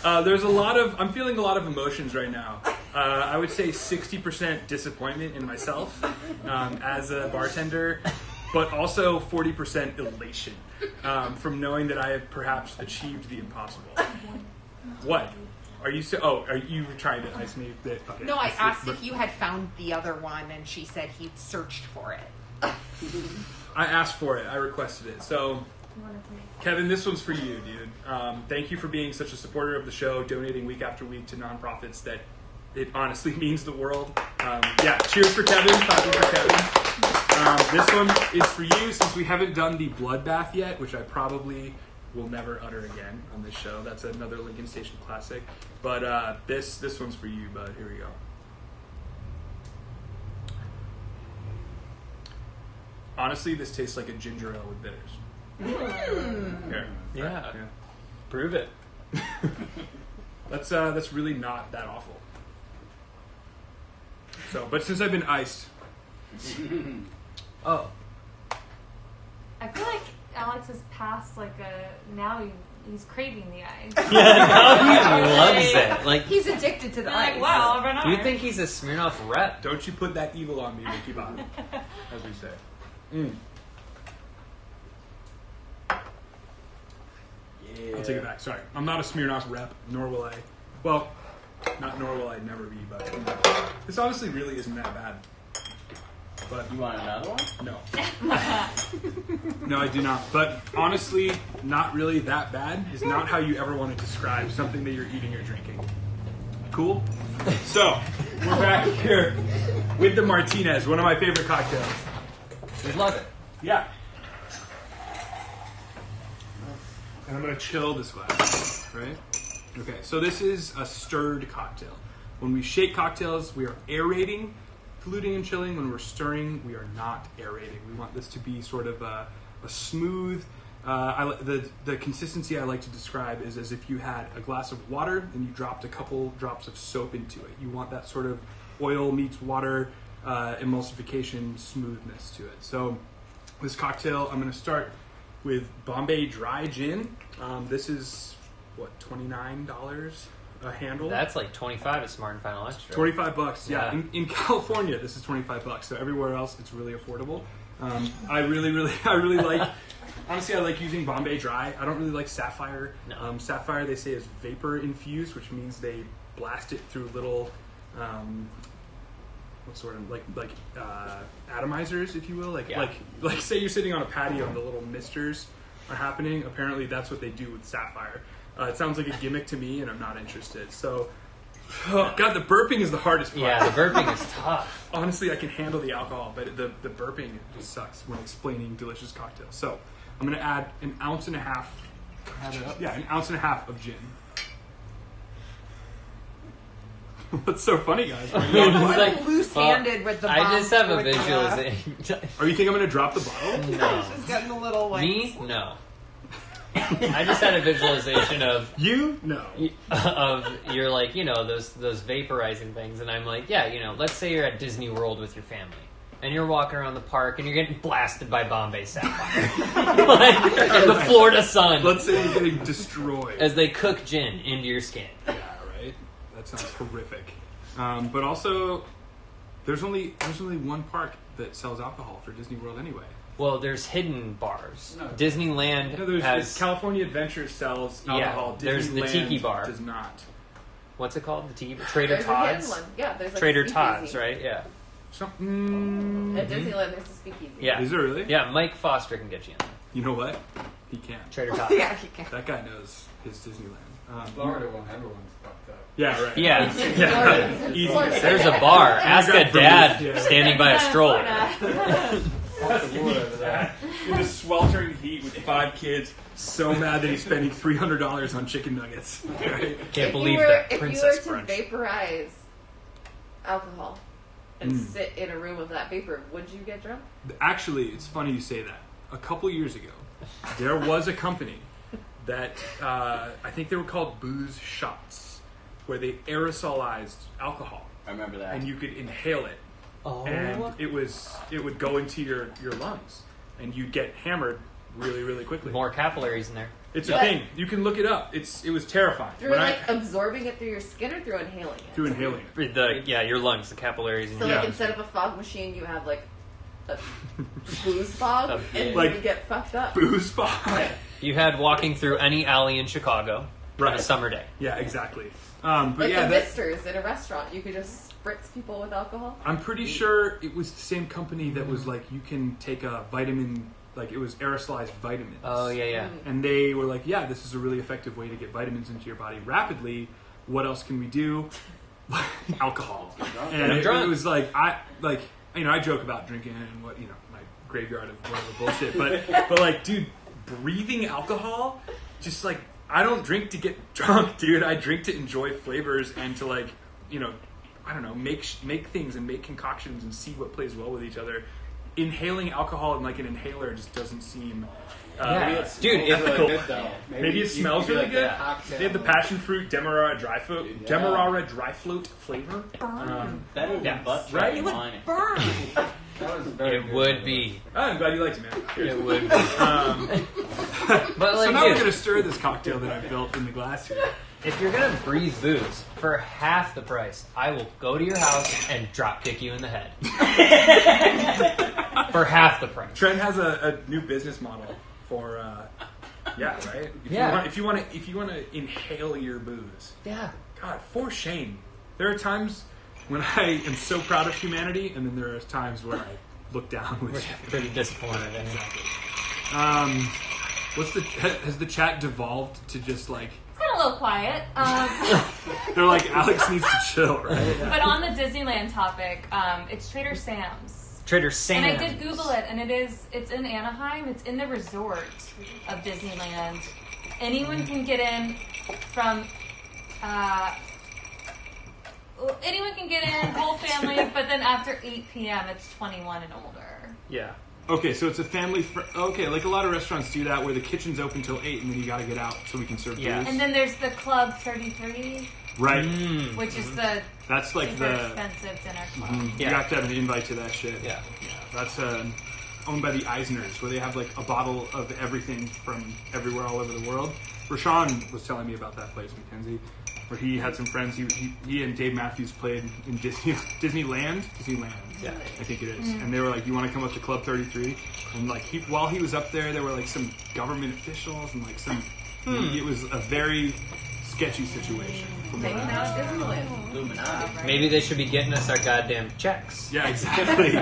I'm feeling a lot of emotions right now. I would say 60% disappointment in myself as a bartender, but also 40% elation from knowing that I have perhaps achieved the impossible. What? Are you trying to ice me? Okay, No, I asked if you had found the other one, and she said he'd searched for it. I asked for it. I requested it. So, Kevin, this one's for you, dude. Thank you for being such a supporter of the show, donating week after week to nonprofits that it honestly means the world. Cheers for Kevin. Clapping for Kevin. This one is for you, since we haven't done the bloodbath yet, which I probably will never utter again on this show. That's another Lincoln Station classic. But this one's for you, bud. Here we go. Honestly, this tastes like a ginger ale with bitters. Here. Yeah. Prove it. That's really not that awful. So, but since I've been iced. Oh. I feel like Alex is past now he's craving the ice. Yeah, now he loves it. Like, He's addicted to the ice. Like, wow, overnight. do you think he's a Smirnoff rep? Don't you put that evil on me, Ricky Bobby, as we say. Yeah. I'll take it back. Sorry. I'm not a Smirnoff rep, nor will I. Well, nor will I never be, but this honestly really isn't that bad. But You want another one? no. No, I do not. But honestly, not really that bad is not how you ever want to describe something that you're eating or drinking. Cool? So, we're back here with the Martinez, one of my favorite cocktails. We love it. Yeah. And I'm going to chill this glass, right? Okay, so this is a stirred cocktail. When we shake cocktails, we are aerating, diluting and chilling. When we're stirring, we are not aerating. We want this to be sort of a smooth, the consistency I like to describe is as if you had a glass of water and you dropped a couple drops of soap into it. You want that sort of oil meets water, emulsification smoothness to it. So this cocktail, I'm going to start with Bombay Dry Gin. This is, what, $29 a handle? That's like 25 at Smart and Final Extra. $25, yeah. Yeah. In California, this is $25. So everywhere else, it's really affordable. I really like. Honestly, I like using Bombay Dry. I don't really like Sapphire. No. Sapphire, they say, is vapor infused, which means they blast it through little, what sort of like atomizers, if you will. Like say you're sitting on a patio and the little misters are happening. Apparently, that's what they do with Sapphire. It sounds like a gimmick to me, and I'm not interested. So, God, the burping is the hardest part. Yeah, the burping is tough. Honestly, I can handle the alcohol, but the burping just sucks when explaining delicious cocktails. So, I'm going to add an ounce and a half. An ounce and a half of gin. What's so funny, guys? I'm loose-handed with the I bomb just have a with the, visualization. Or you think I'm going to drop the bottle? No. It's getting a little like... Me? No. I just had a visualization of You? No. you're like, those vaporizing things, and I'm like, yeah, let's say you're at Disney World with your family, and you're walking around the park and you're getting blasted by Bombay Sapphire. Like, in the Florida sun. Let's say you're getting destroyed. As they cook gin into your skin. Yeah, right? That sounds horrific. But also, there's only one park that sells alcohol for Disney World anyway. Well, there's hidden bars. No. Disneyland No, has... California Adventure sells alcohol. There's the Disneyland Tiki Bar. Does not. What's it called? The Tiki Bar? Trader There's a hidden Todd's? one. Yeah, there's like Trader a Todd's, speakeasy. right? Yeah. At Disneyland, there's a speakeasy. Yeah. Is it really? Yeah, Mike Foster can get you in there. You know what? He can. Trader Todd's. Yeah, he can. That guy knows his Disneyland. Florida one, everyone's fucked up. Yeah, right. Yeah. Yeah. Easy to say. There's a bar. Ask a dad Yeah. standing by a stroller. Fuck the wood over there. In the sweltering heat with 5 kids, so mad that he's spending $300 on chicken nuggets. Right? Can't If believe you were, that if princess you were to brunch. vaporize alcohol and Mm. sit in a room of that vapor, would you get drunk? Actually, it's funny you say that. A couple years ago, there was a company that I think they were called Booze Shots, where they aerosolized alcohol I remember that. and you could inhale it, and it would go into your lungs, and you'd get hammered really, really quickly. More capillaries in there. It's a But- thing. You can look it up. It was terrifying. Through When like absorbing it through your skin or through inhaling it? through inhaling it. Your lungs, the capillaries in So your like Yeah. instead of a fog machine, you have like a booze fog, and Like- you get fucked up. Booze spot. You had walking through any alley in Chicago on Right. a summer day. Yeah, exactly. But Like yeah, the misters in a restaurant, you could just spritz people with alcohol. I'm pretty sure it was the same company that was like, you can take a vitamin, like it was aerosolized vitamins. Oh, yeah, yeah. And they were like, yeah, this is a really effective way to get vitamins into your body rapidly. What else can we do? Alcohol. And I'm it drunk. was like, I joke about drinking and what, my graveyard of whatever bullshit, but like, dude, breathing alcohol, just like, I don't drink to get drunk, dude. I drink to enjoy flavors and to like, I don't know, make things and make concoctions and see what plays well with each other. Inhaling alcohol in like an inhaler just doesn't seem. Dude, It's if really good though. Maybe it smells really good. They have the passion fruit Demerara dry fruit flavor. Better than Yeah. butt Right? chugging It would wine. Burn. That was very it good. would be. Oh, I'm glad you liked it, man. Cheers. It would be. But So like, now we're dude, gonna stir this cocktail that I built in the glass here. if you're gonna breathe booze for half the price, I will go to your house and drop kick you in the head. For half the price. Trent has a new business model for right? If you want to inhale your booze. Yeah. God, for shame. There are times when I am so proud of humanity, and then there are times where I look down with shame. Pretty disappointed. Has the chat devolved to just like, It's got a little quiet. they're like, Alex needs to chill, right? But on the Disneyland topic, it's Trader Sam's. Trader Sam's. And I did Google it, and it's in Anaheim. It's in the resort of Disneyland. Anyone can get in from, anyone can get in, whole family, but then after 8 p.m. it's 21 and older. Yeah. Okay, so it's a family. Okay, like a lot of restaurants do that, where the kitchen's open till 8, and then you got to get out so we can serve Yeah. booze. And then there's the Club 33, Right. which is the That's like super the. expensive dinner club. Yeah. You have to have an invite to that shit. Yeah. That's owned by the Eisners, where they have like a bottle of everything from everywhere all over the world. Rashawn was telling me about that place, Mackenzie, where he had some friends. He and Dave Matthews played in Disneyland. Yeah. I think it is. And they were like, "You want to come up to Club 33?" And like while he was up there were like some government officials and like some. It was a very sketchy situation. From what Hanging I out understand. at Disneyland. Illuminati. Maybe they should be getting us our goddamn checks. Yeah, exactly.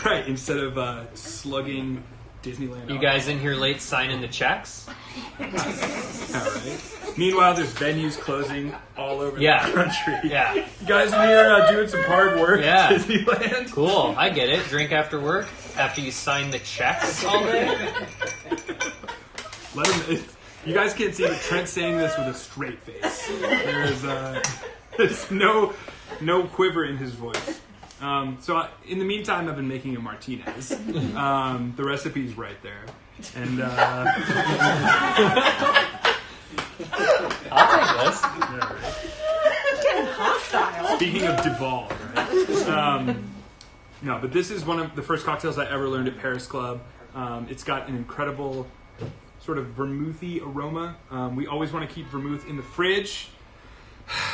Right. Instead of slugging Disneyland. You guys in here late signing the checks? Yeah, right. Meanwhile, there's venues closing all over Yeah. the country. Yeah. You guys in here doing some hard work Yeah. at Disneyland? Cool. I get it. Drink after work after you sign the checks all day. Let him. You guys can't see, but Trent's saying this with a straight face. There's no quiver in his voice. In the meantime, I've been making a Martinez. The recipe's right there, and I'll take this. yeah, right. It's getting hostile. Speaking of devolved, right? No, but this is one of the first cocktails I ever learned at Paris Club. It's got an incredible sort of vermouthy aroma. We always want to keep vermouth in the fridge.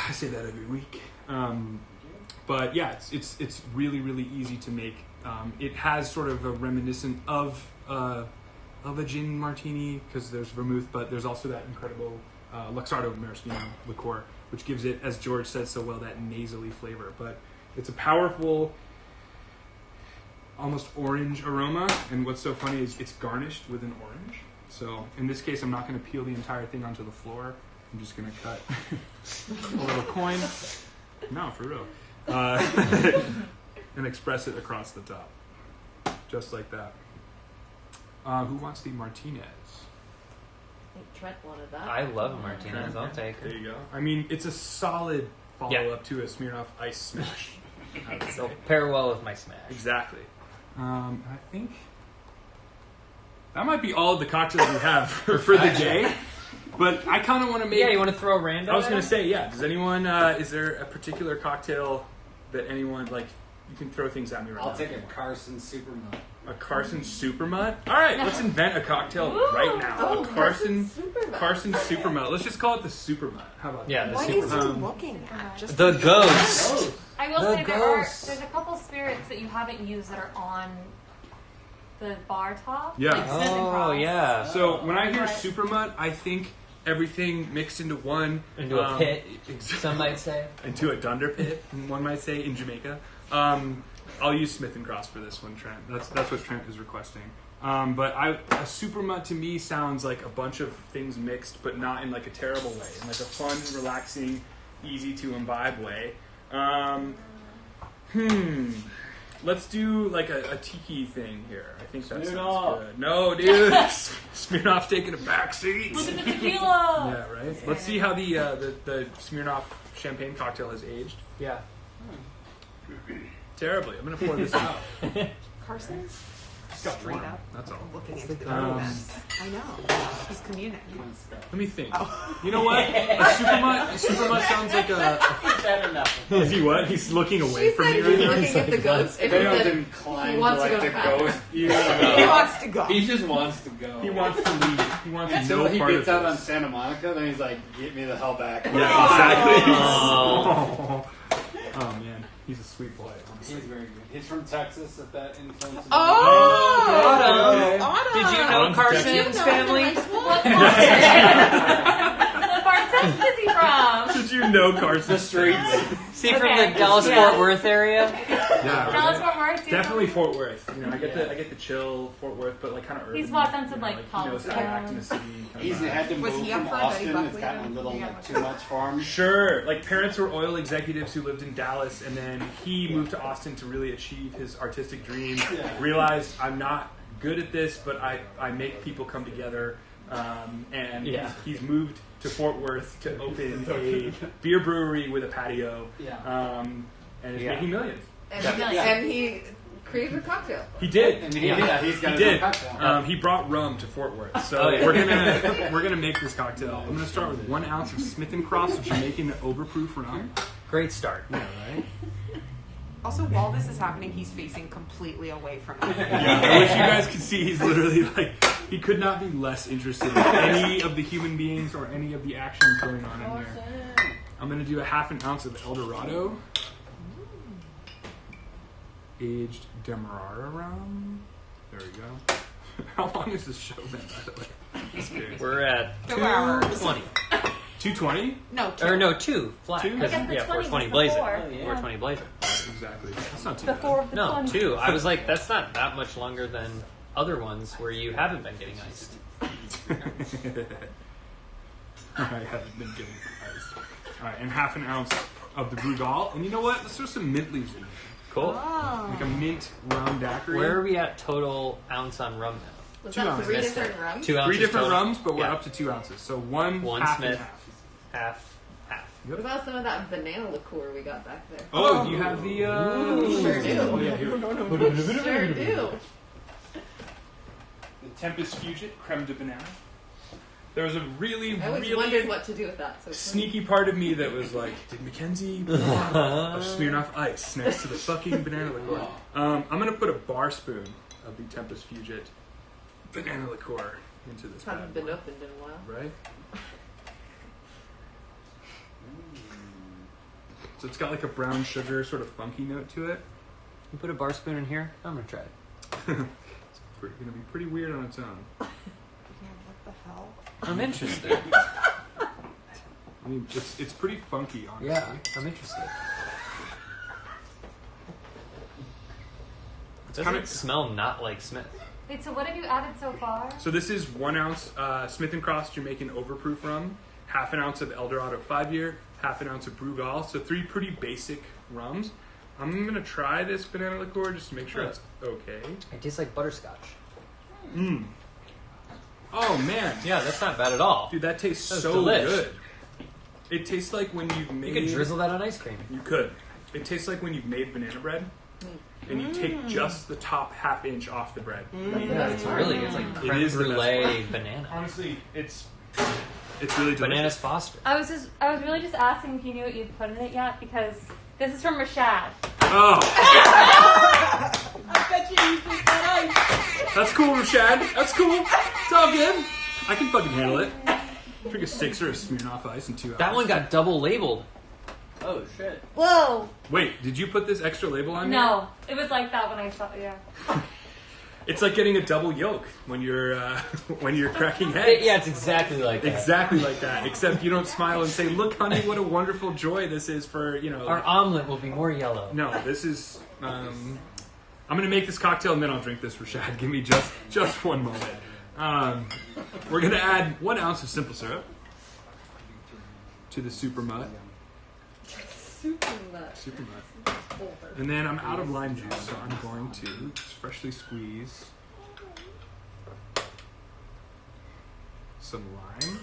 I say that every week. But yeah, it's really, really easy to make. It has sort of a reminiscent of a gin martini because there's vermouth, but there's also that incredible Luxardo maraschino liqueur, which gives it, as George said so well, that nasally flavor. But it's a powerful, almost orange aroma, and what's so funny is it's garnished with an orange. So in this case, I'm not going to peel the entire thing onto the floor. I'm just going to cut a little coin. No, for real. And express it across the top. Just like that. Who wants the Martinez? I think Trent wanted that. I love a Martinez. I'll take There it. you go. I mean, it's a solid follow-up to a Smirnoff Ice Smash. I would say. It'll pair well with my smash. Exactly. I think that might be all of the cocktails we have for the day. But I kind of want to make... Yeah, you want to throw a random? I was going to say, yeah. Does anyone... is there a particular cocktail that anyone... Like, you can throw things at me right now. I'll take a Carson Supermut. A Carson Supermut? All right, let's invent a cocktail right now. Oh, a Carson Supermut. Supermut. Let's just call it the Supermut. How about Yeah, that? the What super. is he looking at? Just The ghost. I will The say ghost. there's a couple spirits that you haven't used that are on the bar top. Yeah. Like Smith and Oh, Cross. yeah. So when I hear Right. Supermut, I think everything mixed into one. Into a pit, Exactly. some might say. Into a dunder pit, one might say, in Jamaica. I'll use Smith and Cross for this one, Trent. That's what Trent is requesting. But a Supermut to me sounds like a bunch of things mixed, but not in like a terrible way, in like a fun, relaxing, easy to imbibe way. Let's do like a tiki thing here. I think that sounds Smirnoff. good. No, dude, Smirnoff's taking a back seat. Look at the tequila. Yeah, right. Let's see how the Smirnoff champagne cocktail has aged. Yeah. Terribly. I'm gonna pour this out. Carson's Got straight warm, up that's all. looking into the Um, event. I know. He's communicating. Let me think. You know what? A Supermut sounds like a. Is that enough? Is he what? He's looking away She from said me he's right now. looking at the ghost. If And he anyone's said inclined he to wants to like go to to go, You He know, wants to go. he just wants to go. he wants to leave. He wants Until no he part gets of out on this. Santa Monica, then he's like, "Get me the hell back." Yeah, exactly. Oh. Oh man, he's a sweet boy. He's Honestly. very good. He's from Texas. If that influences. Oh! okay. Autumn! Did you know Autumn's Carson's family? What part of Texas is he from? Did you know Carson? the streets. Is he from Okay. the Dallas Yeah. Fort Worth area? Yeah, Dallas right? Fort Worth. Definitely Fort Worth. You know, I get the chill Fort Worth, but like kind of urban. He's walked on some, you know, like, he knows college how to act in the towns. city. kind of He's vibe. had to Was move he up from for Betty Austin. Buckley It's gotten a then? little Yeah. like too much for him. Sure, like parents were oil executives who lived in Dallas, and then he moved to Austin to really achieve his artistic dream. Yeah. Realized I'm not good at this, but I make people come together, and Yeah. he's moved to Fort Worth to open a beer brewery with a patio, Yeah. and is Yeah. making millions. and he created a cocktail. He did. And he's He got did. a cocktail. He brought rum to Fort Worth, so Oh, yeah. we're gonna make this cocktail. I'm gonna start with 1 ounce of Smith and Cross Jamaican overproof rum. Great start. Yeah, right. Also, while this is happening, he's facing completely away from me. Yeah, I wish you guys could see. He's literally like he could not be less interested in any of the human beings or any of the actions going on in there. I'm gonna do a 1/2 ounce of El Dorado, aged Demerara rum. There we go. How long has this show been, by the way? Just curious. We're at 2 hours. 2:20. 220? No, Or no, 2 flat. Two? 'cause, I guess the yeah, 20 was 420 the blazer. four. Oh, yeah. 420 blazer. Exactly. That's not too The bad. 4 of the No, 20. 2. I was like, that's not that much longer than other ones where you haven't been getting iced. I haven't been getting ice. All right, and 1/2 ounce of the Brugal. And you know what? Let's throw some mint leaves in there. Cool. Like a mint rum daiquiri. Where are we at total ounce on rum now? Was 2 that ounces. 3 Missed different it. rums? 2 ounces 3 different total. rums, but we're Yeah. up to 2 ounces. So one Smith. and half. Half. What about some of that banana liqueur we got back there? Oh, you have the. Sure do. Oh, yeah, here. Sure do. The Tempest Fugit creme de banana. there was a really, I always really wondered what to do with that. So sneaky part of me that was like, did Mackenzie put a Smirnoff Ice next to the fucking banana liqueur? I'm going to put a bar spoon of the Tempest Fugit banana liqueur into this Hasn't bad been boy. opened in a while. Right? So it's got like a brown sugar sort of funky note to it. You put a bar spoon in here? I'm gonna try it. It's going to be pretty weird on its own. Yeah, what the hell? I'm interested. I mean, it's pretty funky, honestly. Yeah, I'm interested. It's Doesn't kind it of smell not like Smith? Wait, so what have you added so far? So this is 1 ounce Smith & Cross Jamaican Overproof rum, half an ounce of Eldorado 5-year, half an ounce of Brugal. So 3 pretty basic rums. I'm gonna try this banana liqueur just to make sure it's okay. It tastes like butterscotch. Oh man, Yeah, that's not bad at all. dude, that tastes That's so delish. good. It tastes like when you've made. You could drizzle that on ice cream. You could. It tastes like when you've made banana bread, and you take just the top half-inch off the bread. Yeah, it's like It creme is the best brulee part. banana. Honestly, it's really delicious. Bananas Foster. I was really just asking if you knew what you'd put in it yet, because this is from Rashad. Oh, I bet you just said ice. that's cool, Rashad. That's cool. It's all good. I can fucking handle it. Drink a 6er of Smirnoff Ice in 2 hours. That one got double labeled. Oh shit. Whoa! Wait, did you put this extra label on there? No, it was like that when I saw it. Yeah. It's like getting a double yolk when you're cracking eggs. Yeah, it's exactly like that. Exactly like that. Except you don't smile and say, "Look, honey, what a wonderful joy this is for Our omelet will be more yellow. No, this is. I'm gonna make this cocktail and then I'll drink this, Rashad. Give me just one moment. We're gonna add 1 ounce of simple syrup to the super mutt. Super mutt. And then I'm out of lime juice, so I'm going to just freshly squeeze some lime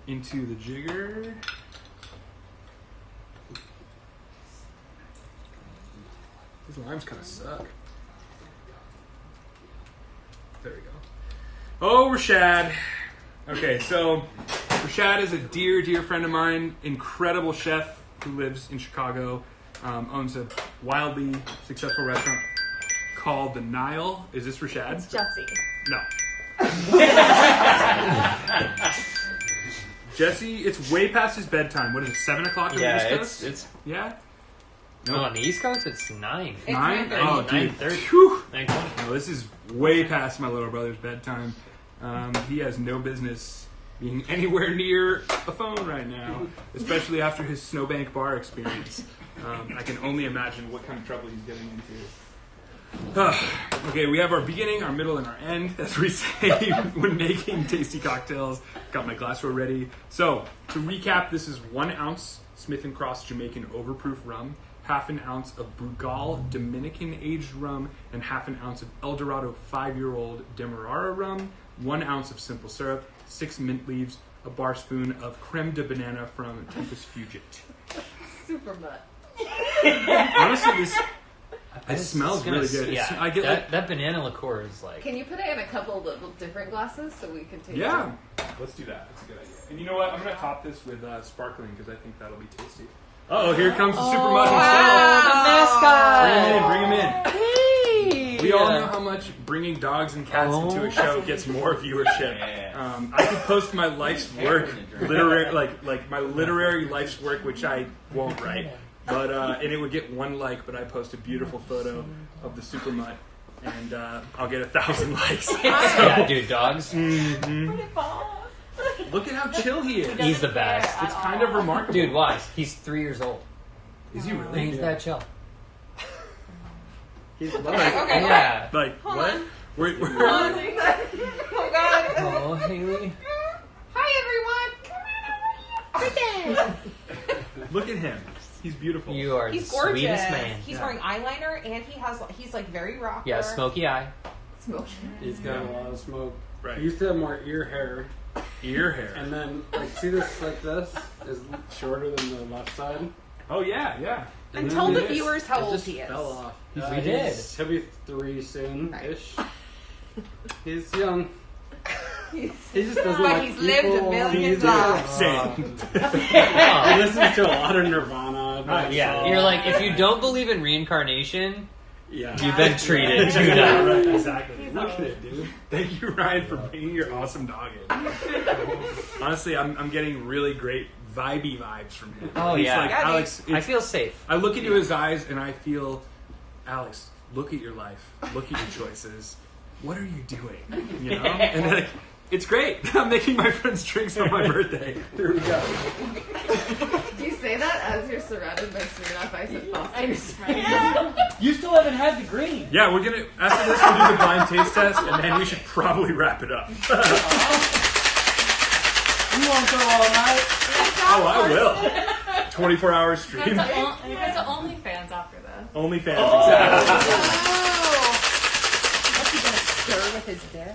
into the jigger. These limes kind of suck. There we go. Oh, Rashad. Okay, so Rashad is a dear, dear friend of mine, incredible chef who lives in Chicago, owns a wildly successful restaurant called The Nile. Is this Rashad? It's Jesse. No. Jesse, it's way past his bedtime. What is it, 7 o'clock on the Yeah, East Coast? it's Yeah? no, on the East Coast it's 9. It's 9? 9:30. Oh, dude. 9:30. Whew. 9:20. No, this is way past my little brother's bedtime. He has no business being anywhere near a phone right now, especially after his Snowbank Bar experience. I can only imagine what kind of trouble he's getting into. Okay, we have our beginning, our middle, and our end, as we say when making tasty cocktails. Got my glassware ready. So, to recap, this is 1 ounce Smith & Cross Jamaican Overproof rum, half an ounce of Brugal Dominican aged rum, and half an ounce of Eldorado 5-year-old Demerara rum, 1 ounce of simple syrup, 6 mint leaves, a bar spoon of creme de banana from Tempest Fugit. Super mutt. Honestly, it This smells is gonna really good. Yeah, I get that banana liqueur is like. Can you put it in a couple little different glasses so we can taste yeah, it? let's do that. That's a good idea. And you know what? I'm going to top this with sparkling because I think that'll be tasty. Oh, here comes the super mud himself. Bring him in. We all know how much bringing dogs and cats into a show gets more viewership. I could post my life's work, like my literary life's work, which I won't write, but and it would get 1 like. But I post a beautiful photo of the super mutt, and I'll get 1,000 likes. Yeah, dude, dogs. Look at how chill he is. He's the best. It's kind of remarkable. Dude, why? He's 3 years old. Is he And really? he's that chill. He's Okay, okay. Yeah. Like Hold what? on. We're Oh God. Oh, Haley. Hi everyone. look at him. He's beautiful. You are He's the gorgeous. sweetest man. He's Yeah. wearing eyeliner and he's like very rocker. Yeah, smoky eye. Smoke. He's got a lot of smoke. Right. He used to have more ear hair, Ear hair. and then like see this is shorter than the left side. Oh yeah, yeah. And tell the It is. viewers how It old just he is. Fell off. We He's- did. He'll be 3 soon-ish. He's young. He's He just doesn't But like he's lived a people. million He's- lives. Same. He listens to a lot of Nirvana. Yeah, you're like, if you don't believe in reincarnation, Yeah. you've been treated. Do Yeah, not. right, exactly. Look at it, dude. Thank you, Ryan, for bringing your awesome dog in. Honestly, I'm getting really great vibey vibes from him. Oh, He's yeah. like, Yeah, dude. Alex, I feel safe. I look into his eyes and I feel, Alex, look at your life. Look at your choices. What are you doing? You know? And like, it's great. I'm making my friends drinks on my birthday. Here we go. Do you say that as you're surrounded by Smirnoff Ice and Foster's? You still haven't had the green. Yeah, we're gonna, after this, we'll do the blind taste test and then we should probably wrap it up. You won't go all night. Oh, I will. 24 hours stream. Go to OnlyFans after this. OnlyFans, Oh. exactly. What's he gonna stir with his dick?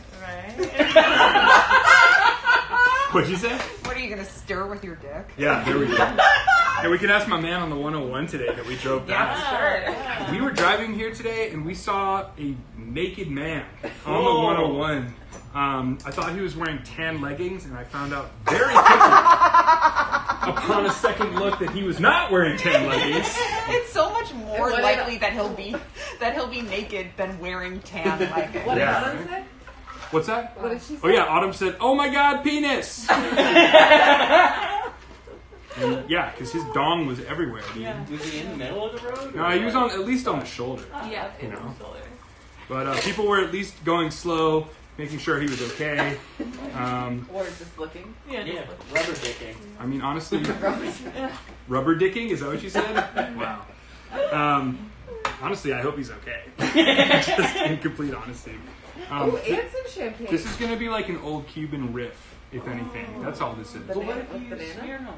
What'd you say? What are you gonna stir with your dick? Yeah, there we go. Yeah, we could ask my man on the 101 today that we drove past. Sure. We were driving here today and we saw a naked man on the 101. I thought he was wearing tan leggings, and I found out very quickly, upon a second look, that he was not wearing tan leggings. It's so much more What did- likely that he'll be naked than wearing tan leggings. What did Yeah. Autumn say? What's that? What did she say? Oh yeah, Autumn said, "Oh my God, penis!" And yeah, because his dong was everywhere. Dude. Was he in the middle of the road? No, he was on at least on the shoulder. Yeah, You know. But people were at least going slow, making sure he was okay. Or just looking? Yeah, rubber dicking. I mean, honestly, rubber dicking? Is that what you said? Wow. Honestly, I hope he's okay. Just in complete honesty. Oh, and some champagne. This is going to be like an old Cuban riff, if anything. That's all this is. Well, what if With you banana? smear no?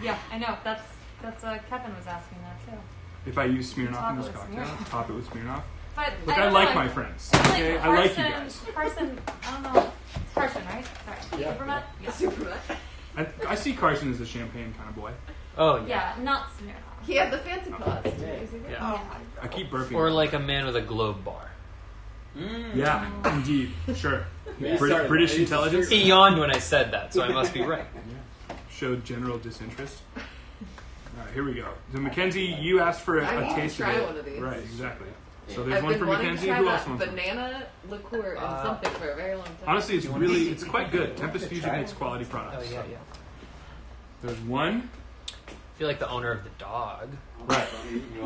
Yeah, I know. That's Kevin was asking that too. If I use Smirnoff Top in it this with cocktail, Smirnoff. top it with Smirnoff. But Look, I don't like know, my friends. I feel Okay, I like you Carson- guys. Carson, I don't know. Carson, right? Sorry. Yeah. Superman? Yeah. Superman. I see Carson as a champagne kind of boy. Oh, yeah. Yeah, not Smirnoff. He had the fancy paws. Yeah. Oh, I keep burping. Or like a man with a globe bar. Yeah, indeed. Sure. Yeah. British Sorry, intelligence He yawned when I said that, so I must be right. showed general disinterest. All right, here we go. So Mackenzie, you asked for I a need to taste try of it. one of these. Right, exactly. So there's I've one been for wanting Mackenzie. to try Who else that wants one? banana liqueur and something for a very long time. Honestly, it's quite good. Tempest Fusion makes quality Oh, products. yeah, yeah. There's one. I feel like the owner of the dog. Right.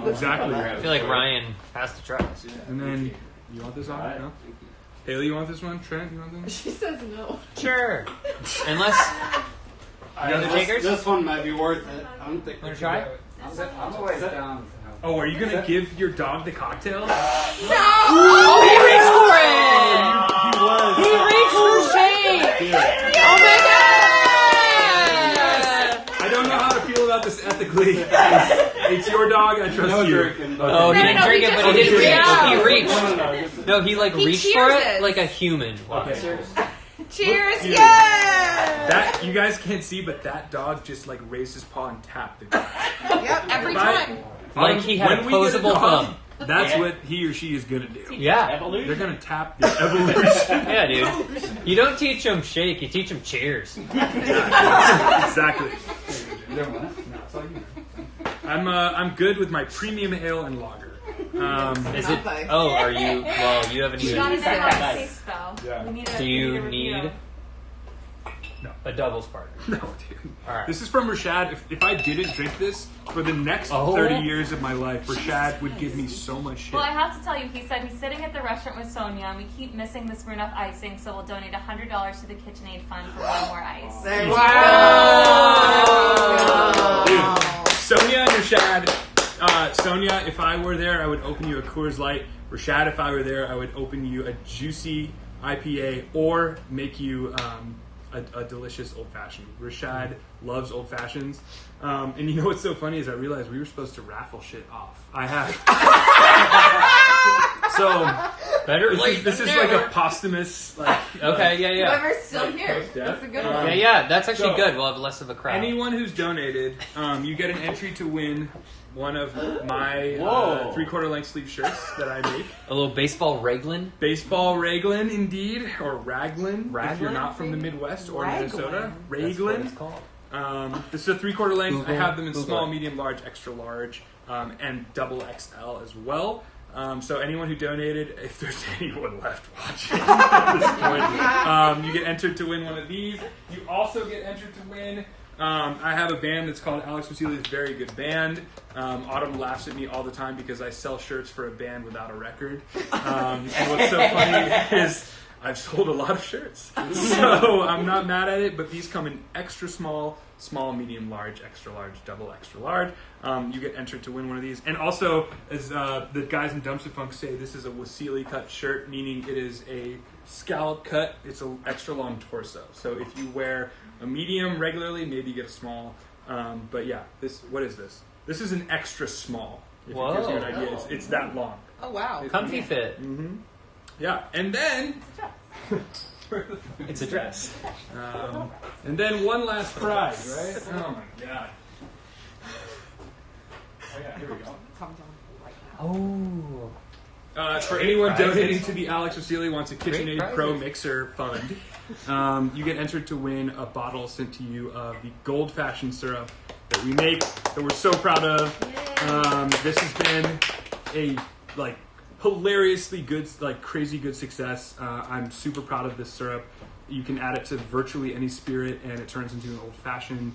Exactly. I feel like Ryan has to try this. And then, you want this one? No? Haley, you want this one? Trent, you want this? She says no. Sure. Unless... You other takers? This one might be worth it. I don't think. Want to try? I'm gonna wait down. Oh, are you going to give your dog the cocktail? Oh, he reached for it! He was. He reached for shade! Oh my god! I don't know how to feel about this ethically. It's your dog, I trust No you. drinking. Oh, he No, didn't no, drink he it, but just he did reached reach. out. He reached. No, No, he like He reached for it cheers. like a human. Okay. cheers! Look, Yeah! That you guys can't see, but that dog just like raised his paw and tapped the dog. Yep, every Right? time. Like he had a When we get posable dog, thumb. That's what he or she is gonna do. Yeah. Evolution. They're gonna tap the evolution. Yeah, dude. You don't teach them shake, you teach them cheers. Exactly. I'm good with my premium ale and lager. Is it? Oh, are you? Well, you haven't You gotta even. say how it tastes though. Yeah. We need a, Do we you a review. need a doubles partner? No, dude. All right. This is from Rashad. If I didn't drink this for the next 30 years of my life, Rashad would give me so much shit. Well, I have to tell you, he said he's sitting at the restaurant with Sonia, and we keep missing the Smirnoff icing, so we'll donate $100 to the KitchenAid Fund for one more ice. There you Wow. go. Sonia and Rashad. Sonia, if I were there, I would open you a Coors Light. Rashad, if I were there, I would open you a juicy IPA or make you a delicious old fashioned. Rashad loves old fashions. And you know what's so funny is I realized we were supposed to raffle shit off. I have. So Better late this than is never. like a posthumous. Like, Okay, yeah. Whoever's still here. post-death. That's a good one. Yeah, that's actually So, good. We'll have less of a crowd. Anyone who's donated, you get an entry to win one of my Whoa. 3/4 length sleeve shirts that I make. A little baseball Raglan. Baseball Raglan, indeed, or Raglan, if you're Raglan? not from the Midwest or Raglan. Minnesota. That's what it's Raglan. called. This is a 3/4 length. Google- I have them in Google small, it. medium, large, extra large, and double XL as well. So anyone who donated, if there's anyone left watching at this point, you get entered to win one of these. You also get entered to win. I have a band that's called Alex Vasili's Very Good Band. Autumn laughs at me all the time because I sell shirts for a band without a record. And what's so funny is I've sold a lot of shirts. So I'm not mad at it, but these come in extra small, medium, large, extra large, double extra large. You get entered to win one of these. And also, as the guys in Dumpster Funk say, this is a Wasili cut shirt, meaning it is a scallop cut. It's an extra long torso. So if you wear a medium regularly, maybe you get a small. But yeah, what is this? This is an extra small. If it gives you an idea, it's that long. Oh wow. Comfy fit. Mm-hmm. Yeah, and then It's a dress. and then one last prize, right? Oh my god. Oh yeah, here we go. Come down right now. Oh. For anyone prizes. donating to the Alex Vasili Wants a Great KitchenAid Pro prizes. Mixer Fund, you get entered to win a bottle sent to you of the gold fashioned syrup that we make, that we're so proud of. This has been a hilariously good, crazy good success. I'm super proud of this syrup. You can add it to virtually any spirit, and it turns into an old fashioned.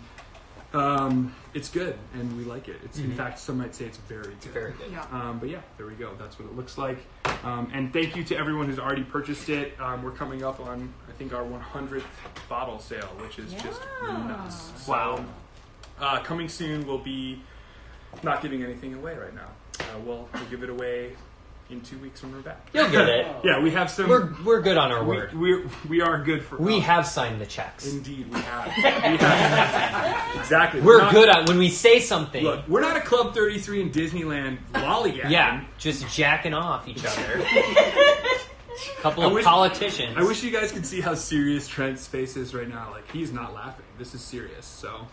It's good, and we like it. It's in fact, some might say it's very good. It's very good. Yeah. But yeah, there we go. That's what it looks like. And thank you to everyone who's already purchased it. We're coming up on, I think, our 100th bottle sale, which is just nuts. Wow. So, coming soon, we'll be not giving anything away right now. We'll give it away in 2 weeks when we're back. You'll get it. Yeah, we have some. We're good on our word. We are good for. We have signed the checks. Indeed, we have. We have. Exactly. We're not- good on when we say something. Look, we're not a Club 33 in Disneyland lollygagging. Yeah, just jacking off each other. Couple I of wish- politicians. I wish you guys could see how serious Trent's face is right now. Like, he's not laughing. This is serious. So,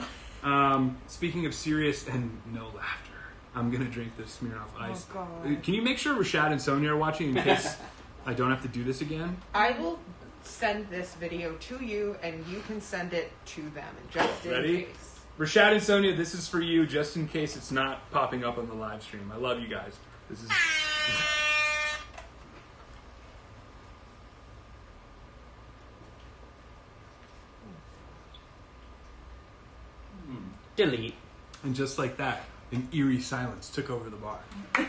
speaking of serious and no laughter, I'm going to drink this Smirnoff Ice. Oh, God. Can you make sure Rashad and Sonia are watching in case I don't have to do this again? I will send this video to you, and you can send it to them, just in Ready? case. Rashad and Sonia, this is for you, just in case it's not popping up on the live stream. I love you guys. This is... Delete. And just like that, an eerie silence took over the bar. You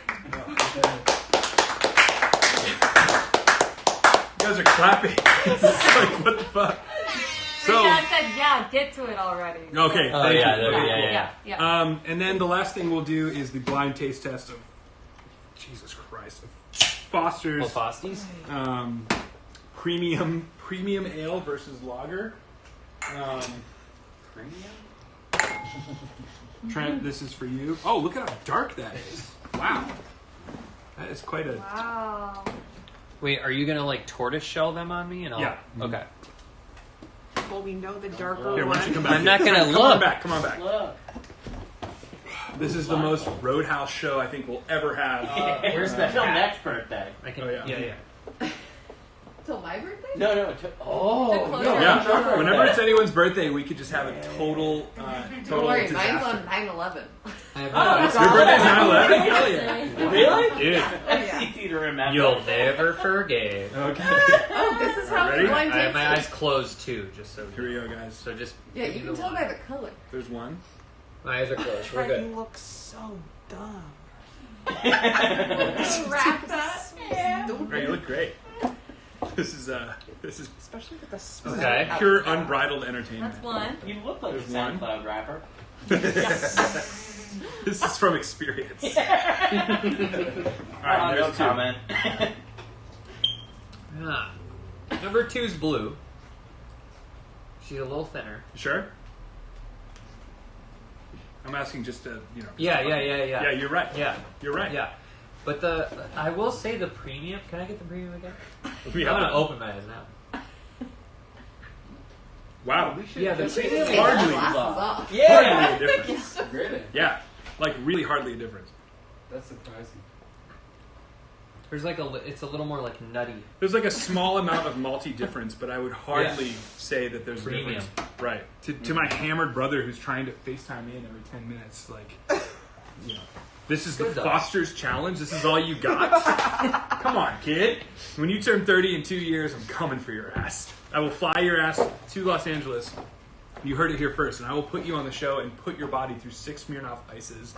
guys are clapping. It's like, what the fuck? So, Dad said, "Yeah, get to it already." okay, Oh, thank yeah, you. there- Okay, yeah. yeah. And then the last thing we'll do is the blind taste test of Jesus Christ, of Foster's Little Fosties. premium ale versus lager. Trent, this is for you. Oh, look at how dark that is! Wow, that is quite a. Wow. Wait, are you gonna tortoise shell them on me? And I'll... Yeah. Okay. Well, we know the darker Here, why don't you one. come back? I'm not here. gonna Come on look. back. Come on back. Look. This is the most Roadhouse show I think we'll ever have. Where's the Till hat? next birthday. I can. Oh, yeah. Yeah. Till my birthday? No. Oh, Yeah, whenever it's anyone's birthday, we could just have a total, Don't worry, disaster. mine's on 9/11. I have Oh, Your birthday's 9/11? Hell yeah. Really? Dude. That's easy to remember. You'll never forget. Okay. Oh, this is how Ready? the blind I have taste my is. eyes closed too, just so. Here we go, guys. So just. Yeah, you can tell by the color. There's one. My eyes are closed. We're Trent, good. you look so dumb. Wrap that. Yeah. Right, you look great. This is Especially with the smell. Okay. pure unbridled entertainment. That's one. You look like There's a one. SoundCloud rapper. This is from experience. All right, No there's two. comment. Ah. Number 2's blue. She's a little thinner. Sure. I'm asking just to, Yeah. Yeah, you're right. Yeah. You're right. Yeah. But I will say the premium. Can I get the premium again? We I'm have gonna open my eyes now. Wow. Yeah, the premium. Hardly. Glasses off. Hardly a difference. Really? Yeah. Like really hardly a difference. That's surprising. There's like it's a little more like nutty. There's like a small amount of malty difference, but I would hardly say that there's a Premium. difference. Right. To my hammered brother who's trying to FaceTime me in every 10 minutes, like, you know, this is the Good though. Foster's Challenge. This is all you got? Come on, kid. When you turn 30 in 2 years, I'm coming for your ass. I will fly your ass to Los Angeles. You heard it here first, and I will put you on the show and put your body through 6 Smirnoff ices.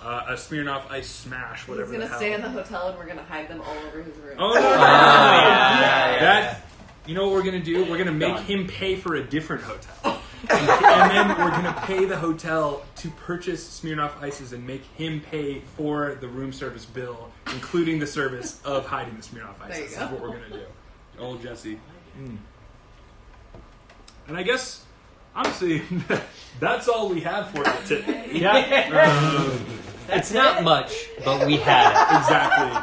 A Smirnoff ice smash, whatever He's the gonna hell. stay in the hotel and we're gonna hide them all over his room. Oh, no. yeah. That, you know what we're going to do? We're going to make him pay for a different hotel. And then we're going to pay the hotel to purchase Smirnoff ices and make him pay for the room service bill, including the service of hiding the Smirnoff ices. There you This go. is what we're going to do. Old Jesse. And I guess, honestly, that's all we have for you today. Yeah. It's not much, but we had it. Exactly.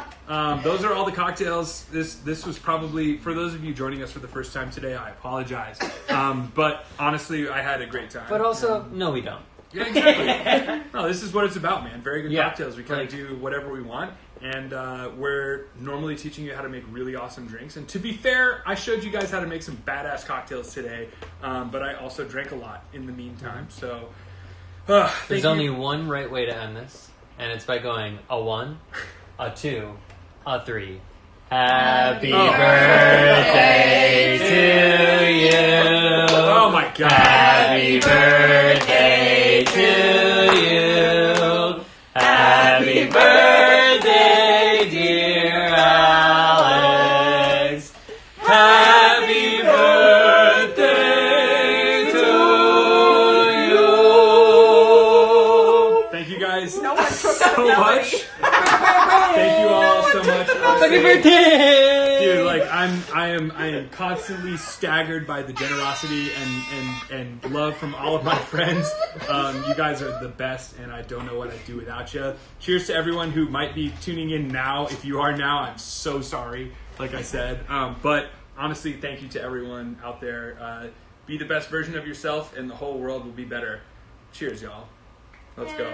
Those are all the cocktails. This was probably, for those of you joining us for the first time today, I apologize. But honestly, I had a great time. But also, no, we don't. Yeah, exactly. No, this is what it's about, man. Very good Yeah. cocktails. We kind of do whatever we want. And we're normally teaching you how to make really awesome drinks. And to be fair, I showed you guys how to make some badass cocktails today. But I also drank a lot in the meantime. So, There's thank you. only one right way to end this, and it's by going a 1, a 2, a 3. Happy birthday to you. Oh my god. Happy birthday to you. Happy birthday, dear Alex. Happy birthday to you. Thank you guys No one took so much. Thank you all so much. Happy birthday! Dude, like I am constantly staggered by the generosity and love from all of my friends. You guys are the best, and I don't know what I'd do without you. Cheers to everyone who might be tuning in now. If you are now, I'm so sorry. Like I said, but honestly, thank you to everyone out there. Be the best version of yourself, and the whole world will be better. Cheers, y'all. Let's go.